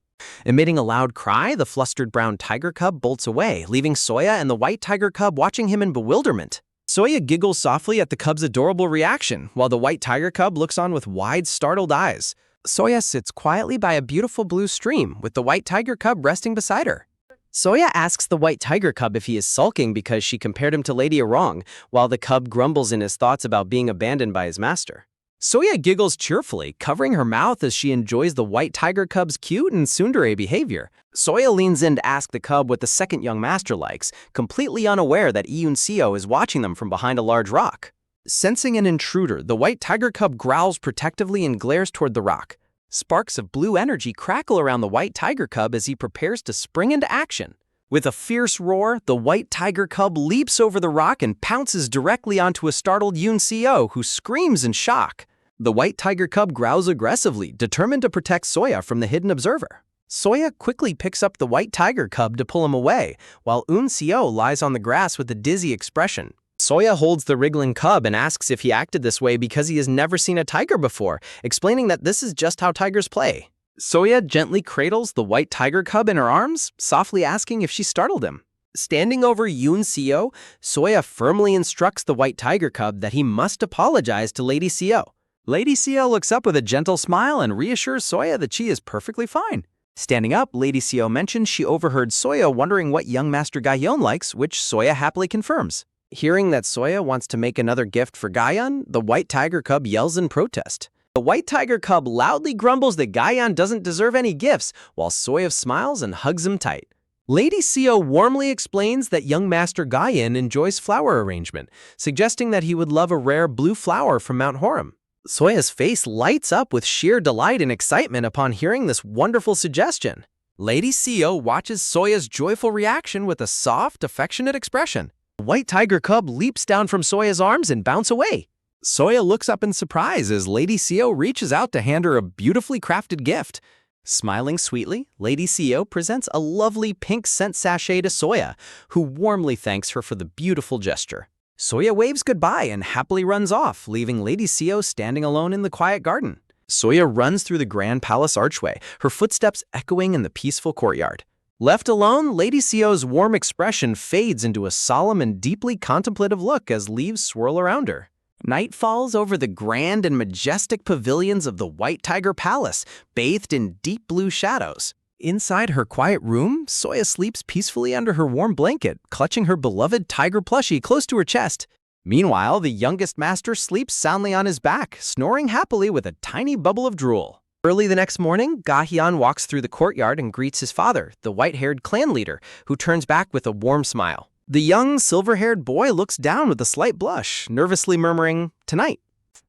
Speaker 1: Emitting a loud cry, the flustered brown tiger cub bolts away, leaving Soya and the white tiger cub watching him in bewilderment. Soya giggles softly at the cub's adorable reaction, while the white tiger cub looks on with wide, startled eyes. Soya sits quietly by a beautiful blue stream, with the white tiger cub resting beside her. Soya asks the white tiger cub if he is sulking because she compared him to Lady Arong, while the cub grumbles in his thoughts about being abandoned by his master. Soya giggles cheerfully, covering her mouth as she enjoys the white tiger cub's cute and tsundere behavior. Soya leans in to ask the cub what the second young master likes, completely unaware that Seo is watching them from behind a large rock. Sensing an intruder, the white tiger cub growls protectively and glares toward the rock. Sparks of blue energy crackle around the white tiger cub as he prepares to spring into action. With a fierce roar, the white tiger cub leaps over the rock and pounces directly onto a startled Seo, who screams in shock. The white tiger cub growls aggressively, determined to protect Soya from the hidden observer. Soya quickly picks up the white tiger cub to pull him away, while Seo lies on the grass with a dizzy expression. Soya holds the wriggling cub and asks if he acted this way because he has never seen a tiger before, explaining that this is just how tigers play. Soya gently cradles the white tiger cub in her arms, softly asking if she startled him. Standing over Seo, Soya firmly instructs the white tiger cub that he must apologize to Lady Seo. Lady Seo looks up with a gentle smile and reassures Soya that she is perfectly fine. Standing up, Lady Seo mentions she overheard Soya wondering what young Master Gayon likes, which Soya happily confirms. Hearing that Soya wants to make another gift for Gayon, the white tiger cub yells in protest. The white tiger cub loudly grumbles that Gayon doesn't deserve any gifts, while Soya smiles and hugs him tight. Lady Seo warmly explains that young Master Gayon enjoys flower arrangement, suggesting that he would love a rare blue flower from Mount Horim. Soya's face lights up with sheer delight and excitement upon hearing this wonderful suggestion. Lady Seo watches Soya's joyful reaction with a soft, affectionate expression. The white tiger cub leaps down from Soya's arms and bounces away. Soya looks up in surprise as Lady Seo reaches out to hand her a beautifully crafted gift. Smiling sweetly, Lady Seo presents a lovely pink scent sachet to Soya, who warmly thanks her for the beautiful gesture. Soya waves goodbye and happily runs off, leaving Lady Seo standing alone in the quiet garden. Soya runs through the grand palace archway, her footsteps echoing in the peaceful courtyard. Left alone, Lady Seo's warm expression fades into a solemn and deeply contemplative look as leaves swirl around her. Night falls over the grand and majestic pavilions of the White Tiger Palace, bathed in deep blue shadows. Inside her quiet room, Soya sleeps peacefully under her warm blanket, clutching her beloved tiger plushie close to her chest. Meanwhile, the youngest master sleeps soundly on his back, snoring happily with a tiny bubble of drool. Early the next morning, Gahyun walks through the courtyard and greets his father, the white-haired clan leader, who turns back with a warm smile. The young, silver-haired boy looks down with a slight blush, nervously murmuring, "Tonight."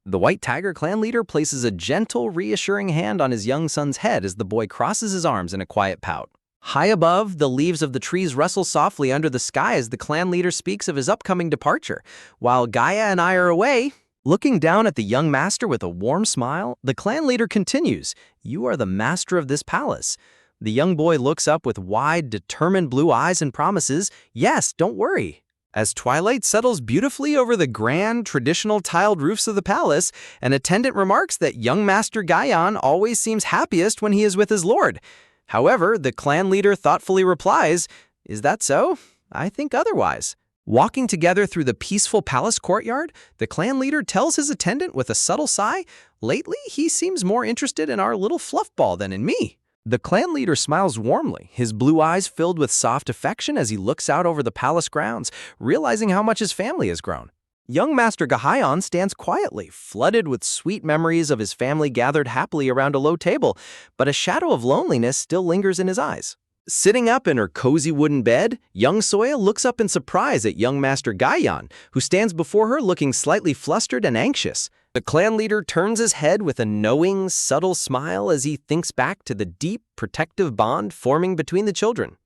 Speaker 1: The White Tiger clan leader places a gentle, reassuring hand on his young son's head as the boy crosses his arms in a quiet pout. High above, the leaves of the trees rustle softly under the sky as the clan leader speaks of his upcoming departure. While Gaia and I are away, looking down at the young master with a warm smile, the clan leader continues, "You are the master of this palace." The young boy looks up with wide, determined blue eyes and promises, "Yes, don't worry." As twilight settles beautifully over the grand, traditional tiled roofs of the palace, an attendant remarks that young Master Gayan always seems happiest when he is with his lord. However, the clan leader thoughtfully replies, "Is that so? I think otherwise." Walking together through the peaceful palace courtyard, the clan leader tells his attendant with a subtle sigh, "Lately, he seems more interested in our little fluffball than in me." The clan leader smiles warmly, his blue eyes filled with soft affection as he looks out over the palace grounds, realizing how much his family has grown. Young Master Gahayan stands quietly, flooded with sweet memories of his family gathered happily around a low table, but a shadow of loneliness still lingers in his eyes. Sitting up in her cozy wooden bed, young Soya looks up in surprise at young Master Gayan, who stands before her looking slightly flustered and anxious. The clan leader turns his head with a knowing, subtle smile as he thinks back to the deep, protective bond forming between the children.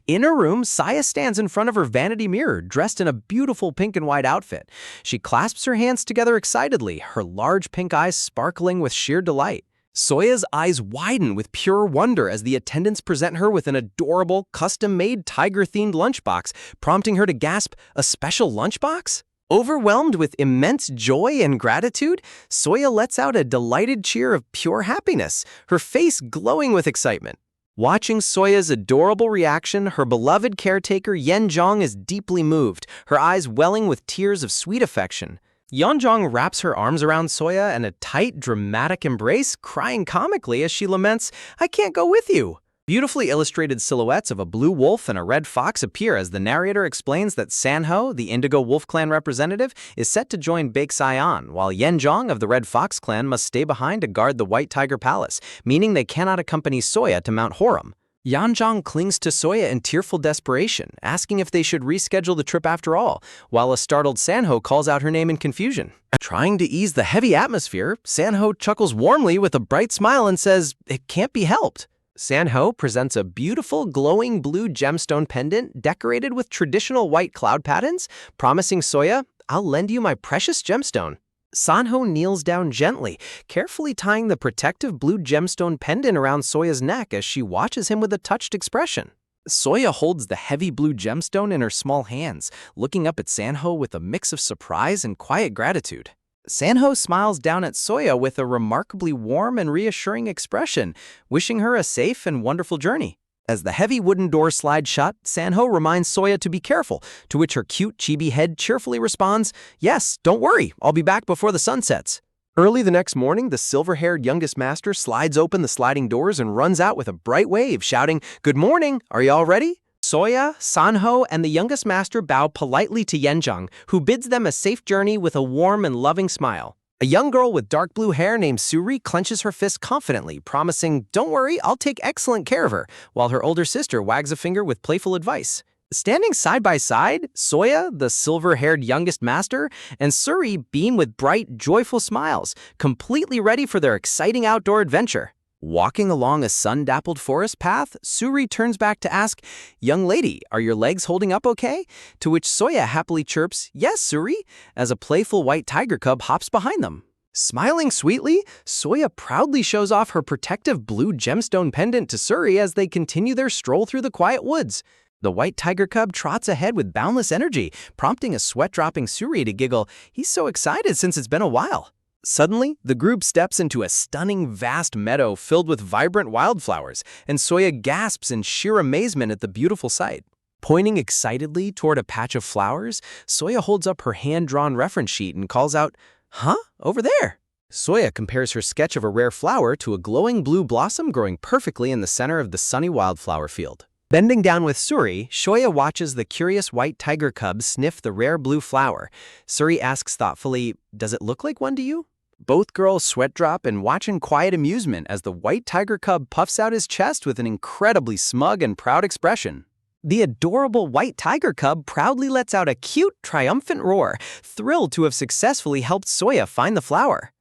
Speaker 1: In her room, Saya stands in front of her vanity mirror, dressed in a beautiful pink and white outfit. She clasps her hands together excitedly, her large pink eyes sparkling with sheer delight. Soya's eyes widen with pure wonder as the attendants present her with an adorable, custom-made tiger-themed lunchbox, prompting her to gasp, "A special lunchbox?" Overwhelmed with immense joy and gratitude, Soya lets out a delighted cheer of pure happiness, her face glowing with excitement. Watching Soya's adorable reaction, her beloved caretaker Yenjong is deeply moved, her eyes welling with tears of sweet affection. Yeonjong wraps her arms around Soya in a tight, dramatic embrace, crying comically as she laments, "I can't go with you." Beautifully illustrated silhouettes of a blue wolf and a red fox appear as the narrator explains that Sanho, the Indigo Wolf Clan representative, is set to join Baeksayan, while Yenjong of the Red Fox Clan must stay behind to guard the White Tiger Palace, meaning they cannot accompany Soya to Mount Horam. Yanjong clings to Soya in tearful desperation, asking if they should reschedule the trip after all, while a startled Sanho calls out her name in confusion. Trying to ease the heavy atmosphere, Sanho chuckles warmly with a bright smile and says, "It can't be helped." Sanho presents a beautiful, glowing blue gemstone pendant decorated with traditional white cloud patterns, promising Soya, "I'll lend you my precious gemstone." Sanho kneels down gently, carefully tying the protective blue gemstone pendant around Soya's neck as she watches him with a touched expression. Soya holds the heavy blue gemstone in her small hands, looking up at Sanho with a mix of surprise and quiet gratitude. Sanho smiles down at Soya with a remarkably warm and reassuring expression, wishing her a safe and wonderful journey. As the heavy wooden door slides shut, Sanho reminds Soya to be careful, to which her cute chibi head cheerfully responds, "Yes, don't worry, I'll be back before the sun sets." Early the next morning, the silver-haired youngest master slides open the sliding doors and runs out with a bright wave, shouting, "Good morning, are you all ready?" Soya, Sanho, and the youngest master bow politely to Yenjong, who bids them a safe journey with a warm and loving smile. A young girl with dark blue hair named Suri clenches her fist confidently, promising, "Don't worry, I'll take excellent care of her," while her older sister wags a finger with playful advice. Standing side by side, Soya, the silver-haired youngest master, and Suri beam with bright, joyful smiles, completely ready for their exciting outdoor adventure. Walking along a sun-dappled forest path, Suri turns back to ask, "Young lady, are your legs holding up okay?" To which Soya happily chirps, "Yes, Suri," as a playful white tiger cub hops behind them. Smiling sweetly, Soya proudly shows off her protective blue gemstone pendant to Suri as they continue their stroll through the quiet woods. The white tiger cub trots ahead with boundless energy, prompting a sweat-dropping Suri to giggle, "He's so excited since it's been a while." Suddenly, the group steps into a stunning, vast meadow filled with vibrant wildflowers, and Soya gasps in sheer amazement at the beautiful sight. Pointing excitedly toward a patch of flowers, Soya holds up her hand-drawn reference sheet and calls out, "Huh? Over there." Soya compares her sketch of a rare flower to a glowing blue blossom growing perfectly in the center of the sunny wildflower field. Bending down with Suri, Soya watches the curious white tiger cub sniff the rare blue flower. Suri asks thoughtfully, "Does it look like one to you?" Both girls sweat drop and watch in quiet amusement as the white tiger cub puffs out his chest with an incredibly smug and proud expression. The adorable white tiger cub proudly lets out a cute, triumphant roar, thrilled to have successfully helped Soya find the flower.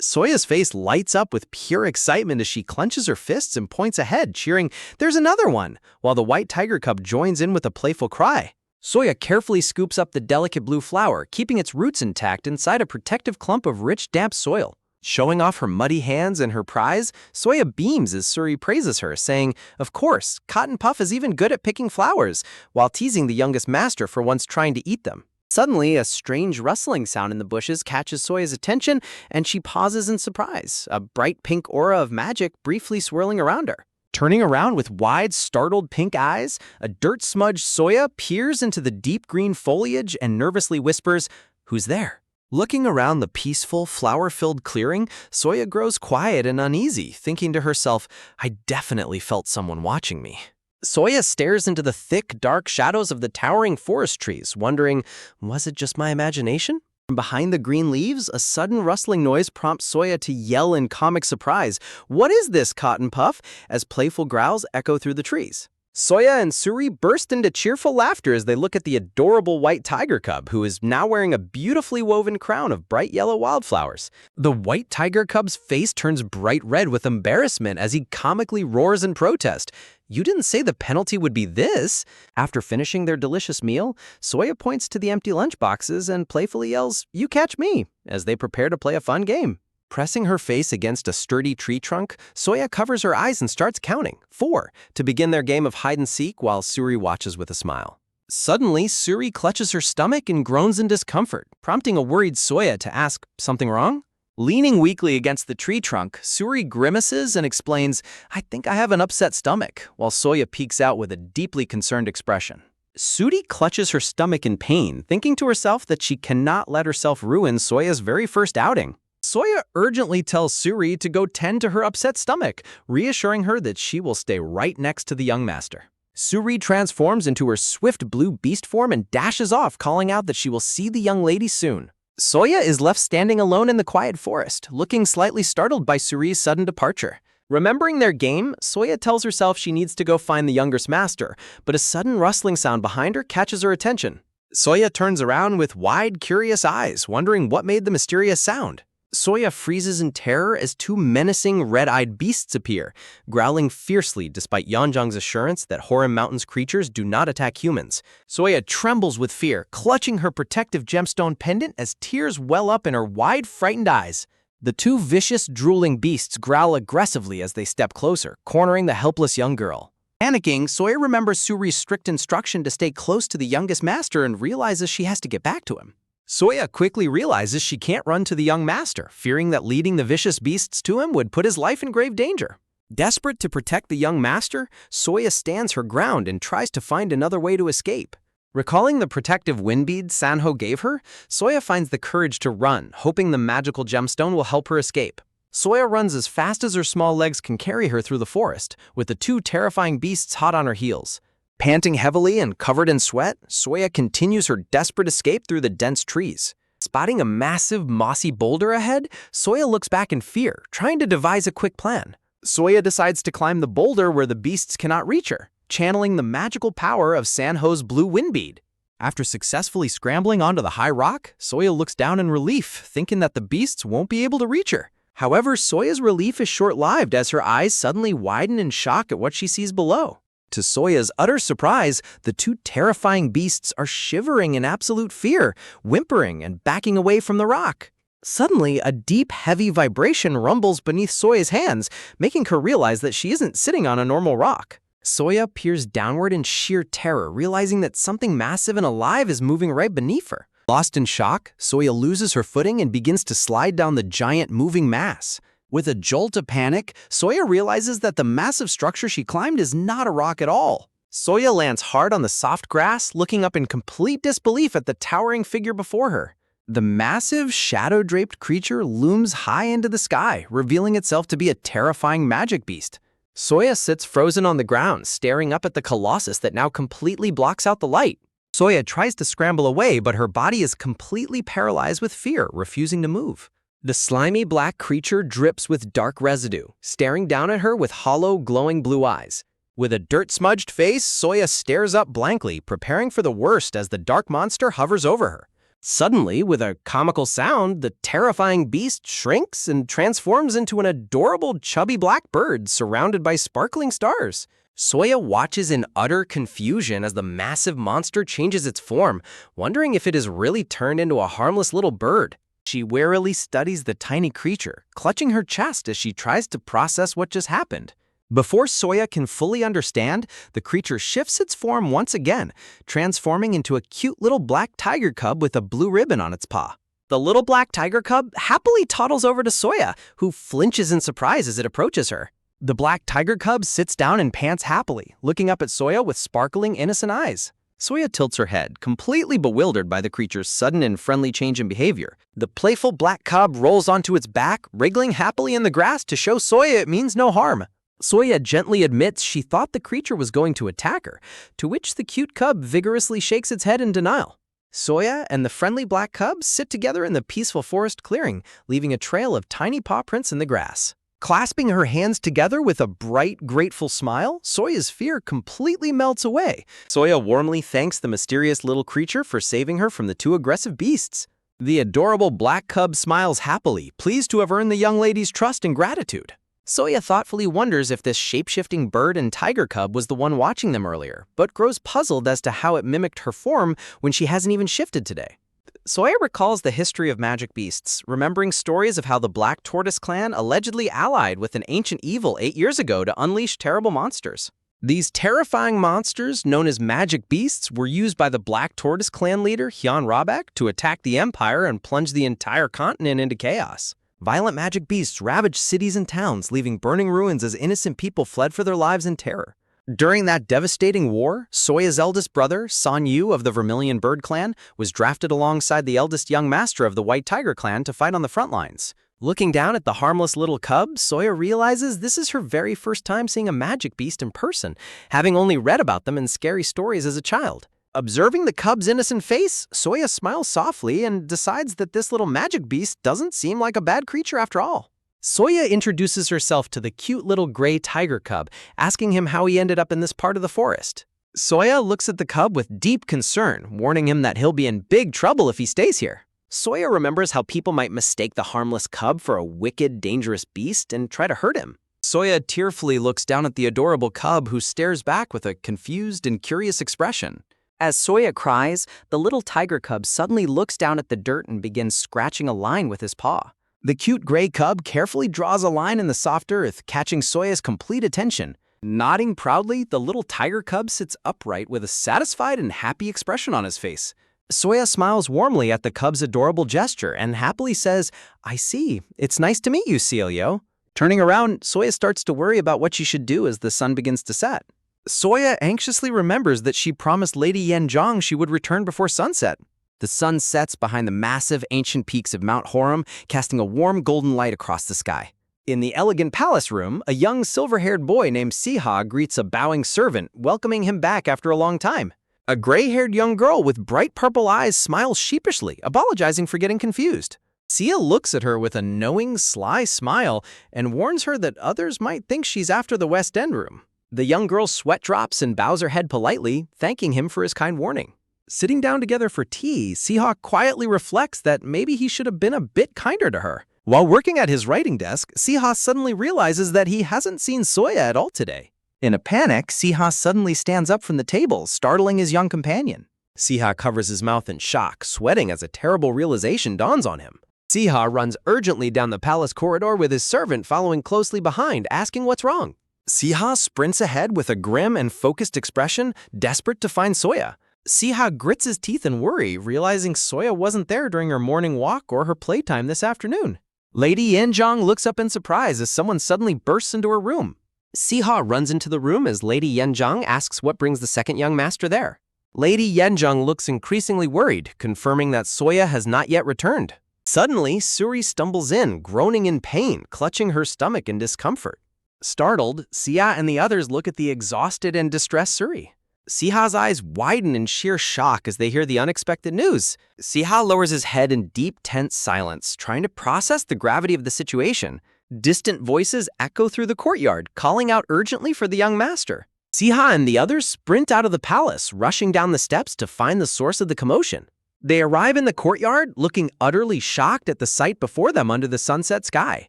Speaker 1: Soya's face lights up with pure excitement as she clenches her fists and points ahead, cheering, "There's another one," while the white tiger cub joins in with a playful cry. Soya carefully scoops up the delicate blue flower, keeping its roots intact inside a protective clump of rich, damp soil. Showing off her muddy hands and her prize, Soya beams as Suri praises her, saying, "Of course, Cotton Puff is even good at picking flowers," while teasing the youngest master for once trying to eat them. Suddenly, a strange rustling sound in the bushes catches Soya's attention, and she pauses in surprise, a bright pink aura of magic briefly swirling around her. Turning around with wide, startled pink eyes, a dirt-smudged Soya peers into the deep green foliage and nervously whispers, "Who's there?" Looking around the peaceful, flower-filled clearing, Soya grows quiet and uneasy, thinking to herself, "I definitely felt someone watching me." Soya stares into the thick, dark shadows of the towering forest trees, wondering, was it just my imagination? From behind the green leaves, a sudden rustling noise prompts Soya to yell in comic surprise, "What is this, Cotton Puff?" as playful growls echo through the trees. Soya and Suri burst into cheerful laughter as they look at the adorable white tiger cub, who is now wearing a beautifully woven crown of bright yellow wildflowers. The white tiger cub's face turns bright red with embarrassment as he comically roars in protest. "You didn't say the penalty would be this." After finishing their delicious meal, Soya points to the empty lunchboxes and playfully yells, "You catch me," as they prepare to play a fun game. Pressing her face against a sturdy tree trunk, Soya covers her eyes and starts counting, 4, to begin their game of hide-and-seek while Suri watches with a smile. Suddenly, Suri clutches her stomach and groans in discomfort, prompting a worried Soya to ask, "Something wrong?" Leaning weakly against the tree trunk, Suri grimaces and explains, "I think I have an upset stomach," while Soya peeks out with a deeply concerned expression. Suri clutches her stomach in pain, thinking to herself that she cannot let herself ruin Soya's very first outing. Soya urgently tells Suri to go tend to her upset stomach, reassuring her that she will stay right next to the young master. Suri transforms into her swift blue beast form and dashes off, calling out that she will see the young lady soon. Soya is left standing alone in the quiet forest, looking slightly startled by Suri's sudden departure. Remembering their game, Soya tells herself she needs to go find the youngest master, but a sudden rustling sound behind her catches her attention. Soya turns around with wide, curious eyes, wondering what made the mysterious sound. Soya freezes in terror as two menacing, red-eyed beasts appear, growling fiercely despite Yeonjong's assurance that Horim Mountain's creatures do not attack humans. Soya trembles with fear, clutching her protective gemstone pendant as tears well up in her wide, frightened eyes. The two vicious, drooling beasts growl aggressively as they step closer, cornering the helpless young girl. Panicking, Soya remembers Suri's strict instruction to stay close to the youngest master and realizes she has to get back to him. Soya quickly realizes she can't run to the young master, fearing that leading the vicious beasts to him would put his life in grave danger. Desperate to protect the young master, Soya stands her ground and tries to find another way to escape. Recalling the protective wind bead Sanho gave her, Soya finds the courage to run, hoping the magical gemstone will help her escape. Soya runs as fast as her small legs can carry her through the forest, with the two terrifying beasts hot on her heels. Panting heavily and covered in sweat, Soya continues her desperate escape through the dense trees. Spotting a massive, mossy boulder ahead, Soya looks back in fear, trying to devise a quick plan. Soya decides to climb the boulder where the beasts cannot reach her, channeling the magical power of Sanho's blue wind bead. After successfully scrambling onto the high rock, Soya looks down in relief, thinking that the beasts won't be able to reach her. However, Soya's relief is short-lived as her eyes suddenly widen in shock at what she sees below. To Soya's utter surprise, the two terrifying beasts are shivering in absolute fear, whimpering and backing away from the rock. Suddenly, a deep, heavy vibration rumbles beneath Soya's hands, making her realize that she isn't sitting on a normal rock. Soya peers downward in sheer terror, realizing that something massive and alive is moving right beneath her. Lost in shock, Soya loses her footing and begins to slide down the giant moving mass. With a jolt of panic, Soya realizes that the massive structure she climbed is not a rock at all. Soya lands hard on the soft grass, looking up in complete disbelief at the towering figure before her. The massive, shadow-draped creature looms high into the sky, revealing itself to be a terrifying magic beast. Soya sits frozen on the ground, staring up at the colossus that now completely blocks out the light. Soya tries to scramble away, but her body is completely paralyzed with fear, refusing to move. The slimy black creature drips with dark residue, staring down at her with hollow, glowing blue eyes. With a dirt-smudged face, Soya stares up blankly, preparing for the worst as the dark monster hovers over her. Suddenly, with a comical sound, the terrifying beast shrinks and transforms into an adorable, chubby black bird surrounded by sparkling stars. Soya watches in utter confusion as the massive monster changes its form, wondering if it has really turned into a harmless little bird. She warily studies the tiny creature, clutching her chest as she tries to process what just happened. Before Soya can fully understand, the creature shifts its form once again, transforming into a cute little black tiger cub with a blue ribbon on its paw. The little black tiger cub happily toddles over to Soya, who flinches in surprise as it approaches her. The black tiger cub sits down and pants happily, looking up at Soya with sparkling, innocent eyes. Soya tilts her head, completely bewildered by the creature's sudden and friendly change in behavior. The playful black cub rolls onto its back, wriggling happily in the grass to show Soya it means no harm. Soya gently admits she thought the creature was going to attack her, to which the cute cub vigorously shakes its head in denial. Soya and the friendly black cub sit together in the peaceful forest clearing, leaving a trail of tiny paw prints in the grass. Clasping her hands together with a bright, grateful smile, Soya's fear completely melts away. Soya warmly thanks the mysterious little creature for saving her from the two aggressive beasts. The adorable black cub smiles happily, pleased to have earned the young lady's trust and gratitude. Soya thoughtfully wonders if this shape-shifting bird and tiger cub was the one watching them earlier, but grows puzzled as to how it mimicked her form when she hasn't even shifted today. Soya recalls the history of magic beasts, remembering stories of how the Black Tortoise clan allegedly allied with an ancient evil 8 years ago to unleash terrible monsters. These terrifying monsters, known as magic beasts, were used by the Black Tortoise clan leader Hyun Rabak to attack the empire and plunge the entire continent into chaos. Violent magic beasts ravaged cities and towns, leaving burning ruins as innocent people fled for their lives in terror. During that devastating war, Soya's eldest brother, Son Yu of the Vermilion Bird clan, was drafted alongside the eldest young master of the White Tiger clan to fight on the front lines. Looking down at the harmless little cub, Soya realizes this is her very first time seeing a magic beast in person, having only read about them in scary stories as a child. Observing the cub's innocent face, Soya smiles softly and decides that this little magic beast doesn't seem like a bad creature after all. Soya introduces herself to the cute little gray tiger cub, asking him how he ended up in this part of the forest. Soya looks at the cub with deep concern, warning him that he'll be in big trouble if he stays here. Soya remembers how people might mistake the harmless cub for a wicked, dangerous beast and try to hurt him. Soya tearfully looks down at the adorable cub who stares back with a confused and curious expression. As Soya cries, the little tiger cub suddenly looks down at the dirt and begins scratching a line with his paw. The cute gray cub carefully draws a line in the soft earth, catching Soya's complete attention. Nodding proudly, the little tiger cub sits upright with a satisfied and happy expression on his face. Soya smiles warmly at the cub's adorable gesture and happily says, "I see. It's nice to meet you, Cielio." Turning around, Soya starts to worry about what she should do as the sun begins to set. Soya anxiously remembers that she promised Lady Yanzhang she would return before sunset. The sun sets behind the massive ancient peaks of Mount Horam, casting a warm golden light across the sky. In the elegant palace room, a young silver-haired boy named Siha greets a bowing servant, welcoming him back after a long time. A gray-haired young girl with bright purple eyes smiles sheepishly, apologizing for getting confused. Sia looks at her with a knowing, sly smile and warns her that others might think she's after the West End room. The young girl sweat drops and bows her head politely, thanking him for his kind warning. Sitting down together for tea, Siha quietly reflects that maybe he should have been a bit kinder to her. While working at his writing desk, Siha suddenly realizes that he hasn't seen Soya at all today. In a panic, Siha suddenly stands up from the table, startling his young companion. Siha covers his mouth in shock, sweating as a terrible realization dawns on him. Siha runs urgently down the palace corridor with his servant following closely behind, asking what's wrong. Siha sprints ahead with a grim and focused expression, desperate to find Soya. Siha grits his teeth in worry, realizing Soya wasn't there during her morning walk or her playtime this afternoon. Lady Yanzhang looks up in surprise as someone suddenly bursts into her room. Siha runs into the room as Lady Yanzhang asks what brings the second young master there. Lady Yanzhang looks increasingly worried, confirming that Soya has not yet returned. Suddenly, Suri stumbles in, groaning in pain, clutching her stomach in discomfort. Startled, Sia and the others look at the exhausted and distressed Suri. Siha's eyes widen in sheer shock as they hear the unexpected news. Siha lowers his head in deep, tense silence, trying to process the gravity of the situation. Distant voices echo through the courtyard, calling out urgently for the young master. Siha and the others sprint out of the palace, rushing down the steps to find the source of the commotion. They arrive in the courtyard, looking utterly shocked at the sight before them under the sunset sky.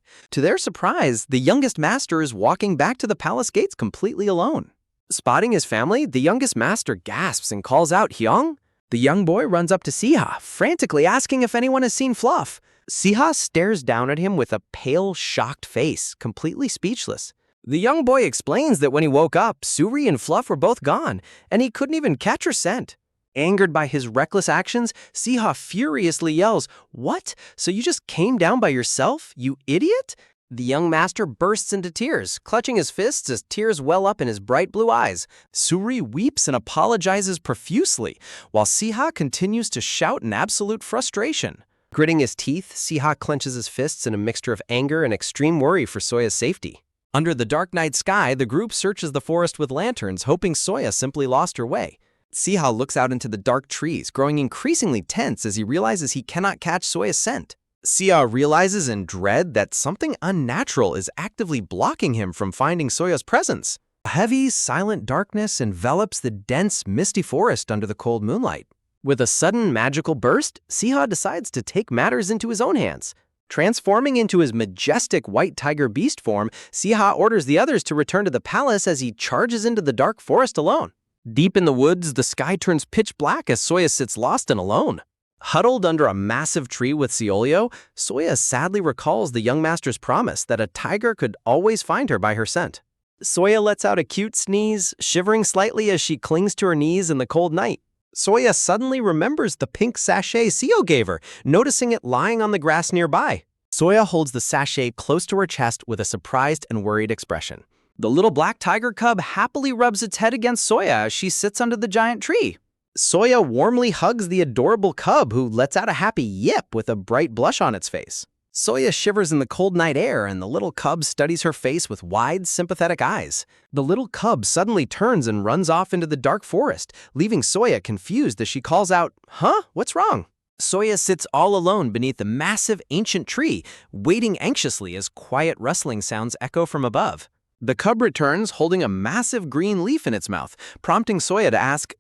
Speaker 1: To their surprise, the youngest master is walking back to the palace gates completely alone. Spotting his family, the youngest master gasps and calls out, "Hyung?" The young boy runs up to Siha, frantically asking if anyone has seen Fluff. Siha stares down at him with a pale, shocked face, completely speechless. The young boy explains that when he woke up, Suri and Fluff were both gone, and he couldn't even catch her scent. Angered by his reckless actions, Siha furiously yells, "What? So you just came down by yourself, you idiot?" The young master bursts into tears, clutching his fists as tears well up in his bright blue eyes. Suri weeps and apologizes profusely, while Siha continues to shout in absolute frustration. Gritting his teeth, Siha clenches his fists in a mixture of anger and extreme worry for Soya's safety. Under the dark night sky, the group searches the forest with lanterns, hoping Soya simply lost her way. Siha looks out into the dark trees, growing increasingly tense as he realizes he cannot catch Soya's scent. Siha realizes in dread that something unnatural is actively blocking him from finding Soya's presence. A heavy, silent darkness envelops the dense, misty forest under the cold moonlight. With a sudden magical burst, Siha decides to take matters into his own hands. Transforming into his majestic white tiger beast form, Siha orders the others to return to the palace as he charges into the dark forest alone. Deep in the woods, the sky turns pitch black as Soya sits lost and alone. Huddled under a massive tree with Ciolio, Soya sadly recalls the young master's promise that a tiger could always find her by her scent. Soya lets out a cute sneeze, shivering slightly as she clings to her knees in the cold night. Soya suddenly remembers the pink sachet Sio gave her, noticing it lying on the grass nearby. Soya holds the sachet close to her chest with a surprised and worried expression. The little black tiger cub happily rubs its head against Soya as she sits under the giant tree. Soya warmly hugs the adorable cub, who lets out a happy yip with a bright blush on its face. Soya shivers in the cold night air, and the little cub studies her face with wide, sympathetic eyes. The little cub suddenly turns and runs off into the dark forest, leaving Soya confused as she calls out, "Huh? What's wrong?" Soya sits all alone beneath a massive ancient tree, waiting anxiously as quiet rustling sounds echo from above. The cub returns holding a massive green leaf in its mouth, prompting Soya to ask,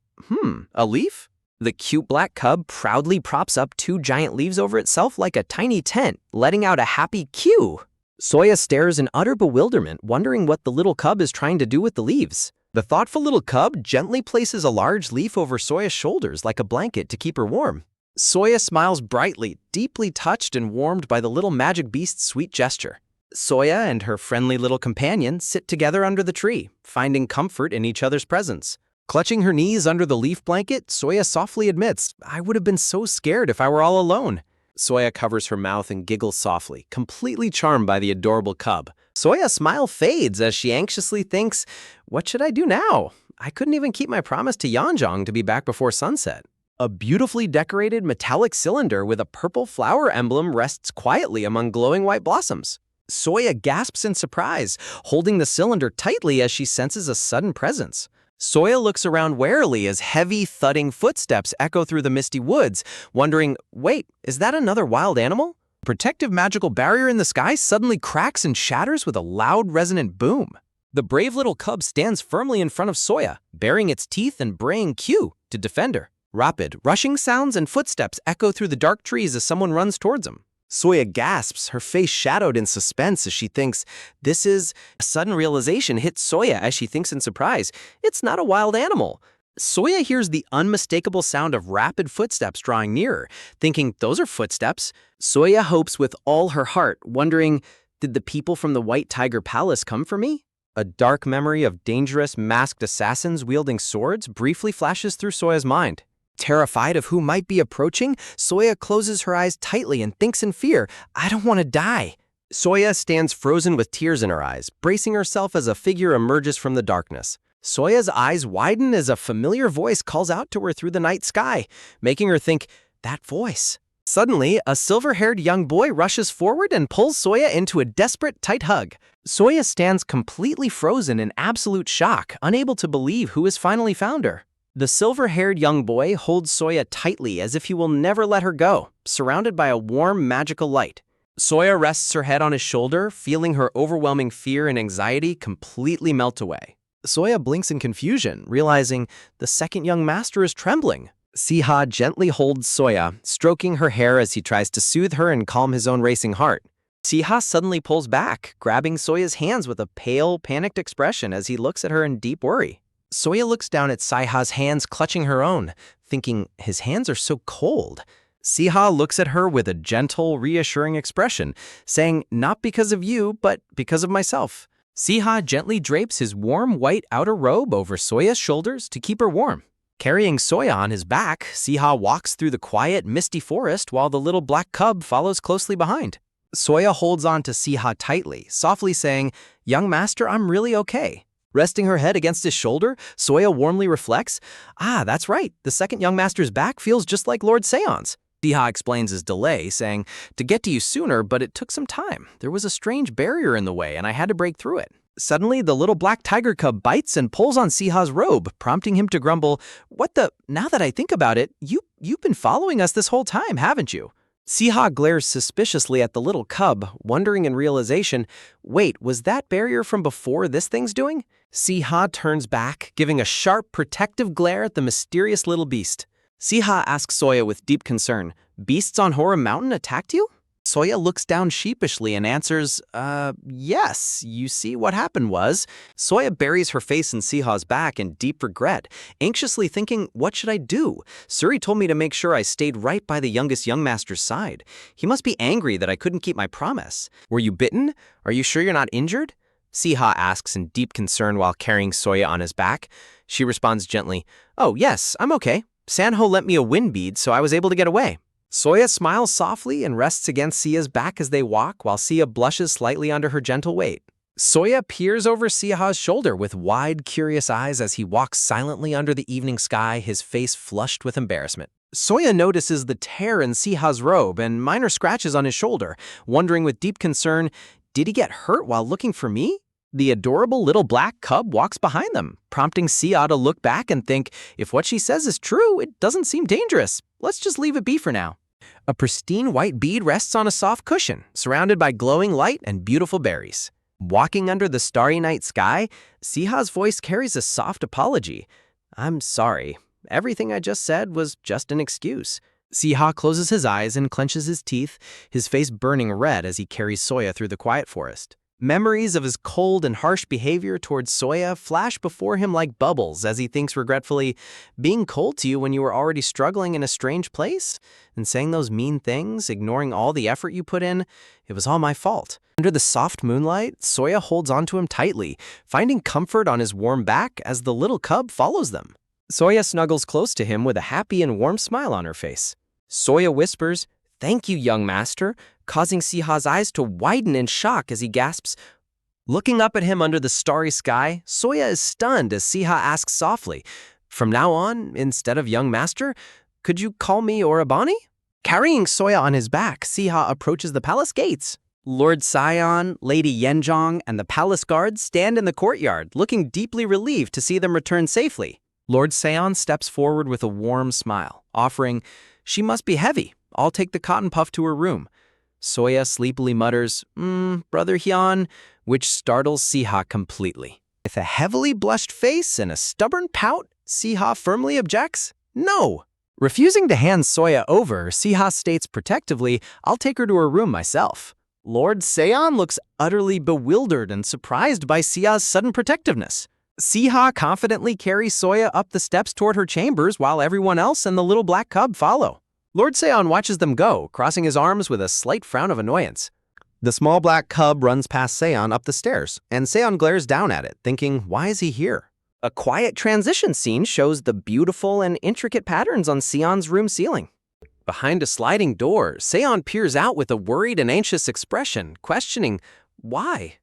Speaker 1: a leaf? The cute black cub proudly props up two giant leaves over itself like a tiny tent, letting out a happy cue. Soya stares in utter bewilderment, wondering what the little cub is trying to do with the leaves. The thoughtful little cub gently places a large leaf over Soya's shoulders like a blanket to keep her warm. Soya smiles brightly, deeply touched and warmed by the little magic beast's sweet gesture. Soya and her friendly little companion sit together under the tree, finding comfort in each other's presence. Clutching her knees under the leaf blanket, Soya softly admits, "I would have been so scared if I were all alone." Soya covers her mouth and giggles softly, completely charmed by the adorable cub. Soya's smile fades as she anxiously thinks, "What should I do now? I couldn't even keep my promise to Yanjong to be back before sunset." A beautifully decorated metallic cylinder with a purple flower emblem rests quietly among glowing white blossoms. Soya gasps in surprise, holding the cylinder tightly as she senses a sudden presence. Soya looks around warily as heavy, thudding footsteps echo through the misty woods, wondering, wait, is that another wild animal? The protective magical barrier in the sky suddenly cracks and shatters with a loud, resonant boom. The brave little cub stands firmly in front of Soya, baring its teeth and braying Q to defend her. Rapid, rushing sounds and footsteps echo through the dark trees as someone runs towards them. Soya gasps, her face shadowed in suspense as she thinks, this is... A sudden realization hits Soya as she thinks in surprise, it's not a wild animal. Soya hears the unmistakable sound of rapid footsteps drawing nearer, thinking, those are footsteps. Soya hopes with all her heart, wondering, did the people from the White Tiger Palace come for me? A dark memory of dangerous, masked assassins wielding swords briefly flashes through Soya's mind. Terrified of who might be approaching, Soya closes her eyes tightly and thinks in fear, I don't want to die. Soya stands frozen with tears in her eyes, bracing herself as a figure emerges from the darkness. Soya's eyes widen as a familiar voice calls out to her through the night sky, making her think, that voice. Suddenly, a silver-haired young boy rushes forward and pulls Soya into a desperate, tight hug. Soya stands completely frozen in absolute shock, unable to believe who has finally found her. The silver-haired young boy holds Soya tightly as if he will never let her go, surrounded by a warm, magical light. Soya rests her head on his shoulder, feeling her overwhelming fear and anxiety completely melt away. Soya blinks in confusion, realizing the second young master is trembling. Siha gently holds Soya, stroking her hair as he tries to soothe her and calm his own racing heart. Siha suddenly pulls back, grabbing Soya's hands with a pale, panicked expression as he looks at her in deep worry. Soya looks down at Siha's hands clutching her own, thinking his hands are so cold. Siha looks at her with a gentle, reassuring expression, saying, not because of you, but because of myself. Siha gently drapes his warm white outer robe over Soya's shoulders to keep her warm. Carrying Soya on his back, Siha walks through the quiet, misty forest while the little black cub follows closely behind. Soya holds on to Siha tightly, softly saying, young master, I'm really okay. Resting her head against his shoulder, Soya warmly reflects, that's right, the second young master's back feels just like Lord Seon's. Siha explains his delay, saying, to get to you sooner, but it took some time. There was a strange barrier in the way, and I had to break through it. Suddenly, the little black tiger cub bites and pulls on Siha's robe, prompting him to grumble, what the, now that I think about it, you've been following us this whole time, haven't you? Siha glares suspiciously at the little cub, wondering in realization, wait, was that barrier from before this thing's doing? Siha turns back, giving a sharp, protective glare at the mysterious little beast. Siha asks Soya with deep concern, beasts on Horror Mountain attacked you? Soya looks down sheepishly and answers, yes. You see, what happened was, Soya buries her face in Siha's back in deep regret, anxiously thinking, what should I do? Suri told me to make sure I stayed right by the youngest young master's side. He must be angry that I couldn't keep my promise. Were you bitten? Are you sure you're not injured? Siha asks in deep concern while carrying Soya on his back. She responds gently, oh, yes, I'm okay. Sanho lent me a wind bead, so I was able to get away. Soya smiles softly and rests against Sia's back as they walk, while Sia blushes slightly under her gentle weight. Soya peers over Siha's shoulder with wide, curious eyes as he walks silently under the evening sky, his face flushed with embarrassment. Soya notices the tear in Siha's robe and minor scratches on his shoulder, wondering with deep concern, did he get hurt while looking for me? The adorable little black cub walks behind them, prompting Siha to look back and think, if what she says is true, it doesn't seem dangerous. Let's just leave it be for now. A pristine white bead rests on a soft cushion, surrounded by glowing light and beautiful berries. Walking under the starry night sky, Siha's voice carries a soft apology. I'm sorry. Everything I just said was just an excuse. Siha closes his eyes and clenches his teeth, his face burning red as he carries Soya through the quiet forest. Memories of his cold and harsh behavior towards Soya flash before him like bubbles as he thinks regretfully, being cold to you when you were already struggling in a strange place? And saying those mean things, ignoring all the effort you put in, it was all my fault. Under the soft moonlight, Soya holds onto him tightly, finding comfort on his warm back as the little cub follows them. Soya snuggles close to him with a happy and warm smile on her face. Soya whispers, "Thank you, young master," causing Siha's eyes to widen in shock as he gasps. Looking up at him under the starry sky, Soya is stunned as Siha asks softly, "From now on, instead of young master, could you call me Orabani?" Carrying Soya on his back, Siha approaches the palace gates. Lord Sion, Lady Yenjong, and the palace guards stand in the courtyard, looking deeply relieved to see them return safely. Lord Sion steps forward with a warm smile, offering, "She must be heavy. I'll take the cotton puff to her room." Soya sleepily mutters, Brother Hyun, which startles Siha completely. With a heavily blushed face and a stubborn pout, Siha firmly objects, "No." Refusing to hand Soya over, Siha states protectively, "I'll take her to her room myself." Lord Seon looks utterly bewildered and surprised by Siha's sudden protectiveness. Siha confidently carries Soya up the steps toward her chambers while everyone else and the little black cub follow. Lord Seon watches them go, crossing his arms with a slight frown of annoyance. The small black cub runs past Seon up the stairs, and Seon glares down at it, thinking, why is he here? A quiet transition scene shows the beautiful and intricate patterns on Seon's room ceiling. Behind a sliding door, Seon peers out with a worried and anxious expression, questioning, why?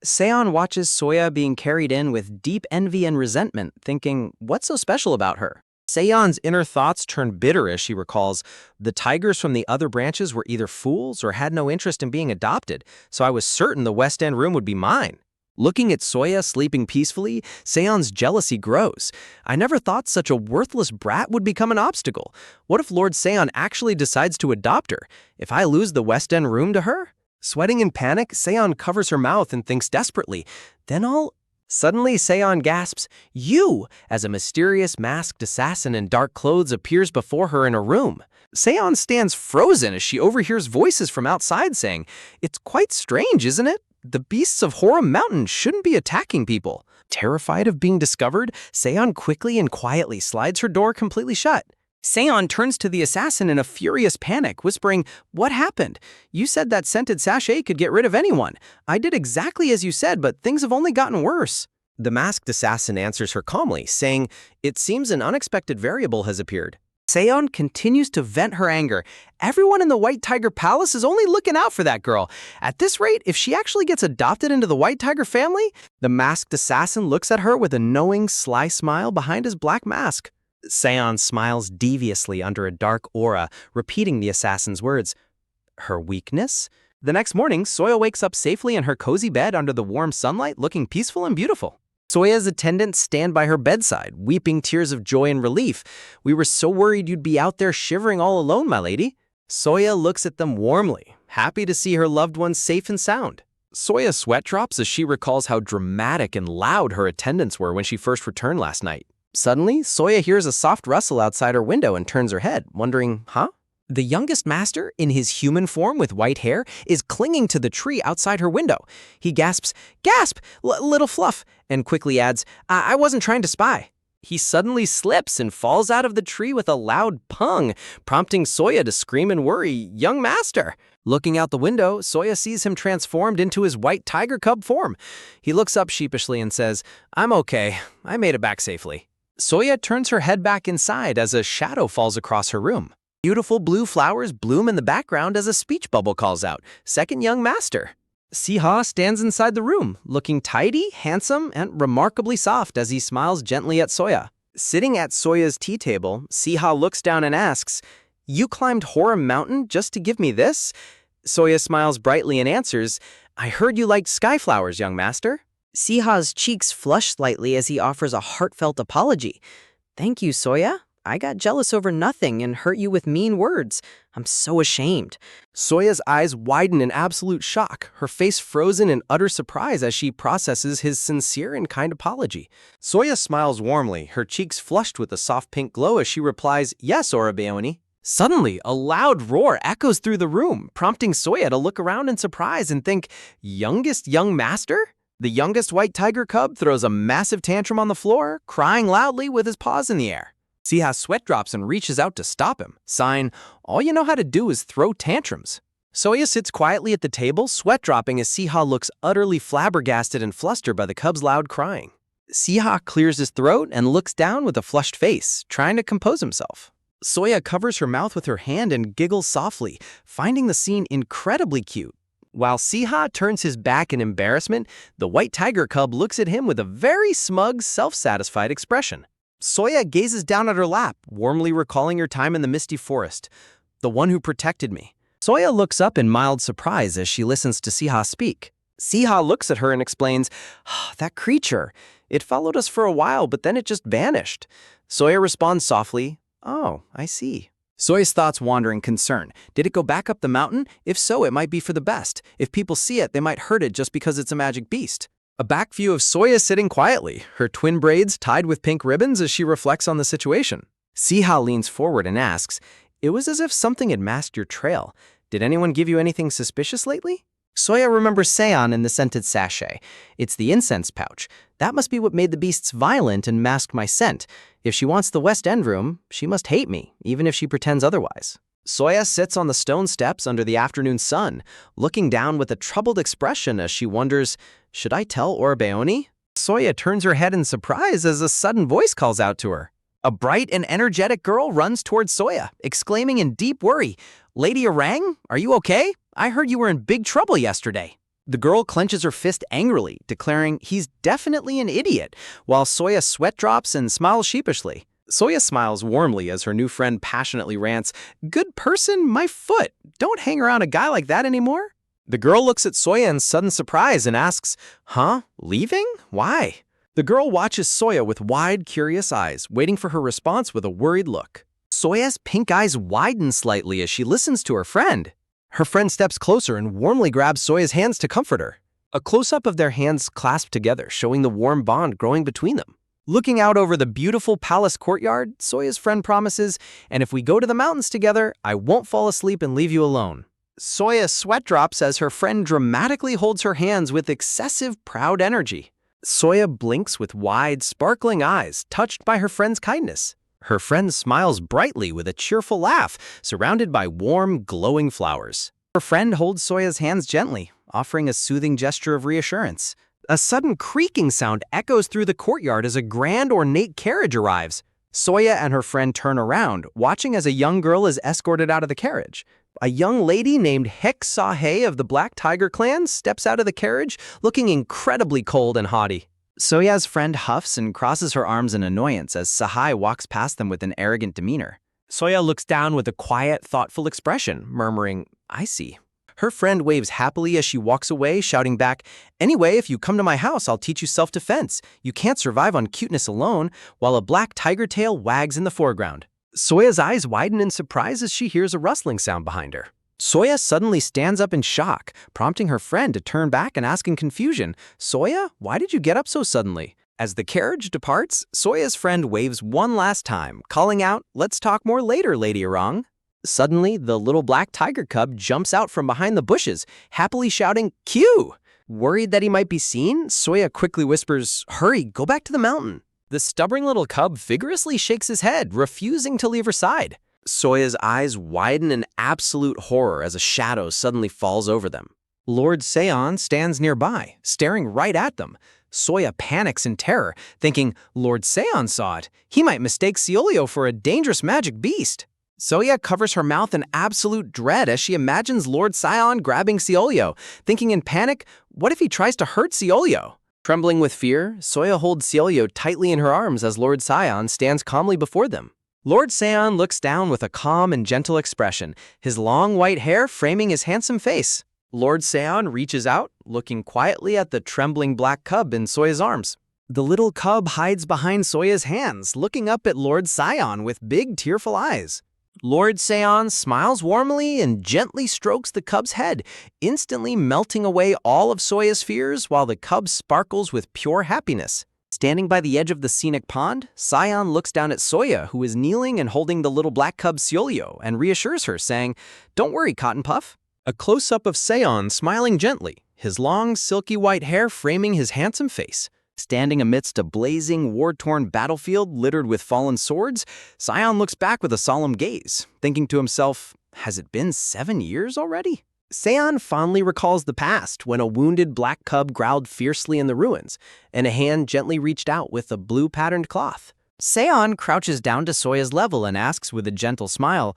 Speaker 1: Seon watches Soya being carried in with deep envy and resentment, thinking, what's so special about her? Seon's inner thoughts turn bitter as she recalls, the tigers from the other branches were either fools or had no interest in being adopted, so I was certain the West End room would be mine. Looking at Soya sleeping peacefully, Seon's jealousy grows. I never thought such a worthless brat would become an obstacle. What if Lord Seon actually decides to adopt her? If I lose the West End room to her? Sweating in panic, Seon covers her mouth and thinks desperately, then I'll... Suddenly, Seon gasps, "You!" as a mysterious masked assassin in dark clothes appears before her in a room. Seon stands frozen as she overhears voices from outside saying, "It's quite strange, isn't it? The beasts of Horam Mountain shouldn't be attacking people." Terrified of being discovered, Seon quickly and quietly slides her door completely shut. Seon turns to the assassin in a furious panic, whispering, "What happened? You said that scented sachet could get rid of anyone. I did exactly as you said, but things have only gotten worse." The masked assassin answers her calmly, saying, "It seems an unexpected variable has appeared." Seon continues to vent her anger. Everyone in the White Tiger Palace is only looking out for that girl. At this rate, if she actually gets adopted into the White Tiger family, the masked assassin looks at her with a knowing, sly smile behind his black mask. Seon smiles deviously under a dark aura, repeating the assassin's words. Her weakness? The next morning, Soya wakes up safely in her cozy bed under the warm sunlight, looking peaceful and beautiful. Soya's attendants stand by her bedside, weeping tears of joy and relief. "We were so worried you'd be out there shivering all alone, my lady." Soya looks at them warmly, happy to see her loved ones safe and sound. Soya sweat drops as she recalls how dramatic and loud her attendants were when she first returned last night. Suddenly, Soya hears a soft rustle outside her window and turns her head, wondering, huh? The youngest master, in his human form with white hair, is clinging to the tree outside her window. He gasps, "Gasp, little Fluff," and quickly adds, I wasn't trying to spy." He suddenly slips and falls out of the tree with a loud pung, prompting Soya to scream and worry, "Young master!" Looking out the window, Soya sees him transformed into his white tiger cub form. He looks up sheepishly and says, "I'm okay. I made it back safely." Soya turns her head back inside as a shadow falls across her room. Beautiful blue flowers bloom in the background as a speech bubble calls out, "Second young master." Siha stands inside the room, looking tidy, handsome, and remarkably soft as he smiles gently at Soya. Sitting at Soya's tea table, Siha looks down and asks, "You climbed Horror Mountain just to give me this?" Soya smiles brightly and answers, "I heard you liked skyflowers, young master." Siha's cheeks flush slightly as he offers a heartfelt apology. "Thank you, Soya. I got jealous over nothing and hurt you with mean words. I'm so ashamed." Soya's eyes widen in absolute shock, her face frozen in utter surprise as she processes his sincere and kind apology. Soya smiles warmly, her cheeks flushed with a soft pink glow as she replies, "Yes, Orabeoni." Suddenly, a loud roar echoes through the room, prompting Soya to look around in surprise and think, "Youngest young master?" The youngest white tiger cub throws a massive tantrum on the floor, crying loudly with his paws in the air. Siha sweat drops and reaches out to stop him, sighing, "All you know how to do is throw tantrums." Soya sits quietly at the table, sweat dropping as Siha looks utterly flabbergasted and flustered by the cub's loud crying. Siha clears his throat and looks down with a flushed face, trying to compose himself. Soya covers her mouth with her hand and giggles softly, finding the scene incredibly cute. While Siha turns his back in embarrassment, the white tiger cub looks at him with a very smug, self-satisfied expression. Soya gazes down at her lap, warmly recalling her time in the misty forest, the one who protected me. Soya looks up in mild surprise as she listens to Siha speak. Siha looks at her and explains, "That creature, it followed us for a while, but then it just vanished." Soya responds softly, "Oh, I see." Soya's thoughts wander in concern. Did it go back up the mountain? If so, it might be for the best. If people see it, they might hurt it just because it's a magic beast. A back view of Soya sitting quietly, her twin braids tied with pink ribbons as she reflects on the situation. Siha leans forward and asks, "It was as if something had masked your trail. Did anyone give you anything suspicious lately?" Soya remembers Seon in the scented sachet. It's the incense pouch. That must be what made the beasts violent and masked my scent. If she wants the West End room, she must hate me, even if she pretends otherwise. Soya sits on the stone steps under the afternoon sun, looking down with a troubled expression as she wonders, "Should I tell Orabeoni?" Soya turns her head in surprise as a sudden voice calls out to her. A bright and energetic girl runs towards Soya, exclaiming in deep worry, "Lady Orang, are you okay? I heard you were in big trouble yesterday." The girl clenches her fist angrily, declaring, "He's definitely an idiot," while Soya sweat drops and smiles sheepishly. Soya smiles warmly as her new friend passionately rants, "Good person, my foot. Don't hang around a guy like that anymore." The girl looks at Soya in sudden surprise and asks, "Huh? Leaving? Why?" The girl watches Soya with wide, curious eyes, waiting for her response with a worried look. Soya's pink eyes widen slightly as she listens to her friend. Her friend steps closer and warmly grabs Soya's hands to comfort her. A close-up of their hands clasped together, showing the warm bond growing between them. Looking out over the beautiful palace courtyard, Soya's friend promises, "And if we go to the mountains together, I won't fall asleep and leave you alone." Soya sweat drops as her friend dramatically holds her hands with excessive proud energy. Soya blinks with wide, sparkling eyes, touched by her friend's kindness. Her friend smiles brightly with a cheerful laugh, surrounded by warm, glowing flowers. Her friend holds Soya's hands gently, offering a soothing gesture of reassurance. A sudden creaking sound echoes through the courtyard as a grand, ornate carriage arrives. Soya and her friend turn around, watching as a young girl is escorted out of the carriage. A young lady named Hek Sahe of the Black Tiger clan steps out of the carriage, looking incredibly cold and haughty. Soya's friend huffs and crosses her arms in annoyance as Sahai walks past them with an arrogant demeanor. Soya looks down with a quiet, thoughtful expression, murmuring, "I see." Her friend waves happily as she walks away, shouting back, "Anyway, if you come to my house, I'll teach you self-defense. You can't survive on cuteness alone," while a black tiger tail wags in the foreground. Soya's eyes widen in surprise as she hears a rustling sound behind her. Soya suddenly stands up in shock, prompting her friend to turn back and ask in confusion, "Soya, why did you get up so suddenly?" As the carriage departs, Soya's friend waves one last time, calling out, "Let's talk more later, Lady Orang." Suddenly, the little black tiger cub jumps out from behind the bushes, happily shouting, "Q!" Worried that he might be seen, Soya quickly whispers, "Hurry, go back to the mountain." The stubborn little cub vigorously shakes his head, refusing to leave her side. Soya's eyes widen in absolute horror as a shadow suddenly falls over them. Lord Seon stands nearby, staring right at them. Soya panics in terror, thinking, Lord Seon saw it. He might mistake Seolio for a dangerous magic beast. Soya covers her mouth in absolute dread as she imagines Lord Seon grabbing Seolio, thinking in panic, what if he tries to hurt Seolio? Trembling with fear, Soya holds Seolyo tightly in her arms as Lord Sion stands calmly before them. Lord Sion looks down with a calm and gentle expression, his long white hair framing his handsome face. Lord Sion reaches out, looking quietly at the trembling black cub in Soya's arms. The little cub hides behind Soya's hands, looking up at Lord Sion with big, tearful eyes. Lord Sion smiles warmly and gently strokes the cub's head, instantly melting away all of Soya's fears while the cub sparkles with pure happiness. Standing by the edge of the scenic pond, Sion looks down at Soya, who is kneeling and holding the little black cub Seolyo, and reassures her, saying, "Don't worry, Cotton Puff." A close-up of Sion smiling gently, his long, silky white hair framing his handsome face. Standing amidst a blazing, war-torn battlefield littered with fallen swords, Sion looks back with a solemn gaze, thinking to himself, has it been 7 years already? Sion fondly recalls the past when a wounded black cub growled fiercely in the ruins, and a hand gently reached out with a blue-patterned cloth. Sion crouches down to Soya's level and asks with a gentle smile,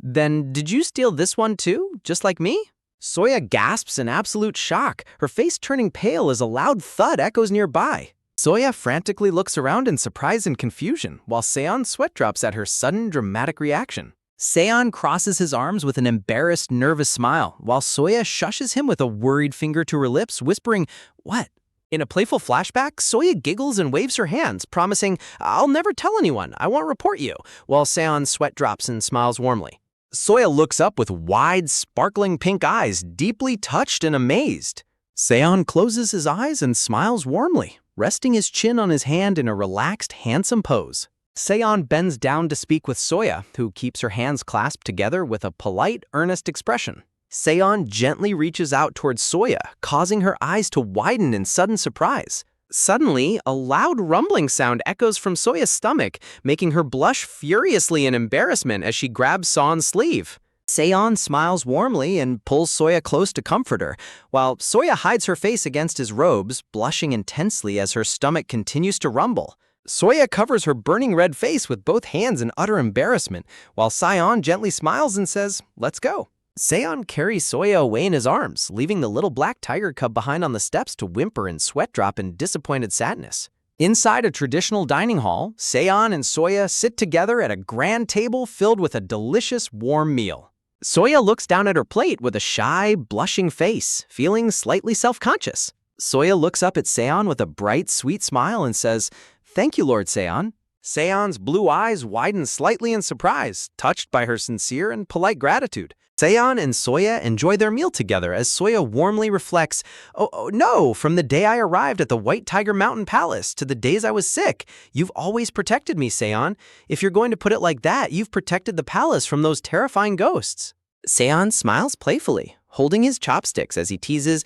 Speaker 1: "Then did you steal this one too, just like me?" Soya gasps in absolute shock, her face turning pale as a loud thud echoes nearby. Soya frantically looks around in surprise and confusion, while Seon sweat drops at her sudden dramatic reaction. Seon crosses his arms with an embarrassed, nervous smile, while Soya shushes him with a worried finger to her lips, whispering, "What?" In a playful flashback, Soya giggles and waves her hands, promising, "I'll never tell anyone, I won't report you," while Seon's sweat drops and smiles warmly. Soya looks up with wide, sparkling pink eyes, deeply touched and amazed. Seon closes his eyes and smiles warmly, resting his chin on his hand in a relaxed, handsome pose. Seon bends down to speak with Soya, who keeps her hands clasped together with a polite, earnest expression. Seon gently reaches out towards Soya, causing her eyes to widen in sudden surprise. Suddenly, a loud rumbling sound echoes from Soya's stomach, making her blush furiously in embarrassment as she grabs Seon's sleeve. Seon smiles warmly and pulls Soya close to comfort her, while Soya hides her face against his robes, blushing intensely as her stomach continues to rumble. Soya covers her burning red face with both hands in utter embarrassment, while Seon gently smiles and says, "Let's go." Seon carries Soya away in his arms, leaving the little black tiger cub behind on the steps to whimper and sweat drop in disappointed sadness. Inside a traditional dining hall, Seon and Soya sit together at a grand table filled with a delicious, warm meal. Soya looks down at her plate with a shy, blushing face, feeling slightly self-conscious. Soya looks up at Seon with a bright, sweet smile and says, "Thank you, Lord Seon." Seon's blue eyes widen slightly in surprise, touched by her sincere and polite gratitude. Seon and Soya enjoy their meal together as Soya warmly reflects, oh no, from the day I arrived at the White Tiger Mountain Palace to the days I was sick, you've always protected me, Seon. If you're going to put it like that, you've protected the palace from those terrifying ghosts." Seon smiles playfully, holding his chopsticks as he teases,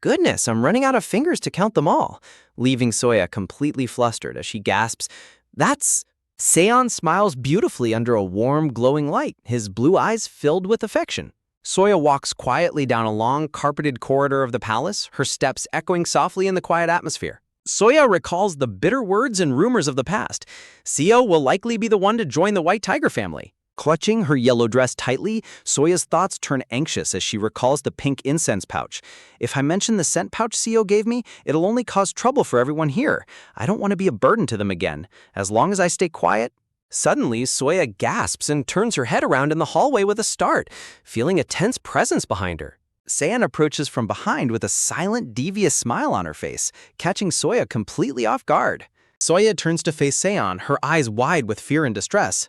Speaker 1: "Goodness, I'm running out of fingers to count them all," leaving Soya completely flustered as she gasps, "That's..." Seon smiles beautifully under a warm, glowing light, his blue eyes filled with affection. Soya walks quietly down a long, carpeted corridor of the palace, her steps echoing softly in the quiet atmosphere. Soya recalls the bitter words and rumors of the past. Seo will likely be the one to join the White Tiger family. Clutching her yellow dress tightly, Soya's thoughts turn anxious as she recalls the pink incense pouch. "If I mention the scent pouch Seo gave me, it'll only cause trouble for everyone here. I don't want to be a burden to them again. As long as I stay quiet..." Suddenly, Soya gasps and turns her head around in the hallway with a start, feeling a tense presence behind her. Seon approaches from behind with a silent, devious smile on her face, catching Soya completely off guard. Soya turns to face Seon, her eyes wide with fear and distress.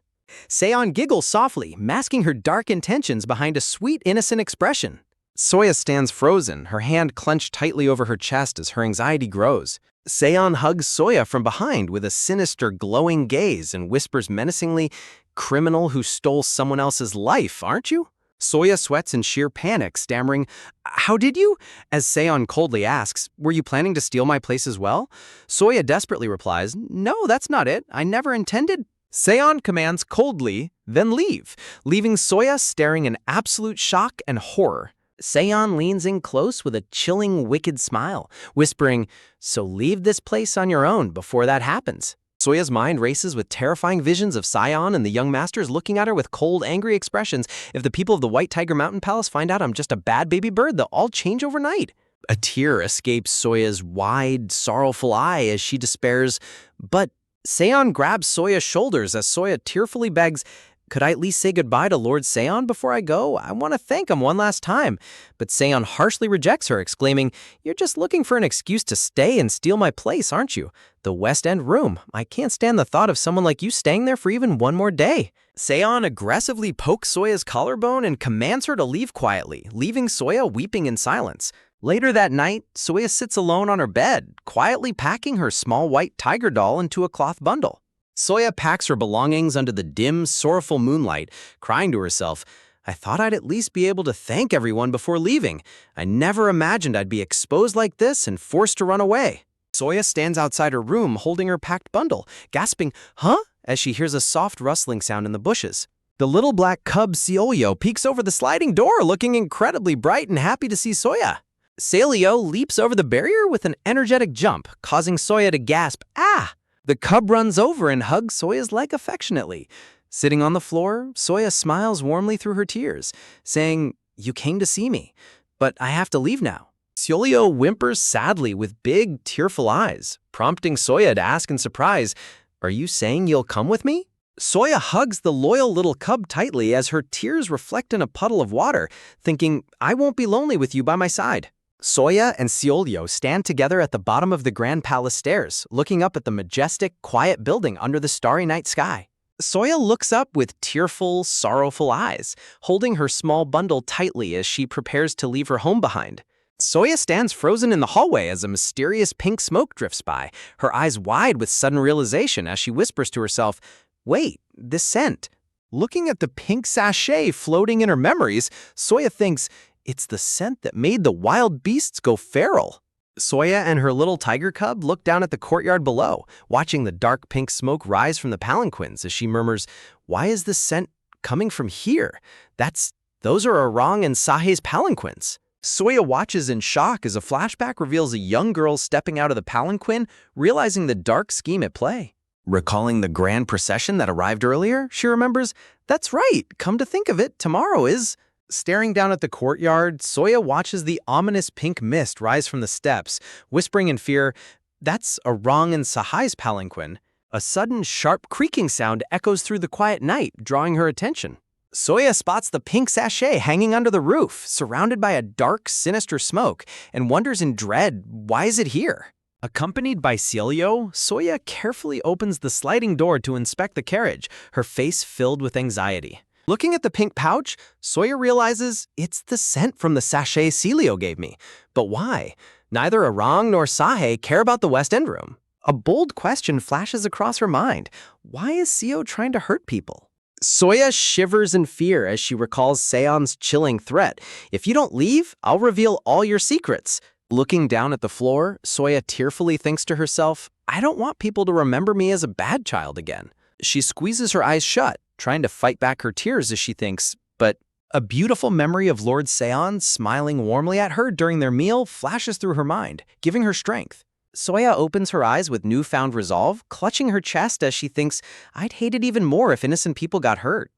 Speaker 1: Seon giggles softly, masking her dark intentions behind a sweet, innocent expression. Soya stands frozen, her hand clenched tightly over her chest as her anxiety grows. Seon hugs Soya from behind with a sinister, glowing gaze and whispers menacingly, "Criminal who stole someone else's life, aren't you?" Soya sweats in sheer panic, stammering, "How did you?" As Seon coldly asks, "Were you planning to steal my place as well?" Soya desperately replies, "No, that's not it. I never intended..." Seon commands coldly, "Then leave," leaving Soya staring in absolute shock and horror. Seon leans in close with a chilling, wicked smile, whispering, "So leave this place on your own before that happens." Soya's mind races with terrifying visions of Sion and the young masters looking at her with cold, angry expressions. If the people of the White Tiger Mountain Palace find out I'm just a bad baby bird, they'll all change overnight. A tear escapes Soya's wide, sorrowful eye as she despairs, but Seon grabs Soya's shoulders as Soya tearfully begs, "Could I at least say goodbye to Lord Seon before I go? I want to thank him one last time." But Seon harshly rejects her, exclaiming, "You're just looking for an excuse to stay and steal my place, aren't you? The West End room. I can't stand the thought of someone like you staying there for even one more day." Seon aggressively pokes Soya's collarbone and commands her to leave quietly, leaving Soya weeping in silence. Later that night, Soya sits alone on her bed, quietly packing her small white tiger doll into a cloth bundle. Soya packs her belongings under the dim, sorrowful moonlight, crying to herself, "I thought I'd at least be able to thank everyone before leaving. I never imagined I'd be exposed like this and forced to run away." Soya stands outside her room holding her packed bundle, gasping, "Huh?" as she hears a soft rustling sound in the bushes. The little black cub Seolyo peeks over the sliding door, looking incredibly bright and happy to see Soya. Seolyo leaps over the barrier with an energetic jump, causing Soya to gasp, "Ah!" The cub runs over and hugs Soya's leg affectionately. Sitting on the floor, Soya smiles warmly through her tears, saying, "You came to see me, but I have to leave now." Seolyo whimpers sadly with big, tearful eyes, prompting Soya to ask in surprise, "Are you saying you'll come with me?" Soya hugs the loyal little cub tightly as her tears reflect in a puddle of water, thinking, "I won't be lonely with you by my side." Soya and Seolyo stand together at the bottom of the Grand Palace stairs, looking up at the majestic, quiet building under the starry night sky. Soya looks up with tearful, sorrowful eyes, holding her small bundle tightly as she prepares to leave her home behind. Soya stands frozen in the hallway as a mysterious pink smoke drifts by, her eyes wide with sudden realization as she whispers to herself, "Wait, this scent." Looking at the pink sachet floating in her memories, Soya thinks, "It's the scent that made the wild beasts go feral." Soya and her little tiger cub look down at the courtyard below, watching the dark pink smoke rise from the palanquins as she murmurs, "Why is this scent coming from here? Those are Arang and Sahe's palanquins." Soya watches in shock as a flashback reveals a young girl stepping out of the palanquin, realizing the dark scheme at play. Recalling the grand procession that arrived earlier, she remembers, "That's right, come to think of it, tomorrow is..." Staring down at the courtyard, Soya watches the ominous pink mist rise from the steps, whispering in fear, "That's Arang and Sahe's palanquin." A sudden, sharp creaking sound echoes through the quiet night, drawing her attention. Soya spots the pink sachet hanging under the roof, surrounded by a dark, sinister smoke, and wonders in dread, why is it here? Accompanied by Seolyo, Soya carefully opens the sliding door to inspect the carriage, her face filled with anxiety. Looking at the pink pouch, Soya realizes it's the scent from the sachet Seolyo gave me. But why? Neither Arang nor Sahe care about the West End room. A bold question flashes across her mind. Why is Seo trying to hurt people? Soya shivers in fear as she recalls Seon's chilling threat. "If you don't leave, I'll reveal all your secrets." Looking down at the floor, Soya tearfully thinks to herself, "I don't want people to remember me as a bad child again." She squeezes her eyes shut, trying to fight back her tears as she thinks, but a beautiful memory of Lord Seon smiling warmly at her during their meal flashes through her mind, giving her strength. Soya opens her eyes with newfound resolve, clutching her chest as she thinks, "I'd hate it even more if innocent people got hurt."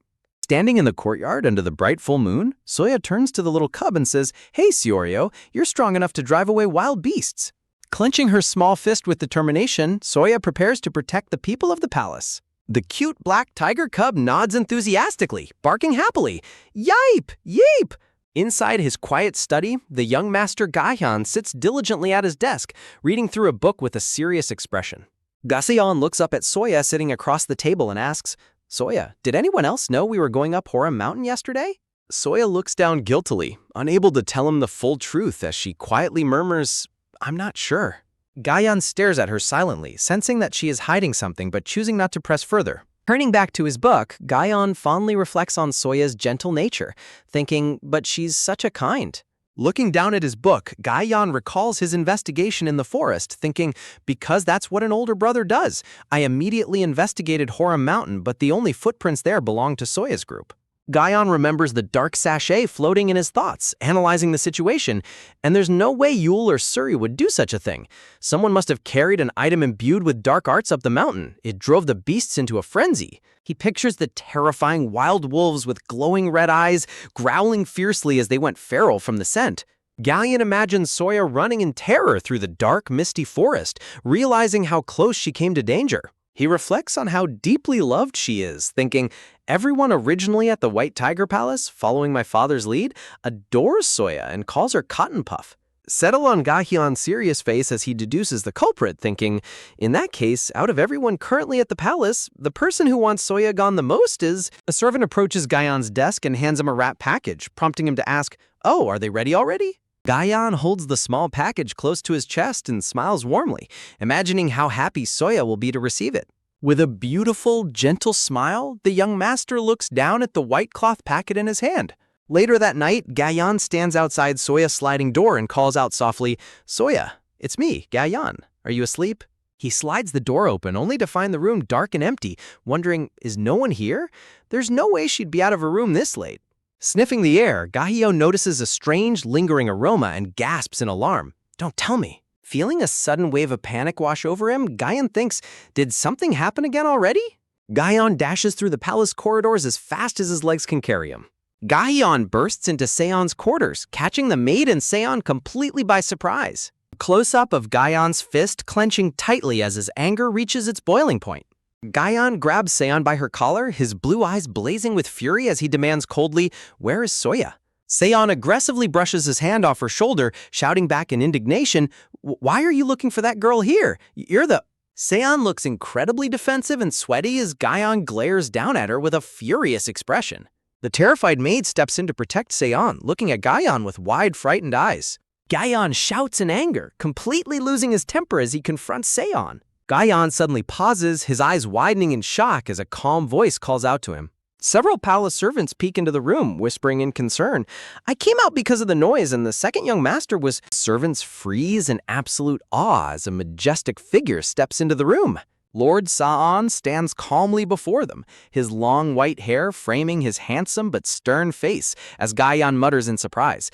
Speaker 1: Standing in the courtyard under the bright full moon, Soya turns to the little cub and says, "Hey, Seoryo, you're strong enough to drive away wild beasts." Clenching her small fist with determination, Soya prepares to protect the people of the palace. The cute black tiger cub nods enthusiastically, barking happily, "Yipe! Yeep!" Inside his quiet study, the young master Gahyun sits diligently at his desk, reading through a book with a serious expression. Gaseon looks up at Soya sitting across the table and asks, "Soya, did anyone else know we were going up Horam Mountain yesterday?" Soya looks down guiltily, unable to tell him the full truth as she quietly murmurs, "I'm not sure." Gahyun stares at her silently, sensing that she is hiding something but choosing not to press further. Turning back to his book, Gahyun fondly reflects on Soya's gentle nature, thinking, "But she's such a kind." Looking down at his book, Gahyun recalls his investigation in the forest, thinking, "Because that's what an older brother does. I immediately investigated Horam Mountain, but the only footprints there belonged to Soya's group." Gahyun remembers the dark sachet floating in his thoughts, analyzing the situation, and there's no way Yule or Suri would do such a thing. Someone must have carried an item imbued with dark arts up the mountain. It drove the beasts into a frenzy. He pictures the terrifying wild wolves with glowing red eyes, growling fiercely as they went feral from the scent. Galleon imagines Soya running in terror through the dark, misty forest, realizing how close she came to danger. He reflects on how deeply loved she is, thinking, everyone originally at the White Tiger Palace, following my father's lead, adores Soya and calls her Cotton Puff. Settle on Gahyon's serious face as he deduces the culprit, thinking, in that case, out of everyone currently at the palace, the person who wants Soya gone the most is... A servant approaches Gahyon's desk and hands him a wrapped package, prompting him to ask, oh, are they ready already? Gahyon holds the small package close to his chest and smiles warmly, imagining how happy Soya will be to receive it. With a beautiful, gentle smile, the young master looks down at the white cloth packet in his hand. Later that night, Gahyon stands outside Soya's sliding door and calls out softly, Soya, it's me, Gahyon. Are you asleep? He slides the door open, only to find the room dark and empty, wondering, is no one here? There's no way she'd be out of her room this late. Sniffing the air, Gahyon notices a strange, lingering aroma and gasps in alarm. Don't tell me. Feeling a sudden wave of panic wash over him, Gahyon thinks, did something happen again already? Gahyon dashes through the palace corridors as fast as his legs can carry him. Gahyon bursts into Seon's quarters, catching the maid and Seon completely by surprise. A close-up of Gahyon's fist clenching tightly as his anger reaches its boiling point. Gahyon grabs Seon by her collar, his blue eyes blazing with fury as he demands coldly, where is Soya? Seon aggressively brushes his hand off her shoulder, shouting back in indignation, why are you looking for that girl here? You're the... Seon looks incredibly defensive and sweaty as Gahyon glares down at her with a furious expression. The terrified maid steps in to protect Seon, looking at Gahyon with wide, frightened eyes. Gahyon shouts in anger, completely losing his temper as he confronts Seon. Gahyon suddenly pauses, his eyes widening in shock as a calm voice calls out to him. Several palace servants peek into the room, whispering in concern. I came out because of the noise, and the second young master was... Servants freeze in absolute awe as a majestic figure steps into the room. Lord Sa'on stands calmly before them, his long white hair framing his handsome but stern face, as Gahyon mutters in surprise,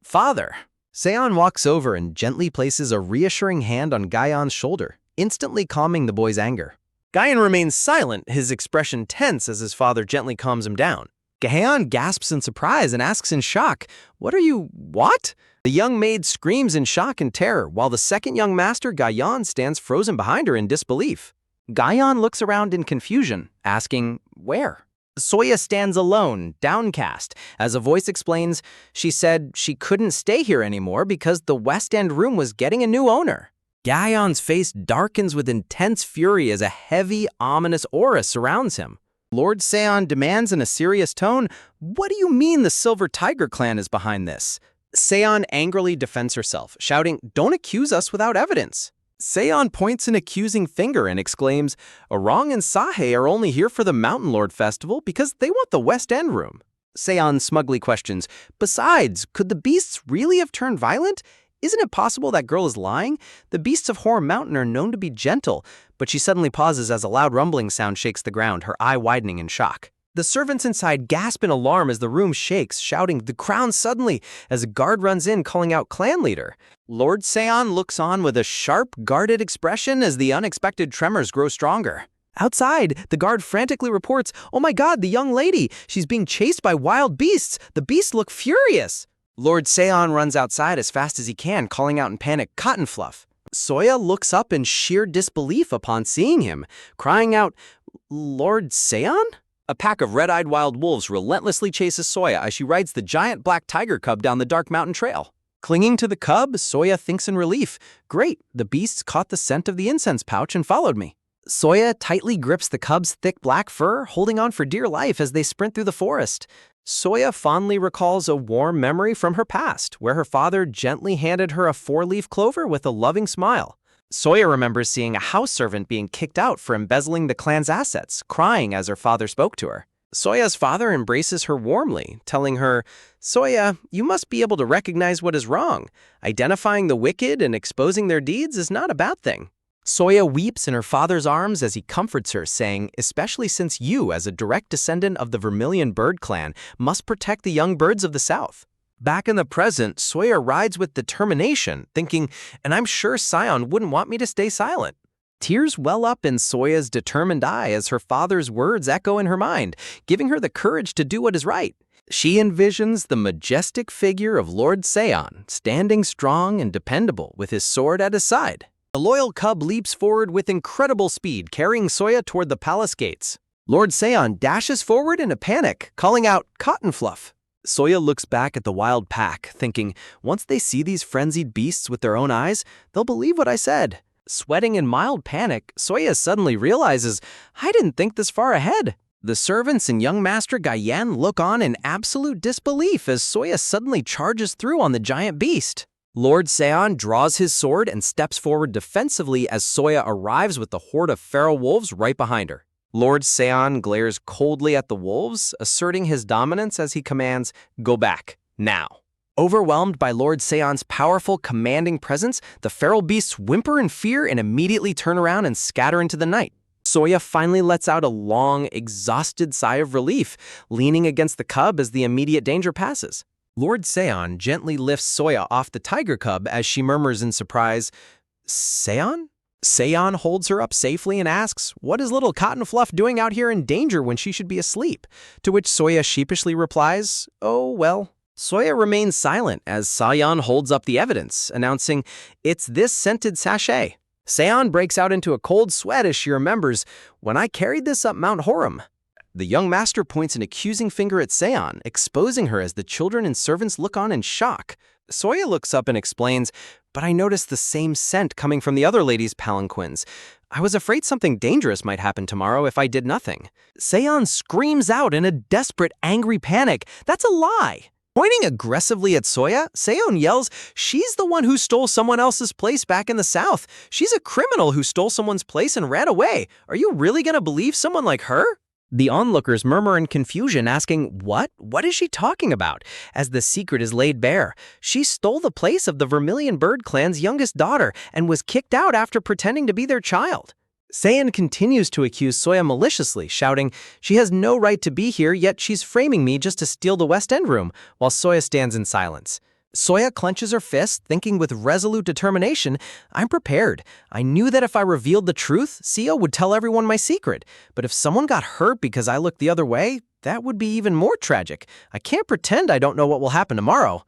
Speaker 1: Father. Seon walks over and gently places a reassuring hand on Gahyon's shoulder, instantly calming the boy's anger. Gahyon remains silent, his expression tense as his father gently calms him down. Gahyon gasps in surprise and asks in shock, what? The young maid screams in shock and terror, while the second young master, Gahyon, stands frozen behind her in disbelief. Gahyon looks around in confusion, asking, where? Soya stands alone, downcast, as a voice explains, she said she couldn't stay here anymore because the West End room was getting a new owner. Gahyon's face darkens with intense fury as a heavy, ominous aura surrounds him. Lord Seon demands in a serious tone, what do you mean the Silver Tiger clan is behind this? Seon angrily defends herself, shouting, don't accuse us without evidence. Seon points an accusing finger and exclaims, Orang and Sahe are only here for the Mountain Lord Festival because they want the West End room. Seon smugly questions, besides, could the beasts really have turned violent? Isn't it possible that girl is lying? The beasts of Horror Mountain are known to be gentle, but she suddenly pauses as a loud rumbling sound shakes the ground, her eye widening in shock. The servants inside gasp in alarm as the room shakes, shouting, the crown suddenly, as a guard runs in calling out clan leader. Lord Seon looks on with a sharp, guarded expression as the unexpected tremors grow stronger. Outside, the guard frantically reports, oh my god, the young lady! She's being chased by wild beasts! The beasts look furious! Lord Seon runs outside as fast as he can, calling out in panic, Cotton Fluff. Soya looks up in sheer disbelief upon seeing him, crying out, Lord Seon? A pack of red-eyed wild wolves relentlessly chases Soya as she rides the giant black tiger cub down the dark mountain trail. Clinging to the cub, Soya thinks in relief, great, the beasts caught the scent of the incense pouch and followed me. Soya tightly grips the cub's thick black fur, holding on for dear life as they sprint through the forest. Soya fondly recalls a warm memory from her past, where her father gently handed her a 4-leaf clover with a loving smile. Soya remembers seeing a house servant being kicked out for embezzling the clan's assets, crying as her father spoke to her. Soya's father embraces her warmly, telling her, Soya, you must be able to recognize what is wrong. Identifying the wicked and exposing their deeds is not a bad thing. Soya weeps in her father's arms as he comforts her, saying, especially since you, as a direct descendant of the Vermilion Bird clan, must protect the young birds of the south. Back in the present, Soya rides with determination, thinking, and I'm sure Sion wouldn't want me to stay silent. Tears well up in Soya's determined eye as her father's words echo in her mind, giving her the courage to do what is right. She envisions the majestic figure of Lord Seon, standing strong and dependable with his sword at his side. The loyal cub leaps forward with incredible speed, carrying Soya toward the palace gates. Lord Seon dashes forward in a panic, calling out, "Cotton fluff!" Soya looks back at the wild pack, thinking, once they see these frenzied beasts with their own eyes, they'll believe what I said. Sweating in mild panic, Soya suddenly realizes, I didn't think this far ahead. The servants and young master Gaiyan look on in absolute disbelief as Soya suddenly charges through on the giant beast. Lord Seon draws his sword and steps forward defensively as Soya arrives with the horde of feral wolves right behind her. Lord Seon glares coldly at the wolves, asserting his dominance as he commands, "Go back, now." Overwhelmed by Lord Seon's powerful, commanding presence, the feral beasts whimper in fear and immediately turn around and scatter into the night. Soya finally lets out a long, exhausted sigh of relief, leaning against the cub as the immediate danger passes. Lord Seon gently lifts Soya off the tiger cub as she murmurs in surprise, "Seon?" Seon holds her up safely and asks, what is little Cotton Fluff doing out here in danger when she should be asleep? To which Soya sheepishly replies, "Oh, well." Soya remains silent as Seon holds up the evidence, announcing, "It's this scented sachet." Seon breaks out into a cold sweat as she remembers, "When I carried this up Mount Horam." The young master points an accusing finger at Seon, exposing her as the children and servants look on in shock. Soya looks up and explains, "But I noticed the same scent coming from the other ladies' palanquins. I was afraid something dangerous might happen tomorrow if I did nothing." Seon screams out in a desperate, angry panic, "That's a lie!" Pointing aggressively at Soya, Seon yells, "She's the one who stole someone else's place back in the south. She's a criminal who stole someone's place and ran away. Are you really gonna believe someone like her?" The onlookers murmur in confusion, asking, "What? What is she talking about?" As the secret is laid bare. She stole the place of the Vermilion Bird clan's youngest daughter and was kicked out after pretending to be their child. Seon continues to accuse Soya maliciously, shouting, "She has no right to be here, yet she's framing me just to steal the West End room," while Soya stands in silence. Soya clenches her fist, thinking with resolute determination, "I'm prepared. I knew that if I revealed the truth, Seo would tell everyone my secret. But if someone got hurt because I looked the other way, that would be even more tragic. I can't pretend I don't know what will happen tomorrow."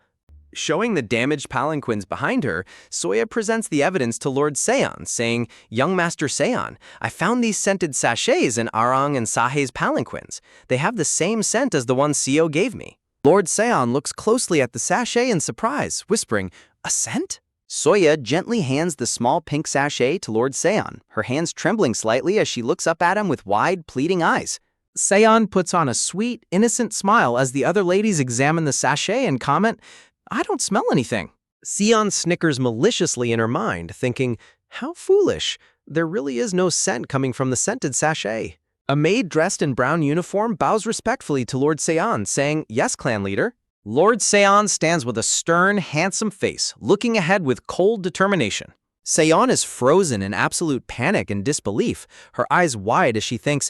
Speaker 1: Showing the damaged palanquins behind her, Soya presents the evidence to Lord Seon, saying, "Young Master Seon, I found these scented sachets in Arang and Sahe's palanquins. They have the same scent as the one Seo gave me." Lord Seon looks closely at the sachet in surprise, whispering, "A scent?" Soya gently hands the small pink sachet to Lord Seon, her hands trembling slightly as she looks up at him with wide, pleading eyes. Seon puts on a sweet, innocent smile as the other ladies examine the sachet and comment, "I don't smell anything." Seon snickers maliciously in her mind, thinking, "How foolish. There really is no scent coming from the scented sachet." A maid dressed in brown uniform bows respectfully to Lord Seon, saying, "Yes, clan leader." Lord Seon stands with a stern, handsome face, looking ahead with cold determination. Seon is frozen in absolute panic and disbelief, her eyes wide as she thinks,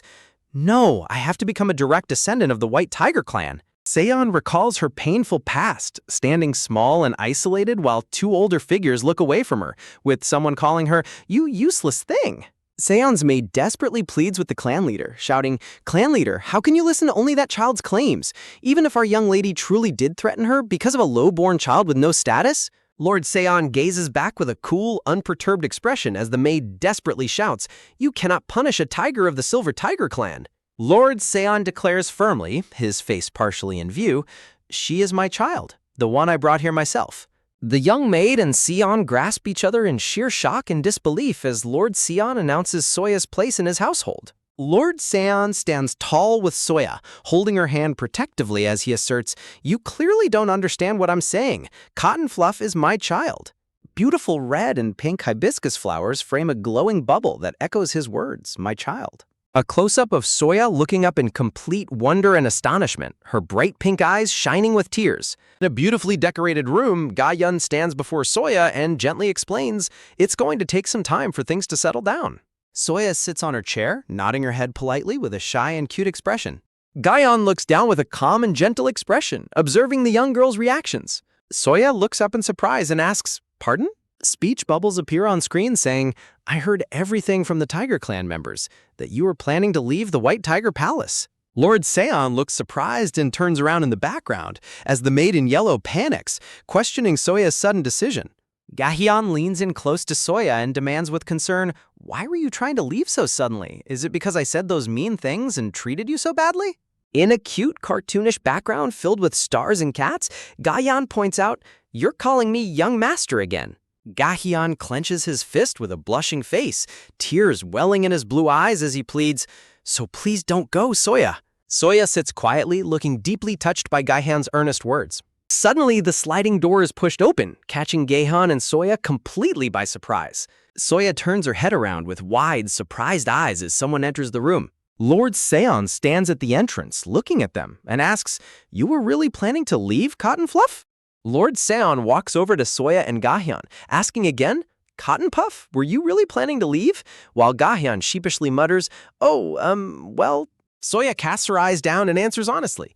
Speaker 1: "No, I have to become a direct descendant of the White Tiger clan." Seon recalls her painful past, standing small and isolated while two older figures look away from her, with someone calling her, "You useless thing." Seon's maid desperately pleads with the clan leader, shouting, "Clan leader, how can you listen to only that child's claims? Even if our young lady truly did threaten her because of a low-born child with no status?" Lord Seon gazes back with a cool, unperturbed expression as the maid desperately shouts, "You cannot punish a tiger of the Silver Tiger clan." Lord Seon declares firmly, his face partially in view, "She is my child, the one I brought here myself." The young maid and Seon grasp each other in sheer shock and disbelief as Lord Seon announces Soya's place in his household. Lord Seon stands tall with Soya, holding her hand protectively as he asserts, "You clearly don't understand what I'm saying. Cotton Fluff is my child." Beautiful red and pink hibiscus flowers frame a glowing bubble that echoes his words, "my child." A close-up of Soya looking up in complete wonder and astonishment, her bright pink eyes shining with tears. In a beautifully decorated room, Ga-yun stands before Soya and gently explains, "It's going to take some time for things to settle down." Soya sits on her chair, nodding her head politely with a shy and cute expression. Ga-yun looks down with a calm and gentle expression, observing the young girl's reactions. Soya looks up in surprise and asks, "Pardon?" Speech bubbles appear on screen saying, "I heard everything from the Tiger Clan members, that you were planning to leave the White Tiger Palace." Lord Seon looks surprised and turns around in the background as the maid in yellow panics, questioning Soya's sudden decision. Gahyun leans in close to Soya and demands with concern, "Why were you trying to leave so suddenly? Is it because I said those mean things and treated you so badly?" In a cute, cartoonish background filled with stars and cats, Gahyun points out, "You're calling me young master again." Gahyun clenches his fist with a blushing face, tears welling in his blue eyes as he pleads, "So please don't go, Soya." Soya sits quietly, looking deeply touched by Gahyun's earnest words. Suddenly, the sliding door is pushed open, catching Gahyun and Soya completely by surprise. Soya turns her head around with wide, surprised eyes as someone enters the room. Lord Seon stands at the entrance, looking at them, and asks, "You were really planning to leave, Cotton Fluff?" Lord Seon walks over to Soya and Gahyun, asking again, "Cotton Puff, were you really planning to leave?" While Gahyun sheepishly mutters, "Oh, well..." Soya casts her eyes down and answers honestly,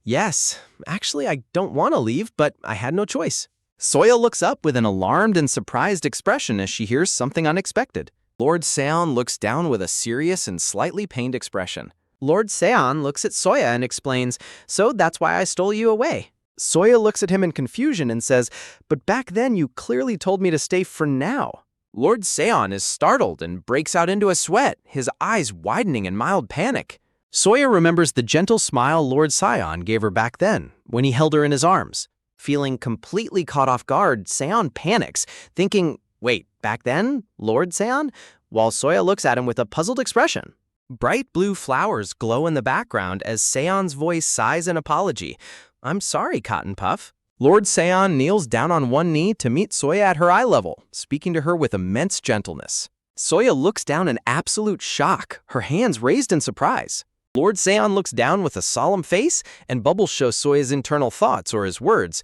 Speaker 1: "Yes, actually I don't want to leave, but I had no choice." Soya looks up with an alarmed and surprised expression as she hears something unexpected. Lord Seon looks down with a serious and slightly pained expression. Lord Seon looks at Soya and explains, "So that's why I stole you away." Soya looks at him in confusion and says, "But back then you clearly told me to stay for now." Lord Seon is startled and breaks out into a sweat, his eyes widening in mild panic. Soya remembers the gentle smile Lord Seon gave her back then, when he held her in his arms. Feeling completely caught off guard, Seon panics, thinking, "Wait, back then, Lord Seon?" While Soya looks at him with a puzzled expression. Bright blue flowers glow in the background as Seon's voice sighs an apology. "I'm sorry, Cotton Puff." Lord Seon kneels down on one knee to meet Soya at her eye level, speaking to her with immense gentleness. Soya looks down in absolute shock, her hands raised in surprise. Lord Seon looks down with a solemn face, and bubbles show Soya's internal thoughts or his words.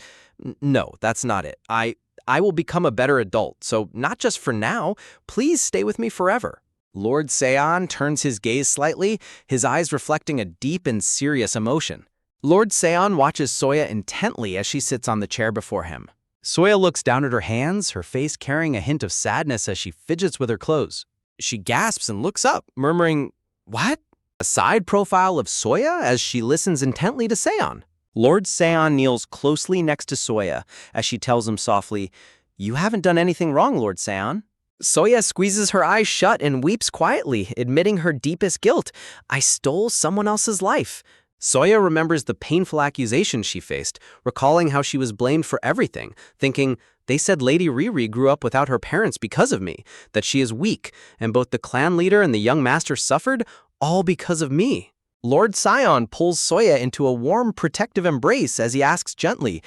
Speaker 1: "No, that's not it. I will become a better adult, so not just for now, please stay with me forever." Lord Seon turns his gaze slightly, his eyes reflecting a deep and serious emotion. Lord Seon watches Soya intently as she sits on the chair before him. Soya looks down at her hands, her face carrying a hint of sadness as she fidgets with her clothes. She gasps and looks up, murmuring, "What?" A side profile of Soya as she listens intently to Seon. Lord Seon kneels closely next to Soya as she tells him softly, "You haven't done anything wrong, Lord Seon." Soya squeezes her eyes shut and weeps quietly, admitting her deepest guilt. "I stole someone else's life." Soya remembers the painful accusations she faced, recalling how she was blamed for everything, thinking, "They said Lady Riri grew up without her parents because of me, that she is weak, and both the clan leader and the young master suffered, all because of me." Lord Seon pulls Soya into a warm, protective embrace as he asks gently,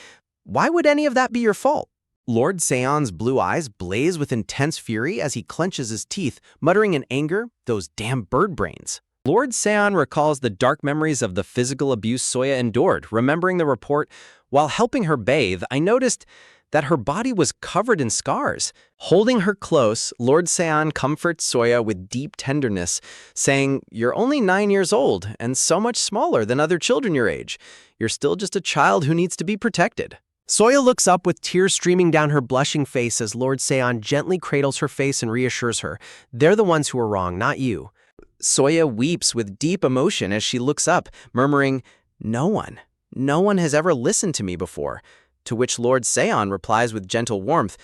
Speaker 1: "Why would any of that be your fault?" Lord Seon's blue eyes blaze with intense fury as he clenches his teeth, muttering in anger, "Those damn bird brains." Lord Seon recalls the dark memories of the physical abuse Soya endured, remembering the report, "While helping her bathe, I noticed that her body was covered in scars." Holding her close, Lord Seon comforts Soya with deep tenderness, saying, "You're only 9 years old and so much smaller than other children your age. You're still just a child who needs to be protected." Soya looks up with tears streaming down her blushing face as Lord Seon gently cradles her face and reassures her, "They're the ones who are wrong, not you." Soya weeps with deep emotion as she looks up, murmuring, No one has ever listened to me before." To which Lord Seon replies with gentle warmth,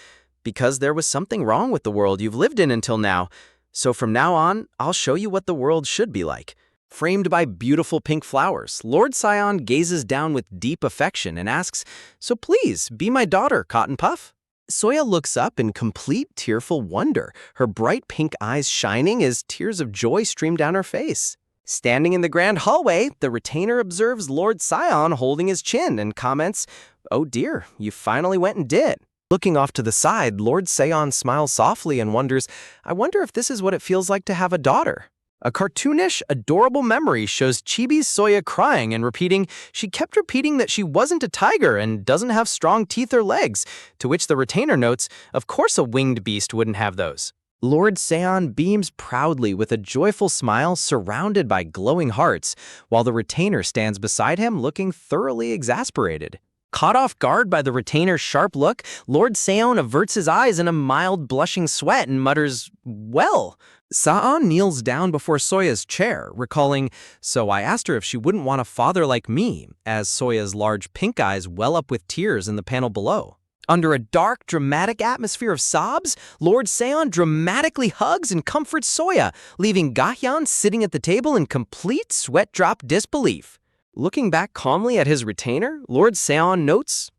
Speaker 1: "Because there was something wrong with the world you've lived in until now. So from now on, I'll show you what the world should be like." Framed by beautiful pink flowers, Lord Seon gazes down with deep affection and asks, "So please, be my daughter, Cotton Puff." Soya looks up in complete tearful wonder, her bright pink eyes shining as tears of joy stream down her face. Standing in the grand hallway, the retainer observes Lord Seon holding his chin and comments, "Oh dear, you finally went and did." Looking off to the side, Lord Seon smiles softly and wonders, "I wonder if this is what it feels like to have a daughter." A cartoonish, adorable memory shows Chibi's Soya crying and repeating, she kept repeating that she wasn't a tiger and doesn't have strong teeth or legs, to which the retainer notes, "Of course a winged beast wouldn't have those." Lord Seon beams proudly with a joyful smile surrounded by glowing hearts, while the retainer stands beside him looking thoroughly exasperated. Caught off guard by the retainer's sharp look, Lord Seon averts his eyes in a mild blushing sweat and mutters, "Well." Sa'an kneels down before Soya's chair, recalling, "So I asked her if she wouldn't want a father like me," as Soya's large pink eyes well up with tears in the panel below. Under a dark, dramatic atmosphere of sobs, Lord Seon dramatically hugs and comforts Soya, leaving Gahyeon sitting at the table in complete sweat-drop disbelief. Looking back calmly at his retainer, Lord Seon notes,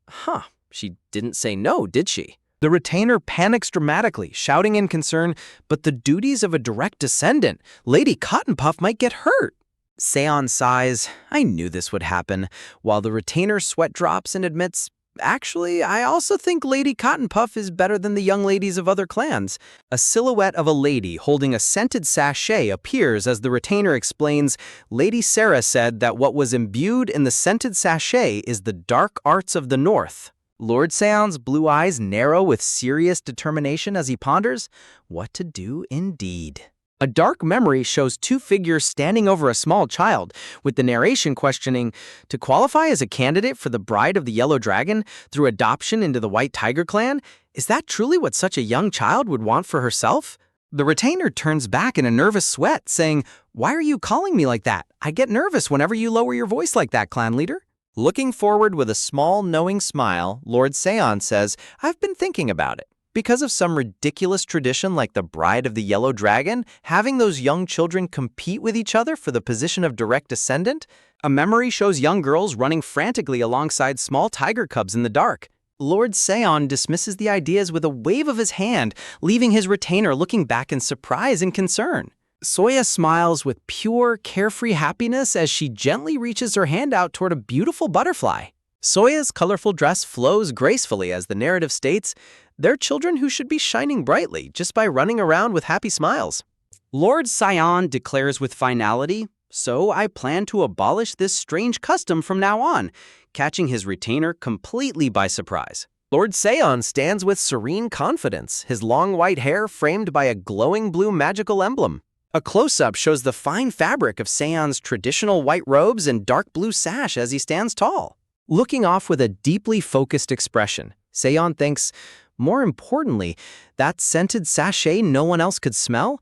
Speaker 1: she didn't say no, did she? The retainer panics dramatically, shouting in concern, "But the duties of a direct descendant, Lady Cottonpuff might get hurt." Seon sighs, "I knew this would happen," while the retainer sweat drops and admits, "Actually, I also think Lady Cottonpuff is better than the young ladies of other clans." A silhouette of a lady holding a scented sachet appears as the retainer explains, "Lady Sarah said that what was imbued in the scented sachet is the dark arts of the North." Lord Seon's blue eyes narrow with serious determination as he ponders, what to do indeed. A dark memory shows two figures standing over a small child, with the narration questioning, "To qualify as a candidate for the Bride of the Yellow Dragon through adoption into the White Tiger clan, is that truly what such a young child would want for herself?" The retainer turns back in a nervous sweat, saying, "Why are you calling me like that? I get nervous whenever you lower your voice like that, clan leader." Looking forward with a small, knowing smile, Lord Seon says, "I've been thinking about it. Because of some ridiculous tradition like the Bride of the Yellow Dragon, having those young children compete with each other for the position of direct descendant, a memory shows young girls running frantically alongside small tiger cubs in the dark." Lord Seon dismisses the ideas with a wave of his hand, leaving his retainer looking back in surprise and concern. Soya smiles with pure, carefree happiness as she gently reaches her hand out toward a beautiful butterfly. Soya's colorful dress flows gracefully as the narrative states, "They're children who should be shining brightly just by running around with happy smiles." Lord Sion declares with finality, "So I plan to abolish this strange custom from now on," catching his retainer completely by surprise. Lord Seon stands with serene confidence, his long white hair framed by a glowing blue magical emblem. A close-up shows the fine fabric of Seon's traditional white robes and dark blue sash as he stands tall. Looking off with a deeply focused expression, Seon thinks, more importantly, that scented sachet no one else could smell?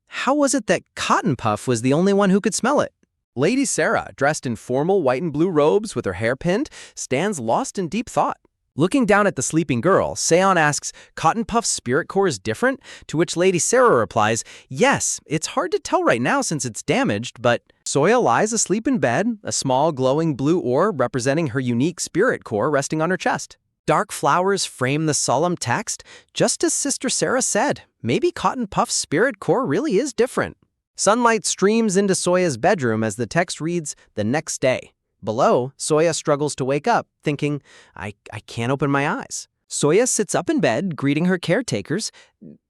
Speaker 1: How was it that Cottonpuff was the only one who could smell it? Lady Sarah, dressed in formal white and blue robes with her hair pinned, stands lost in deep thought. Looking down at the sleeping girl, Seon asks, "Cottonpuff's spirit core is different?" To which Lady Sarah replies, "Yes, it's hard to tell right now since it's damaged, but..." Soya lies asleep in bed, a small glowing blue orb representing her unique spirit core resting on her chest. Dark flowers frame the solemn text, just as Sister Sarah said, maybe Cottonpuff's spirit core really is different. Sunlight streams into Soya's bedroom as the text reads, "The next day." Below, Soya struggles to wake up, thinking, I can't open my eyes. Soya sits up in bed, greeting her caretakers,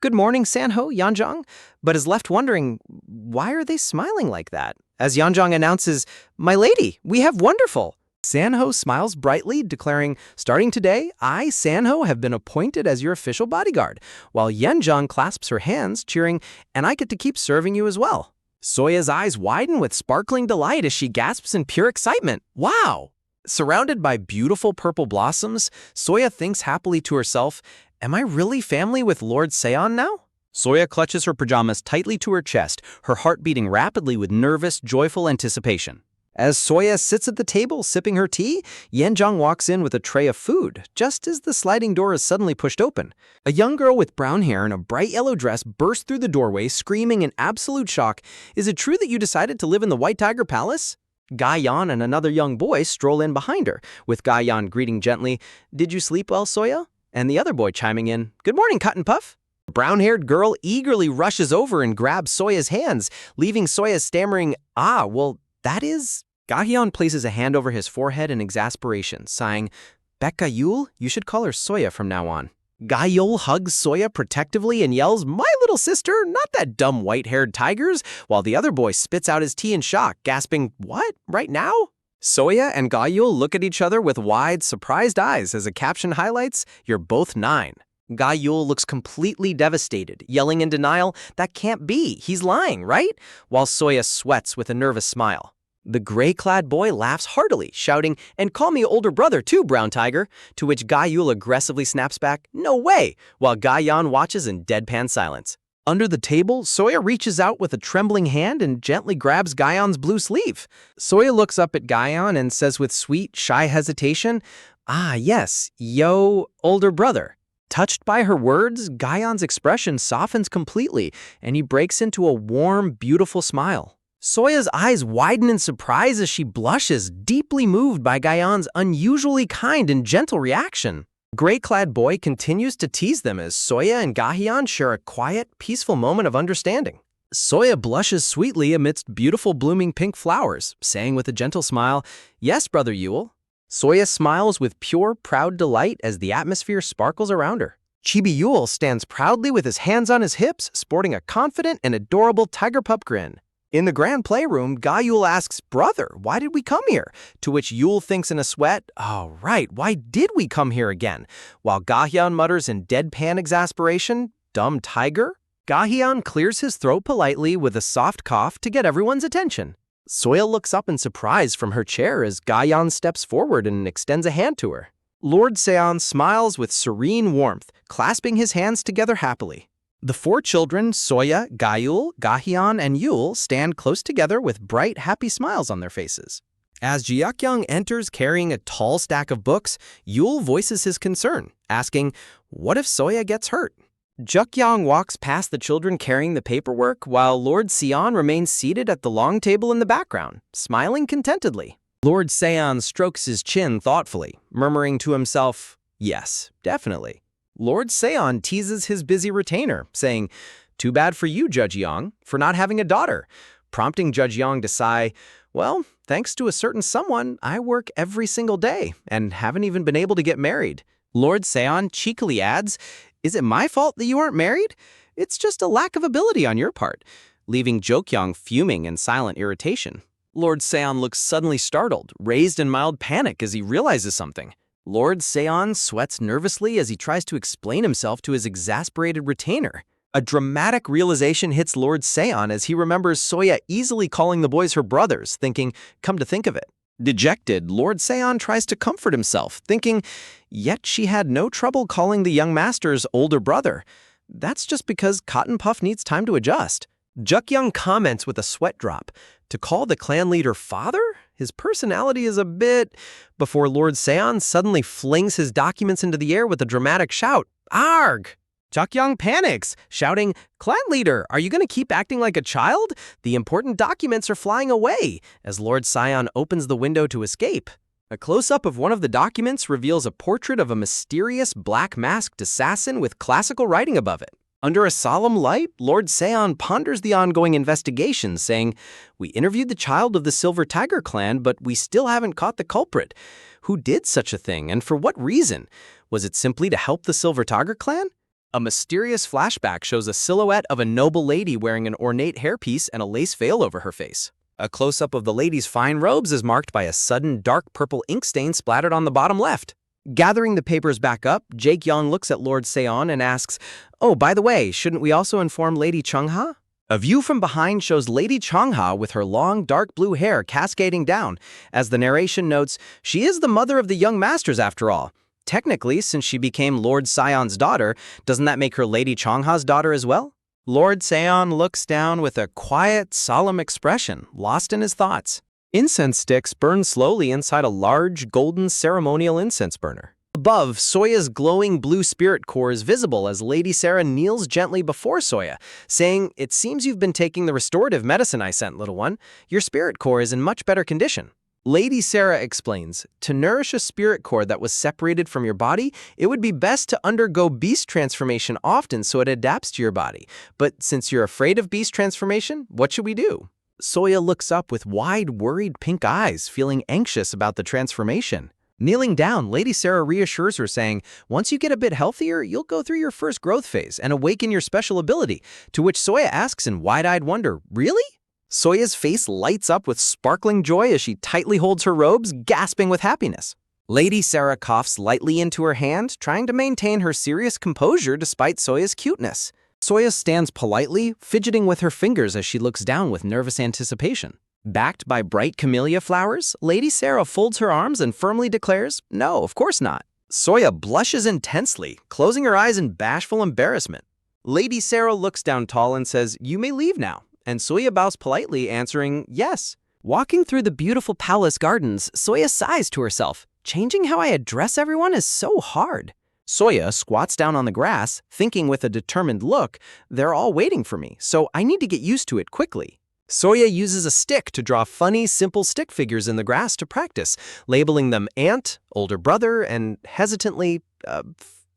Speaker 1: "Good morning, Sanho, Yeonjong," but is left wondering, why are they smiling like that? As Yeonjong announces, "My lady, we have wonderful." Sanho smiles brightly, declaring, "Starting today, I, Sanho, have been appointed as your official bodyguard," while Yeonjong clasps her hands, cheering, "And I get to keep serving you as well." Soya's eyes widen with sparkling delight as she gasps in pure excitement. Wow! Surrounded by beautiful purple blossoms, Soya thinks happily to herself, "Am I really family with Lord Seon now?" Soya clutches her pajamas tightly to her chest, her heart beating rapidly with nervous, joyful anticipation. As Soya sits at the table sipping her tea, Yeonjong walks in with a tray of food, just as the sliding door is suddenly pushed open. A young girl with brown hair and a bright yellow dress bursts through the doorway, screaming in absolute shock, "Is it true that you decided to live in the White Tiger Palace?" Gahyeon and another young boy stroll in behind her, with Gahyeon greeting gently, "Did you sleep well, Soya?" And the other boy chiming in, "Good morning, Cottonpuff." The brown-haired girl eagerly rushes over and grabs Soya's hands, leaving Soya stammering, well, that is..." Gahyeon places a hand over his forehead in exasperation, sighing, "Becca Yul, you should call her Soya from now on." Gahyeol hugs Soya protectively and yells, "My little sister, not that dumb white-haired tiger's," while the other boy spits out his tea in shock, gasping, "What? Right now?" Soya and Gahyeol look at each other with wide, surprised eyes as a caption highlights, "You're both 9." Gahyeol looks completely devastated, yelling in denial, "That can't be, he's lying, right?" While Soya sweats with a nervous smile. The gray-clad boy laughs heartily, shouting, "And call me older brother too, Brown Tiger," to which Gahyeol aggressively snaps back, "No way," while Gahyeon watches in deadpan silence. Under the table, Soya reaches out with a trembling hand and gently grabs Guyon's blue sleeve. Soya looks up at Guyon and says with sweet, shy hesitation, "Ah, yes, yo, older brother." Touched by her words, Guyon's expression softens completely, and he breaks into a warm, beautiful smile. Soya's eyes widen in surprise as she blushes, deeply moved by Guyon's unusually kind and gentle reaction. Gray-clad boy continues to tease them as Soya and Gahyeon share a quiet, peaceful moment of understanding. Soya blushes sweetly amidst beautiful blooming pink flowers, saying with a gentle smile, "Yes, Brother Yule." Soya smiles with pure, proud delight as the atmosphere sparkles around her. Chibi Yule stands proudly with his hands on his hips, sporting a confident and adorable tiger pup grin. In the grand playroom, Yule asks, "Brother, why did we come here?" To which Yule thinks in a sweat, "Oh, right, why did we come here again?" While Gahyeon mutters in deadpan exasperation, "Dumb tiger?" Gahyeon clears his throat politely with a soft cough to get everyone's attention. Soya looks up in surprise from her chair as Gahyeon steps forward and extends a hand to her. Lord Seon smiles with serene warmth, clasping his hands together happily. The four children, Soya, Gayul, Gahyeon, and Yule, stand close together with bright, happy smiles on their faces. As Jiakyung enters carrying a tall stack of books, Yule voices his concern, asking, "What if Soya gets hurt?" Jukyong walks past the children carrying the paperwork, while Lord Seon remains seated at the long table in the background, smiling contentedly. Lord Seon strokes his chin thoughtfully, murmuring to himself, "Yes, definitely." Lord Seon teases his busy retainer, saying, "Too bad for you, Judge Yong, for not having a daughter," prompting Judge Yong to sigh, "Well, thanks to a certain someone, I work every single day and haven't even been able to get married." Lord Seon cheekily adds, "Is it my fault that you aren't married? It's just a lack of ability on your part," leaving Jokyong fuming in silent irritation. Lord Seon looks suddenly startled, raised in mild panic as he realizes something. Lord Seon sweats nervously as he tries to explain himself to his exasperated retainer. A dramatic realization hits Lord Seon as he remembers Soya easily calling the boys her brothers, thinking, "Come to think of it." Dejected, Lord Seon tries to comfort himself, thinking, "Yet she had no trouble calling the young master's older brother. That's just because Cotton Puff needs time to adjust." Jukyung comments with a sweat drop, "To call the clan leader father? His personality is a bit..." Before Lord Seon suddenly flings his documents into the air with a dramatic shout, "Arg!" Jukyung panics, shouting, "Clan leader, are you going to keep acting like a child? The important documents are flying away," as Lord Seon opens the window to escape. A close-up of one of the documents reveals a portrait of a mysterious black-masked assassin with classical writing above it. Under a solemn light, Lord Seon ponders the ongoing investigation, saying, "We interviewed the child of the Silver Tiger clan, but we still haven't caught the culprit. Who did such a thing, and for what reason? Was it simply to help the Silver Tiger clan?" A mysterious flashback shows a silhouette of a noble lady wearing an ornate hairpiece and a lace veil over her face. A close-up of the lady's fine robes is marked by a sudden dark purple ink stain splattered on the bottom left. Gathering the papers back up, Jake Young looks at Lord Seon and asks, "Oh, by the way, shouldn't we also inform Lady Chungha?" A view from behind shows Lady Chungha with her long, dark blue hair cascading down. As the narration notes, she is the mother of the young masters after all. Technically, since she became Lord Seon's daughter, doesn't that make her Lady Chungha's daughter as well? Lord Seon looks down with a quiet, solemn expression, lost in his thoughts. Incense sticks burn slowly inside a large, golden ceremonial incense burner. Above, Soya's glowing blue spirit core is visible as Lady Sarah kneels gently before Soya, saying, "It seems you've been taking the restorative medicine I sent, little one. Your spirit core is in much better condition." Lady Sarah explains, "To nourish a spirit core that was separated from your body, it would be best to undergo beast transformation often so it adapts to your body. But since you're afraid of beast transformation, what should we do?" Soya looks up with wide, worried pink eyes, feeling anxious about the transformation. Kneeling down, Lady Sarah reassures her, saying, "Once you get a bit healthier, you'll go through your first growth phase and awaken your special ability," to which Soya asks in wide-eyed wonder, "Really?" Soya's face lights up with sparkling joy as she tightly holds her robes, gasping with happiness. Lady Sarah coughs lightly into her hand, trying to maintain her serious composure despite Soya's cuteness. Soya stands politely, fidgeting with her fingers as she looks down with nervous anticipation. Backed by bright camellia flowers, Lady Sarah folds her arms and firmly declares, "No, of course not." Soya blushes intensely, closing her eyes in bashful embarrassment. Lady Sarah looks down tall and says, "You may leave now." And Soya bows politely, answering, "Yes." Walking through the beautiful palace gardens, Soya sighs to herself. Changing how I address everyone is so hard. Soya squats down on the grass, thinking with a determined look, they're all waiting for me, so I need to get used to it quickly. Soya uses a stick to draw funny, simple stick figures in the grass to practice, labeling them aunt, older brother, and hesitantly,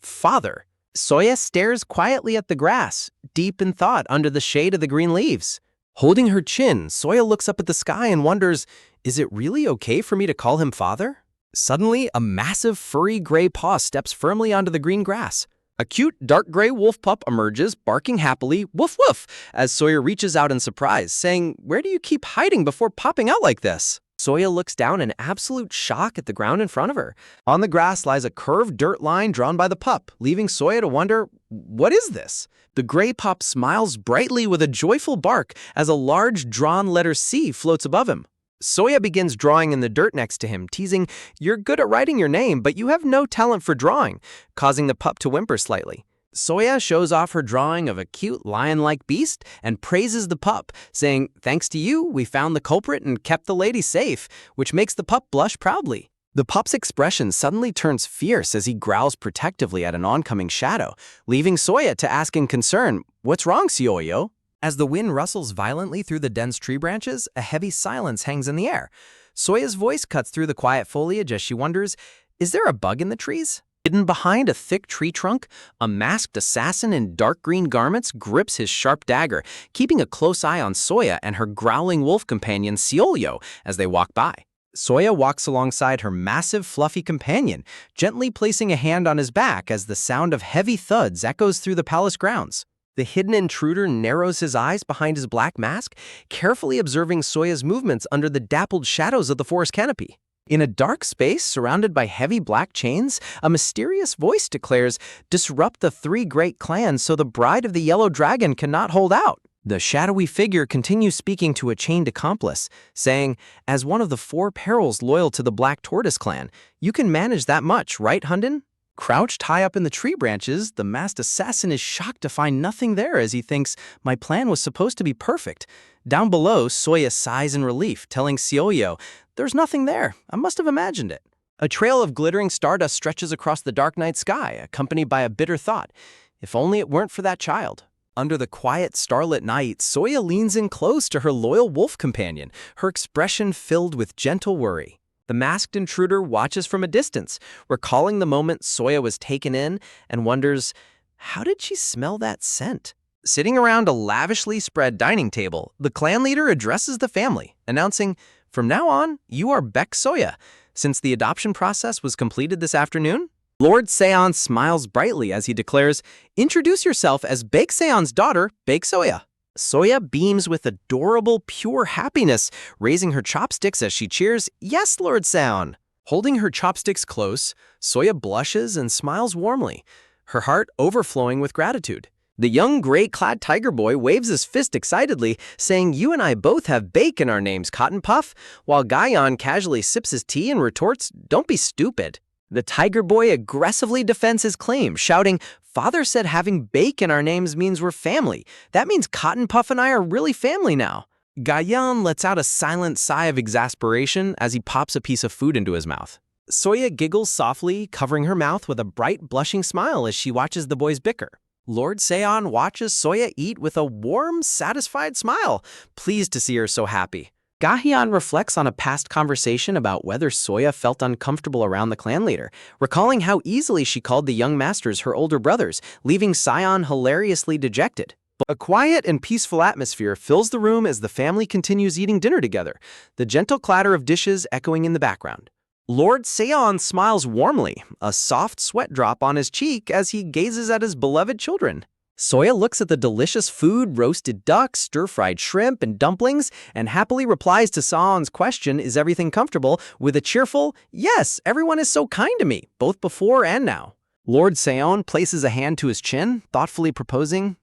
Speaker 1: father. Soya stares quietly at the grass, deep in thought under the shade of the green leaves. Holding her chin, Soya looks up at the sky and wonders, is it really okay for me to call him father? Suddenly, a massive furry gray paw steps firmly onto the green grass. A cute dark gray wolf pup emerges, barking happily, woof woof, as Soya reaches out in surprise, saying, "Where do you keep hiding before popping out like this?" Soya looks down in absolute shock at the ground in front of her. On the grass lies a curved dirt line drawn by the pup, leaving Soya to wonder, what is this? The gray pup smiles brightly with a joyful bark as a large drawn letter C floats above him. Soya begins drawing in the dirt next to him, teasing, "You're good at writing your name, but you have no talent for drawing," causing the pup to whimper slightly. Soya shows off her drawing of a cute lion-like beast and praises the pup, saying, "Thanks to you, we found the culprit and kept the lady safe," which makes the pup blush proudly. The pup's expression suddenly turns fierce as he growls protectively at an oncoming shadow, leaving Soya to ask in concern, "What's wrong, Sioyo?" As the wind rustles violently through the dense tree branches, a heavy silence hangs in the air. Soya's voice cuts through the quiet foliage as she wonders, is there a bug in the trees? Hidden behind a thick tree trunk, a masked assassin in dark green garments grips his sharp dagger, keeping a close eye on Soya and her growling wolf companion Sioyo as they walk by. Soya walks alongside her massive, fluffy companion, gently placing a hand on his back as the sound of heavy thuds echoes through the palace grounds. The hidden intruder narrows his eyes behind his black mask, carefully observing Soya's movements under the dappled shadows of the forest canopy. In a dark space surrounded by heavy black chains, a mysterious voice declares, "Disrupt the three great clans so the bride of the yellow dragon cannot hold out." The shadowy figure continues speaking to a chained accomplice, saying, "As one of the 4 perils loyal to the Black Tortoise clan, you can manage that much, right, Hunden?" Crouched high up in the tree branches, the masked assassin is shocked to find nothing there as he thinks, "My plan was supposed to be perfect." Down below, Soya sighs in relief, telling Sioyo, "There's nothing there. I must have imagined it." A trail of glittering stardust stretches across the dark night sky, accompanied by a bitter thought, "If only it weren't for that child." Under the quiet, starlit night, Soya leans in close to her loyal wolf companion, her expression filled with gentle worry. The masked intruder watches from a distance, recalling the moment Soya was taken in and wonders, how did she smell that scent? Sitting around a lavishly spread dining table, the clan leader addresses the family, announcing, "From now on, you are Beck Soya, since the adoption process was completed this afternoon." Lord Seon smiles brightly as he declares, "Introduce yourself as Baek Seon's daughter, Baek Soya." Soya beams with adorable, pure happiness, raising her chopsticks as she cheers, "Yes, Lord Seon." Holding her chopsticks close, Soya blushes and smiles warmly, her heart overflowing with gratitude. The young gray-clad tiger boy waves his fist excitedly, saying, "You and I both have Baek in our names, Cotton Puff," while Gaion casually sips his tea and retorts, "Don't be stupid." The tiger boy aggressively defends his claim, shouting, "Father said having Baek in our names means we're family. That means Cotton Puff and I are really family now." Gaion lets out a silent sigh of exasperation as he pops a piece of food into his mouth. Soya giggles softly, covering her mouth with a bright, blushing smile as she watches the boys bicker. Lord Seon watches Soya eat with a warm, satisfied smile, pleased to see her so happy. Gaion reflects on a past conversation about whether Soya felt uncomfortable around the clan leader, recalling how easily she called the young masters her older brothers, leaving Sion hilariously dejected. A quiet and peaceful atmosphere fills the room as the family continues eating dinner together, the gentle clatter of dishes echoing in the background. Lord Seon smiles warmly, a soft sweat drop on his cheek as he gazes at his beloved children. Soya looks at the delicious food, roasted duck, stir-fried shrimp, and dumplings, and happily replies to Seon's question, "Is everything comfortable?" with a cheerful, "Yes, everyone is so kind to me, both before and now." Lord Seon places a hand to his chin, thoughtfully proposing,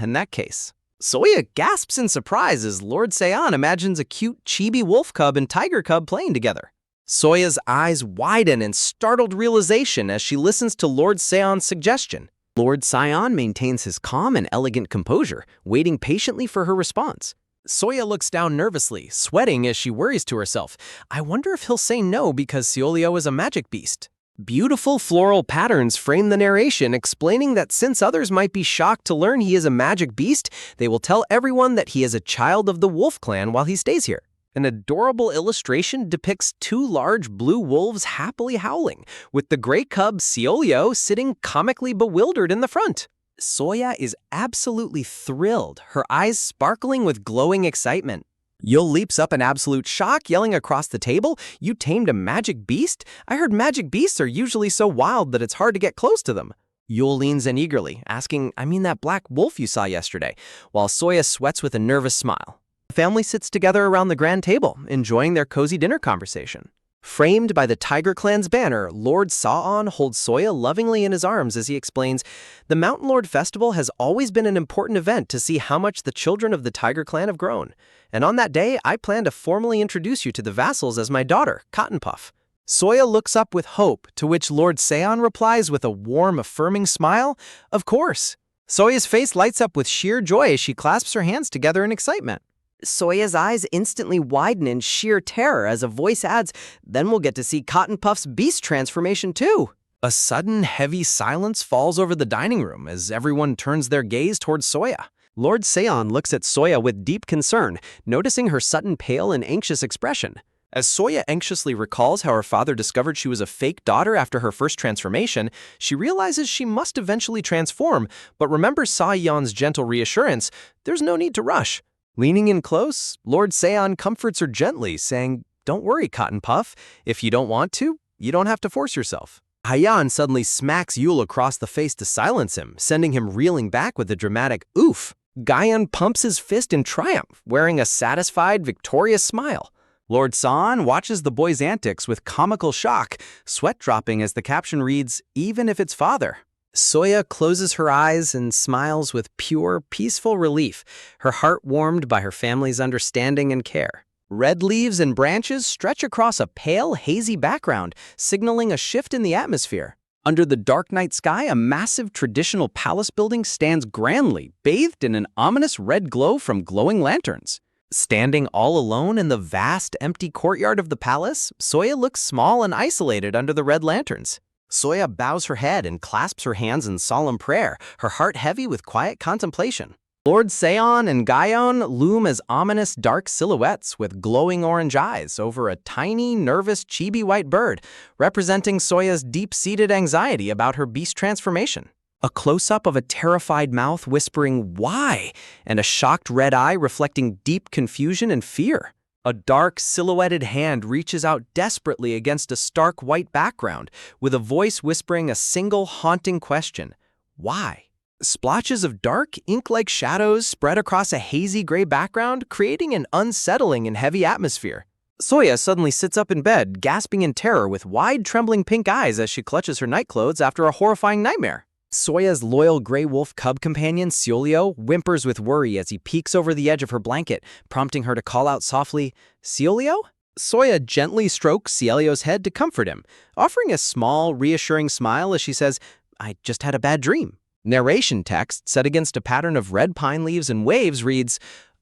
Speaker 1: in that case. Soya gasps in surprise as Lord Seon imagines a cute chibi wolf cub and tiger cub playing together. Soya's eyes widen in startled realization as she listens to Lord Seon's suggestion. Lord Sion maintains his calm and elegant composure, waiting patiently for her response. Soya looks down nervously, sweating as she worries to herself. I wonder if he'll say no because Seolyo is a magic beast. Beautiful floral patterns frame the narration, explaining that since others might be shocked to learn he is a magic beast, they will tell everyone that he is a child of the wolf clan while he stays here. An adorable illustration depicts two large blue wolves happily howling, with the gray cub Seolyo sitting comically bewildered in the front. Soya is absolutely thrilled, her eyes sparkling with glowing excitement. Yul leaps up in absolute shock, yelling across the table, "You tamed a magic beast? I heard magic beasts are usually so wild that it's hard to get close to them." Yul leans in eagerly, asking, "I mean that black wolf you saw yesterday," while Soya sweats with a nervous smile. The family sits together around the grand table, enjoying their cozy dinner conversation. Framed by the Tiger Clan's banner, Lord Saon holds Soya lovingly in his arms as he explains, "The Mountain Lord Festival has always been an important event to see how much the children of the Tiger Clan have grown. And on that day, I plan to formally introduce you to the vassals as my daughter, Cotton Puff." Soya looks up with hope, to which Lord Seon replies with a warm, affirming smile, "Of course." Soya's face lights up with sheer joy as she clasps her hands together in excitement. Soya's eyes instantly widen in sheer terror as a voice adds, "Then we'll get to see Cotton Puff's beast transformation too." A sudden, heavy silence falls over the dining room as everyone turns their gaze towards Soya. Lord Seon looks at Soya with deep concern, noticing her sudden pale and anxious expression. As Soya anxiously recalls how her father discovered she was a fake daughter after her first transformation, she realizes she must eventually transform, but remembers Sa-yeon's gentle reassurance, "There's no need to rush." Leaning in close, Lord Seon comforts her gently, saying, "Don't worry, Cotton Puff. If you don't want to, you don't have to force yourself." Hayan suddenly smacks Yul across the face to silence him, sending him reeling back with a dramatic oof. Gaian pumps his fist in triumph, wearing a satisfied, victorious smile. Lord San watches the boy's antics with comical shock, sweat dropping as the caption reads, "Even if it's father." Soya closes her eyes and smiles with pure, peaceful relief, her heart warmed by her family's understanding and care. Red leaves and branches stretch across a pale, hazy background, signaling a shift in the atmosphere. Under the dark night sky, a massive traditional palace building stands grandly, bathed in an ominous red glow from glowing lanterns. Standing all alone in the vast, empty courtyard of the palace, Soya looks small and isolated under the red lanterns. Soya bows her head and clasps her hands in solemn prayer, her heart heavy with quiet contemplation. Lord Seon and Gaion loom as ominous dark silhouettes with glowing orange eyes over a tiny, nervous chibi white bird, representing Soya's deep-seated anxiety about her beast transformation. A close-up of a terrified mouth whispering, "Why?" and a shocked red eye reflecting deep confusion and fear. A dark, silhouetted hand reaches out desperately against a stark white background, with a voice whispering a single haunting question, "Why?" Splotches of dark, ink-like shadows spread across a hazy gray background, creating an unsettling and heavy atmosphere. Soya suddenly sits up in bed, gasping in terror with wide, trembling pink eyes as she clutches her nightclothes after a horrifying nightmare. Soya's loyal gray wolf cub companion, Seolyo, whimpers with worry as he peeks over the edge of her blanket, prompting her to call out softly, "Seolyo?" Soya gently strokes Seolyo's head to comfort him, offering a small, reassuring smile as she says, "I just had a bad dream." Narration text set against a pattern of red pine leaves and waves reads,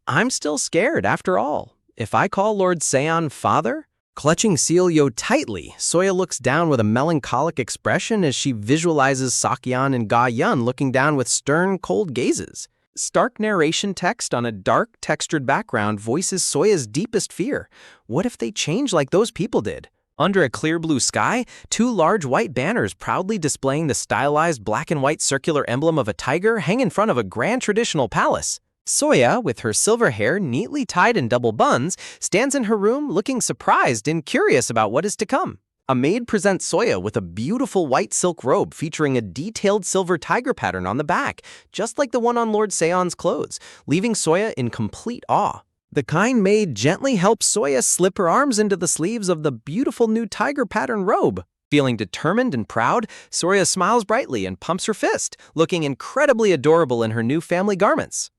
Speaker 1: "I'm still scared after all. If I call Lord Seon father?" Clutching Seolyo tightly, Soya looks down with a melancholic expression as she visualizes Sakyeon and Ga-yeon looking down with stern, cold gazes. Stark narration text on a dark, textured background voices Soya's deepest fear. What if they change like those people did? Under a clear blue sky, two large white banners proudly displaying the stylized black and white circular emblem of a tiger hang in front of a grand traditional palace. Soya, with her silver hair neatly tied in double buns, stands in her room looking surprised and curious about what is to come. A maid presents Soya with a beautiful white silk robe featuring a detailed silver tiger pattern on the back, just like the one on Lord Seon's clothes, leaving Soya in complete awe. The kind maid gently helps Soya slip her arms into the sleeves of the beautiful new tiger pattern robe. Feeling determined and proud, Soya smiles brightly and pumps her fist, looking incredibly adorable in her new family garments.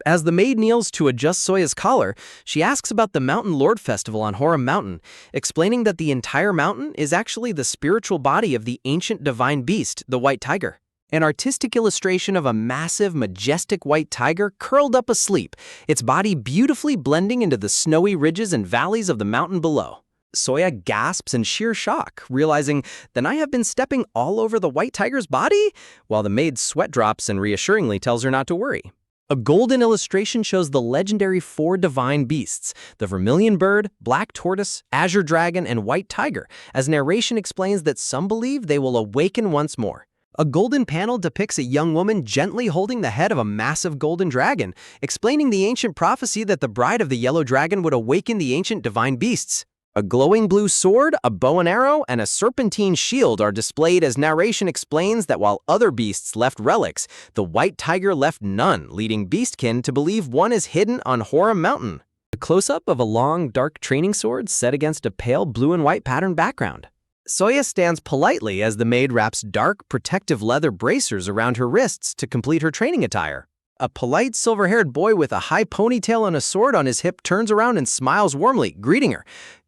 Speaker 1: As the maid kneels to adjust Soya's collar, she asks about the Mountain Lord Festival on Horam Mountain, explaining that the entire mountain is actually the spiritual body of the ancient divine beast, the white tiger. An artistic illustration of a massive, majestic white tiger curled up asleep, its body beautifully blending into the snowy ridges and valleys of the mountain below. Soya gasps in sheer shock, realizing, then I have been stepping all over the white tiger's body? While the maid sweat drops and reassuringly tells her not to worry. A golden illustration shows the legendary 4 divine beasts, the Vermilion Bird, Black Tortoise, Azure Dragon, and White Tiger, as narration explains that some believe they will awaken once more. A golden panel depicts a young woman gently holding the head of a massive golden dragon, explaining the ancient prophecy that the bride of the yellow dragon would awaken the ancient divine beasts. A glowing blue sword, a bow and arrow, and a serpentine shield are displayed as narration explains that while other beasts left relics, the white tiger left none, leading beastkin to believe one is hidden on Horam Mountain. A close-up of a long, dark training sword set against a pale blue and white patterned background. Soya stands politely as the maid wraps dark, protective leather bracers around her wrists to complete her training attire. A polite, silver-haired boy with a high ponytail and a sword on his hip turns around and smiles warmly, greeting her.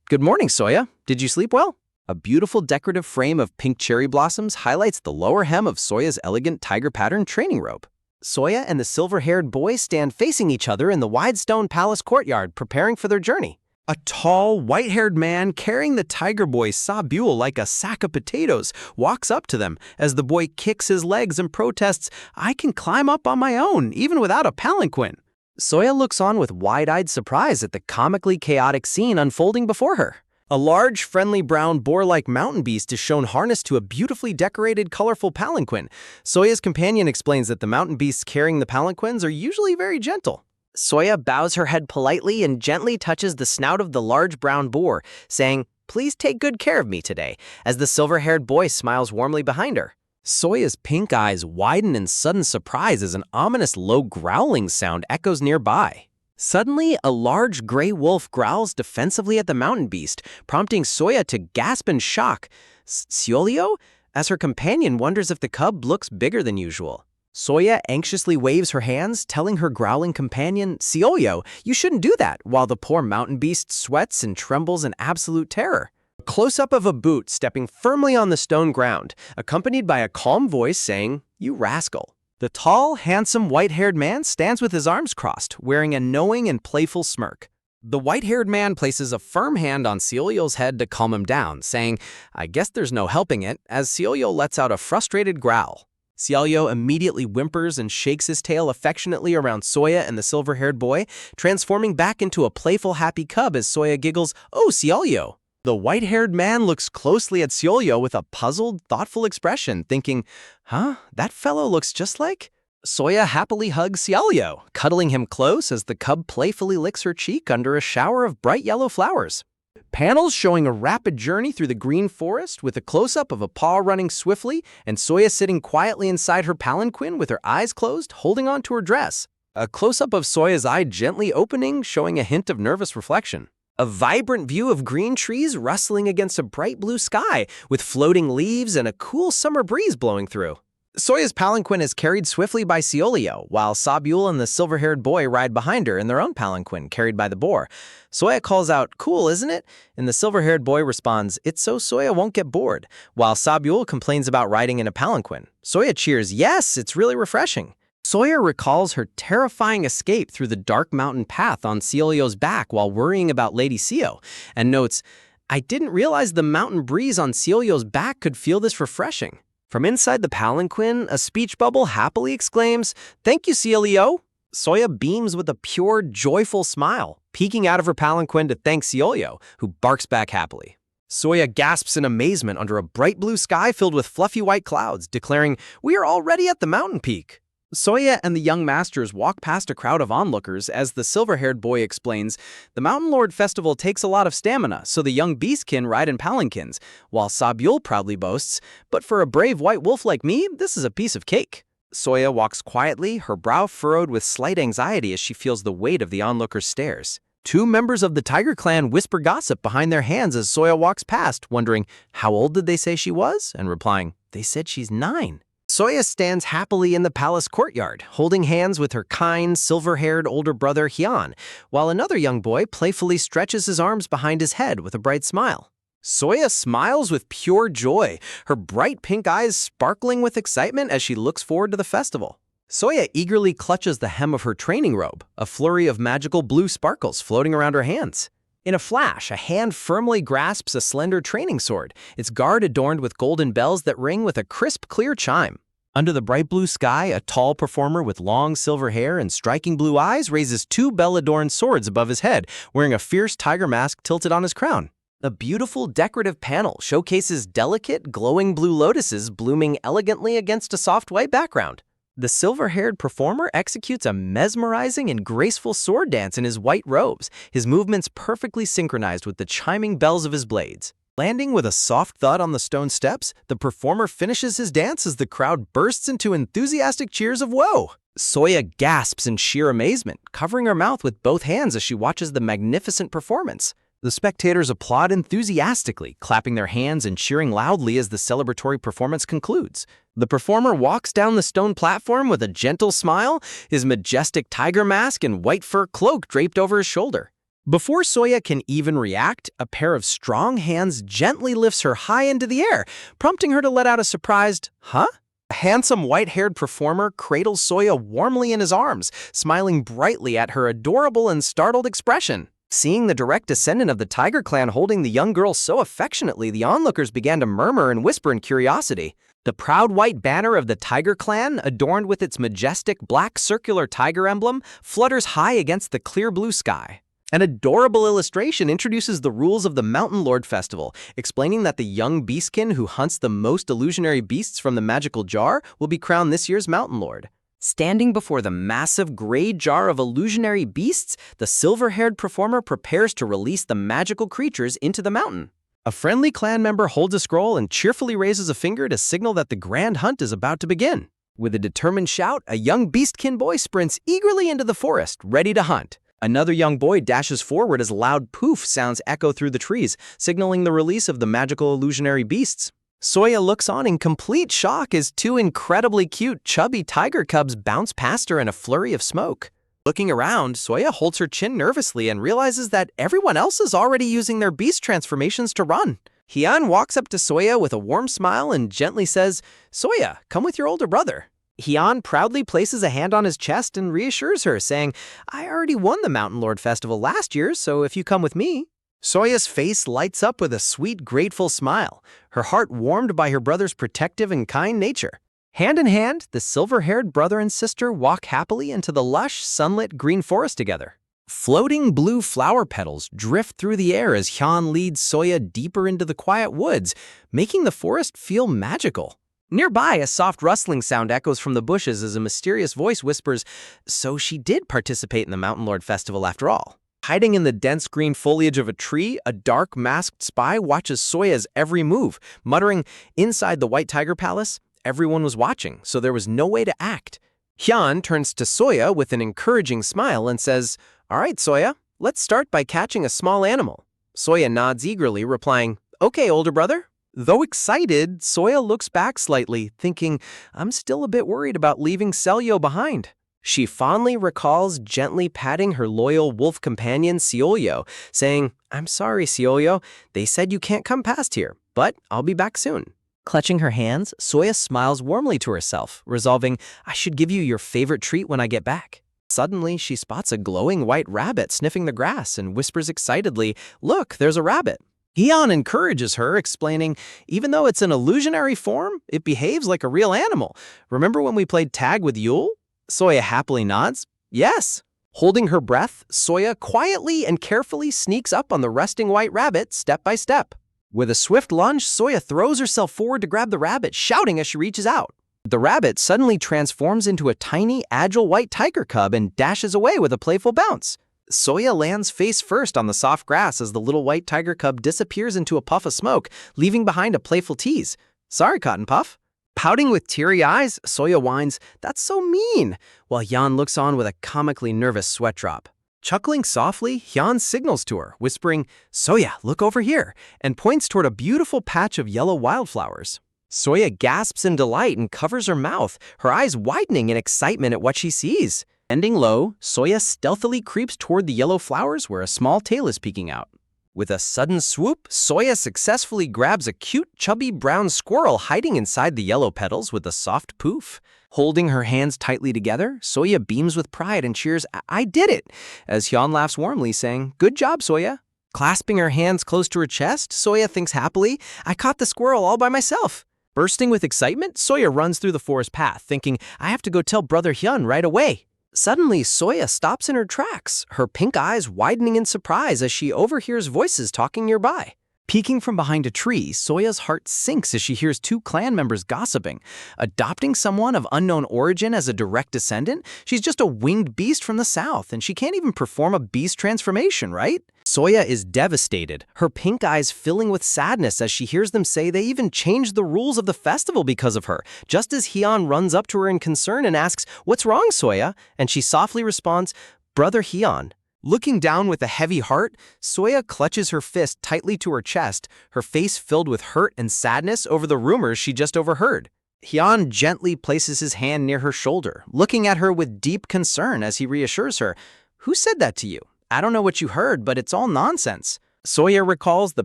Speaker 1: Good morning, Soya. Did you sleep well? A beautiful decorative frame of pink cherry blossoms highlights the lower hem of Soya's elegant tiger-patterned training robe. Soya and the silver-haired boy stand facing each other in the wide stone palace courtyard, preparing for their journey. A tall, white-haired man carrying the tiger boy Sabule like a sack of potatoes walks up to them as the boy kicks his legs and protests, I can climb up on my own, even without a palanquin. Soya looks on with wide-eyed surprise at the comically chaotic scene unfolding before her. A large, friendly brown boar-like mountain beast is shown harnessed to a beautifully decorated, colorful palanquin. Soya's companion explains that the mountain beasts carrying the palanquins are usually very gentle. Soya bows her head politely and gently touches the snout of the large brown boar, saying, Please take good care of me today, as the silver-haired boy smiles warmly behind her. Soya's pink eyes widen in sudden surprise as an ominous low growling sound echoes nearby. Suddenly, a large gray wolf growls defensively at the mountain beast, prompting Soya to gasp in shock. Seolyo? As her companion wonders if the cub looks bigger than usual. Soya anxiously waves her hands, telling her growling companion, Seolyo, you shouldn't do that, while the poor mountain beast sweats and trembles in absolute terror. A close-up of a boot stepping firmly on the stone ground, accompanied by a calm voice saying, You rascal. The tall, handsome, white-haired man stands with his arms crossed, wearing a knowing and playful smirk. The white-haired man places a firm hand on Seolyo's head to calm him down, saying, I guess there's no helping it, as Seolyo lets out a frustrated growl. Seolyo immediately whimpers and shakes his tail affectionately around Soya and the silver-haired boy, transforming back into a playful, happy cub as Soya giggles, Oh, Seolyo. The white-haired man looks closely at Seolyo with a puzzled, thoughtful expression, thinking, that fellow looks just like... Soya happily hugs Seolyo, cuddling him close as the cub playfully licks her cheek under a shower of bright yellow flowers. Panels showing a rapid journey through the green forest with a close-up of a paw running swiftly and Soya sitting quietly inside her palanquin with her eyes closed, holding on to her dress. A close-up of Soya's eye gently opening, showing a hint of nervous reflection. A vibrant view of green trees rustling against a bright blue sky with floating leaves and a cool summer breeze blowing through. Soya's palanquin is carried swiftly by Seolyo, while Sabule and the silver-haired boy ride behind her in their own palanquin, carried by the boar. Soya calls out, Cool, isn't it? And the silver-haired boy responds, It's so Soya won't get bored, while Sabule complains about riding in a palanquin. Soya cheers, Yes, it's really refreshing. Soya recalls her terrifying escape through the dark mountain path on Seolyo's back while worrying about Lady Seo, and notes, I didn't realize the mountain breeze on Seolyo's back could feel this refreshing. From inside the palanquin, a speech bubble happily exclaims, Thank you, Seolyo. Soya beams with a pure, joyful smile, peeking out of her palanquin to thank Seolyo, who barks back happily. Soya gasps in amazement under a bright blue sky filled with fluffy white clouds, declaring, We are already at the mountain peak. Soya and the young masters walk past a crowd of onlookers as the silver-haired boy explains, The Mountain Lord Festival takes a lot of stamina, so the young beastkin ride in palanquins, while Sabule proudly boasts, But for a brave white wolf like me, this is a piece of cake. Soya walks quietly, her brow furrowed with slight anxiety as she feels the weight of the onlookers' stares. 2 members of the tiger clan whisper gossip behind their hands as Soya walks past, wondering, How old did they say she was? And replying, They said she's 9. Soya stands happily in the palace courtyard, holding hands with her kind, silver-haired older brother Hyun, while another young boy playfully stretches his arms behind his head with a bright smile. Soya smiles with pure joy, her bright pink eyes sparkling with excitement as she looks forward to the festival. Soya eagerly clutches the hem of her training robe, a flurry of magical blue sparkles floating around her hands. In a flash, a hand firmly grasps a slender training sword, its guard adorned with golden bells that ring with a crisp, clear chime. Under the bright blue sky, a tall performer with long silver hair and striking blue eyes raises two bell-adorned swords above his head, wearing a fierce tiger mask tilted on his crown. A beautiful decorative panel showcases delicate, glowing blue lotuses blooming elegantly against a soft white background. The silver-haired performer executes a mesmerizing and graceful sword dance in his white robes, his movements perfectly synchronized with the chiming bells of his blades. Landing with a soft thud on the stone steps, the performer finishes his dance as the crowd bursts into enthusiastic cheers of woe. Soya gasps in sheer amazement, covering her mouth with both hands as she watches the magnificent performance. The spectators applaud enthusiastically, clapping their hands and cheering loudly as the celebratory performance concludes. The performer walks down the stone platform with a gentle smile, his majestic tiger mask and white fur cloak draped over his shoulder. Before Soya can even react, a pair of strong hands gently lifts her high into the air, prompting her to let out a surprised, "Huh?" A handsome white-haired performer cradles Soya warmly in his arms, smiling brightly at her adorable and startled expression. Seeing the direct descendant of the Tiger clan holding the young girl so affectionately, the onlookers began to murmur and whisper in curiosity. The proud white banner of the Tiger clan, adorned with its majestic black circular tiger emblem, flutters high against the clear blue sky. An adorable illustration introduces the rules of the Mountain Lord Festival, explaining that the young beastkin who hunts the most illusionary beasts from the magical jar will be crowned this year's Mountain Lord. Standing before the massive gray jar of illusionary beasts, the silver-haired performer prepares to release the magical creatures into the mountain. A friendly clan member holds a scroll and cheerfully raises a finger to signal that the grand hunt is about to begin. With a determined shout, a young beastkin boy sprints eagerly into the forest, ready to hunt. Another young boy dashes forward as loud poof sounds echo through the trees, signaling the release of the magical illusionary beasts. Soya looks on in complete shock as two incredibly cute, chubby tiger cubs bounce past her in a flurry of smoke. Looking around, Soya holds her chin nervously and realizes that everyone else is already using their beast transformations to run. Hyun walks up to Soya with a warm smile and gently says, "Soya, come with your older brother." Hyun proudly places a hand on his chest and reassures her, saying, "I already won the Mountain Lord Festival last year, so if you come with me." Soya's face lights up with a sweet, grateful smile, her heart warmed by her brother's protective and kind nature. Hand in hand, the silver-haired brother and sister walk happily into the lush, sunlit green forest together. Floating blue flower petals drift through the air as Hyun leads Soya deeper into the quiet woods, making the forest feel magical. Nearby, a soft rustling sound echoes from the bushes as a mysterious voice whispers, "So she did participate in the Mountain Lord Festival after all." Hiding in the dense green foliage of a tree, a dark, masked spy watches Soya's every move, muttering, "Inside the White Tiger Palace, everyone was watching, so there was no way to act." Hyun turns to Soya with an encouraging smile and says, "All right, Soya, let's start by catching a small animal." Soya nods eagerly, replying, "Okay, older brother." Though excited, Soya looks back slightly, thinking, "I'm still a bit worried about leaving Selyo behind." She fondly recalls gently patting her loyal wolf companion Seolyo, saying, "I'm sorry, Seolyo, they said you can't come past here, but I'll be back soon." Clutching her hands, Soya smiles warmly to herself, resolving, "I should give you your favorite treat when I get back." Suddenly, she spots a glowing white rabbit sniffing the grass and whispers excitedly, "Look, there's a rabbit." Hyun encourages her, explaining, "Even though it's an illusionary form, it behaves like a real animal. Remember when we played tag with Yule?" Soya happily nods, "Yes." Holding her breath, Soya quietly and carefully sneaks up on the resting white rabbit step by step. With a swift lunge, Soya throws herself forward to grab the rabbit, shouting as she reaches out. The rabbit suddenly transforms into a tiny, agile white tiger cub and dashes away with a playful bounce. Soya lands face first on the soft grass as the little white tiger cub disappears into a puff of smoke, leaving behind a playful tease. "Sorry, Cotton Puff." Pouting with teary eyes, Soya whines, "That's so mean," while Hyun looks on with a comically nervous sweat drop. Chuckling softly, Hyun signals to her, whispering, "Soya, look over here," and points toward a beautiful patch of yellow wildflowers. Soya gasps in delight and covers her mouth, her eyes widening in excitement at what she sees. Bending low, Soya stealthily creeps toward the yellow flowers where a small tail is peeking out. With a sudden swoop, Soya successfully grabs a cute, chubby brown squirrel hiding inside the yellow petals with a soft poof. Holding her hands tightly together, Soya beams with pride and cheers, "I did it!" as Hyun laughs warmly, saying, "Good job, Soya." Clasping her hands close to her chest, Soya thinks happily, "I caught the squirrel all by myself." Bursting with excitement, Soya runs through the forest path, thinking, "I have to go tell Brother Hyun right away." Suddenly, Soya stops in her tracks, her pink eyes widening in surprise as she overhears voices talking nearby. Peeking from behind a tree, Soya's heart sinks as she hears two clan members gossiping. Adopting someone of unknown origin as a direct descendant? She's just a winged beast from the south, and she can't even perform a beast transformation, right? Soya is devastated, her pink eyes filling with sadness as she hears them say they even changed the rules of the festival because of her, just as Hyun runs up to her in concern and asks, "What's wrong, Soya?" And she softly responds, "Brother Hyun." Looking down with a heavy heart, Soya clutches her fist tightly to her chest, her face filled with hurt and sadness over the rumors she just overheard. Hyun gently places his hand near her shoulder, looking at her with deep concern as he reassures her, "Who said that to you? I don't know what you heard, but it's all nonsense." Soya recalls the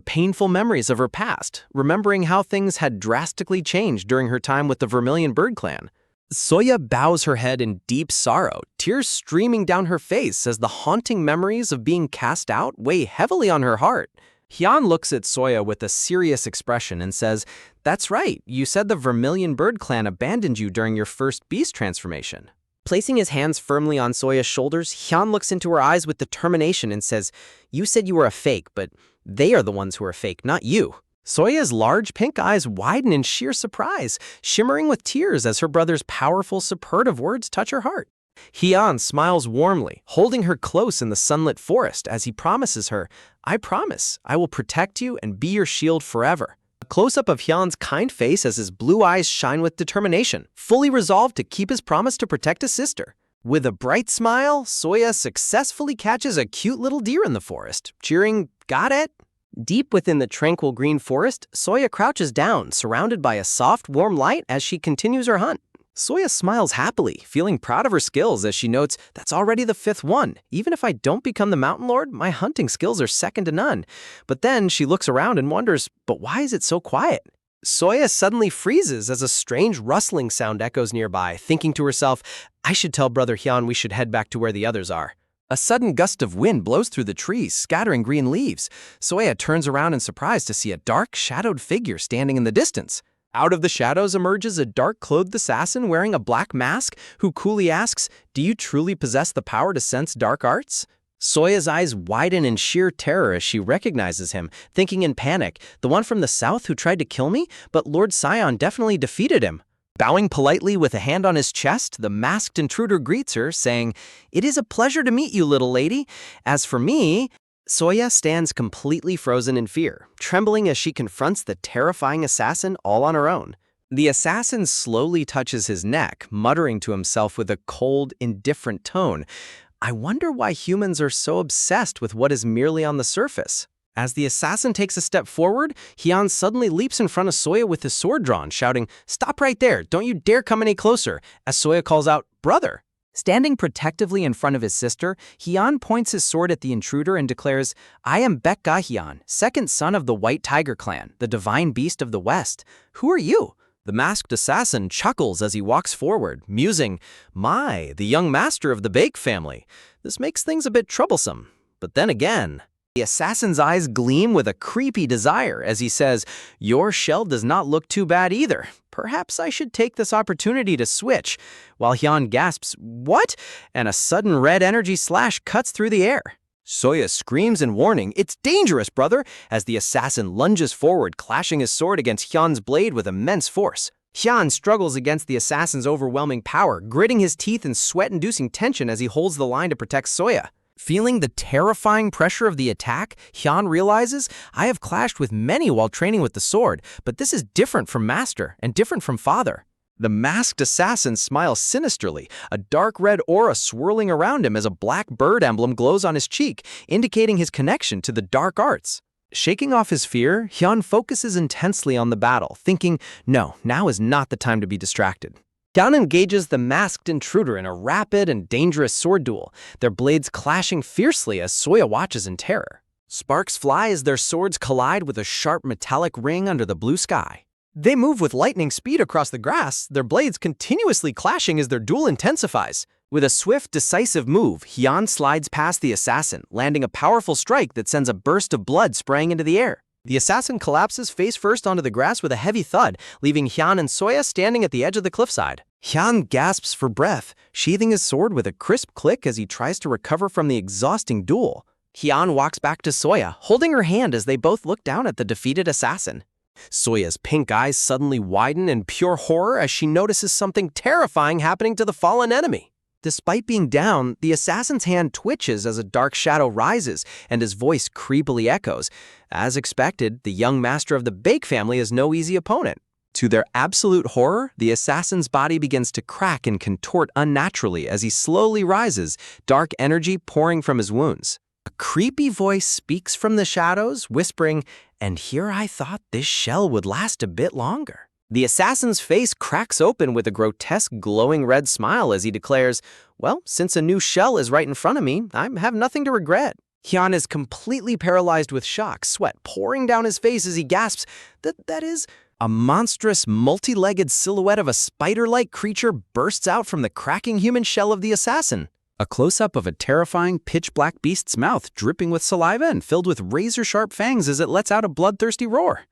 Speaker 1: painful memories of her past, remembering how things had drastically changed during her time with the Vermilion Bird clan. Soya bows her head in deep sorrow, tears streaming down her face as the haunting memories of being cast out weigh heavily on her heart. Hyun looks at Soya with a serious expression and says, "That's right, you said the Vermilion Bird clan abandoned you during your first beast transformation." Placing his hands firmly on Soya's shoulders, Hyun looks into her eyes with determination and says, "You said you were a fake, but they are the ones who are fake, not you." Soya's large pink eyes widen in sheer surprise, shimmering with tears as her brother's powerful, superlative words touch her heart. Hyun smiles warmly, holding her close in the sunlit forest as he promises her, "I promise, I will protect you and be your shield forever." A close-up of Hyun's kind face as his blue eyes shine with determination, fully resolved to keep his promise to protect his sister. With a bright smile, Soya successfully catches a cute little deer in the forest, cheering, "Got it!" Deep within the tranquil green forest, Soya crouches down, surrounded by a soft, warm light as she continues her hunt. Soya smiles happily, feeling proud of her skills as she notes, "That's already the 5th one. Even if I don't become the Mountain Lord, my hunting skills are second to none." But then she looks around and wonders, "But why is it so quiet?" Soya suddenly freezes as a strange rustling sound echoes nearby, thinking to herself, "I should tell Brother Hyun we should head back to where the others are." A sudden gust of wind blows through the trees, scattering green leaves. Soya turns around in surprise to see a dark, shadowed figure standing in the distance. Out of the shadows emerges a dark-clothed assassin wearing a black mask who coolly asks, "Do you truly possess the power to sense dark arts?" Soya's eyes widen in sheer terror as she recognizes him, thinking in panic, "The one from the south who tried to kill me? But Lord Sion definitely defeated him." Bowing politely with a hand on his chest, the masked intruder greets her, saying, "It is a pleasure to meet you, little lady. As for me..." Soya stands completely frozen in fear, trembling as she confronts the terrifying assassin all on her own. The assassin slowly touches his neck, muttering to himself with a cold, indifferent tone, "I wonder why humans are so obsessed with what is merely on the surface." As the assassin takes a step forward, Hyun suddenly leaps in front of Soya with his sword drawn, shouting, "Stop right there! Don't you dare come any closer!" as Soya calls out, "Brother!" Standing protectively in front of his sister, Hyun points his sword at the intruder and declares, "I am Baekga Hyun, second son of the White Tiger clan, the divine beast of the West. Who are you?" The masked assassin chuckles as he walks forward, musing, "My, the young master of the Baek family. This makes things a bit troublesome. But then again..." The assassin's eyes gleam with a creepy desire as he says, "Your shell does not look too bad either. Perhaps I should take this opportunity to switch." While Hyun gasps, "What?" and a sudden red energy slash cuts through the air. Soya screams in warning, "It's dangerous, brother," as the assassin lunges forward, clashing his sword against Hyun's blade with immense force. Hyun struggles against the assassin's overwhelming power, gritting his teeth in sweat-inducing tension as he holds the line to protect Soya. Feeling the terrifying pressure of the attack, Hyun realizes, "I have clashed with many while training with the sword, but this is different from master and different from father." The masked assassin smiles sinisterly, a dark red aura swirling around him as a black bird emblem glows on his cheek, indicating his connection to the dark arts. Shaking off his fear, Hyun focuses intensely on the battle, thinking, "No, now is not the time to be distracted." Hyun engages the masked intruder in a rapid and dangerous sword duel, their blades clashing fiercely as Soya watches in terror. Sparks fly as their swords collide with a sharp metallic ring under the blue sky. They move with lightning speed across the grass, their blades continuously clashing as their duel intensifies. With a swift, decisive move, Hyun slides past the assassin, landing a powerful strike that sends a burst of blood spraying into the air. The assassin collapses face first onto the grass with a heavy thud, leaving Hyun and Soya standing at the edge of the cliffside. Hyun gasps for breath, sheathing his sword with a crisp click as he tries to recover from the exhausting duel. Hyun walks back to Soya, holding her hand as they both look down at the defeated assassin. Soya's pink eyes suddenly widen in pure horror as she notices something terrifying happening to the fallen enemy. Despite being down, the assassin's hand twitches as a dark shadow rises and his voice creepily echoes. As expected, the young master of the Bake family is no easy opponent. To their absolute horror, the assassin's body begins to crack and contort unnaturally as he slowly rises, dark energy pouring from his wounds. A creepy voice speaks from the shadows, whispering, "And here I thought this shell would last a bit longer." The assassin's face cracks open with a grotesque glowing red smile as he declares, "Well, since a new shell is right in front of me, I have nothing to regret." Hyun is completely paralyzed with shock, sweat pouring down his face as he gasps, That is... A monstrous, multi-legged silhouette of a spider-like creature bursts out from the cracking human shell of the assassin. A close-up of a terrifying, pitch-black beast's mouth dripping with saliva and filled with razor-sharp fangs as it lets out a bloodthirsty roar.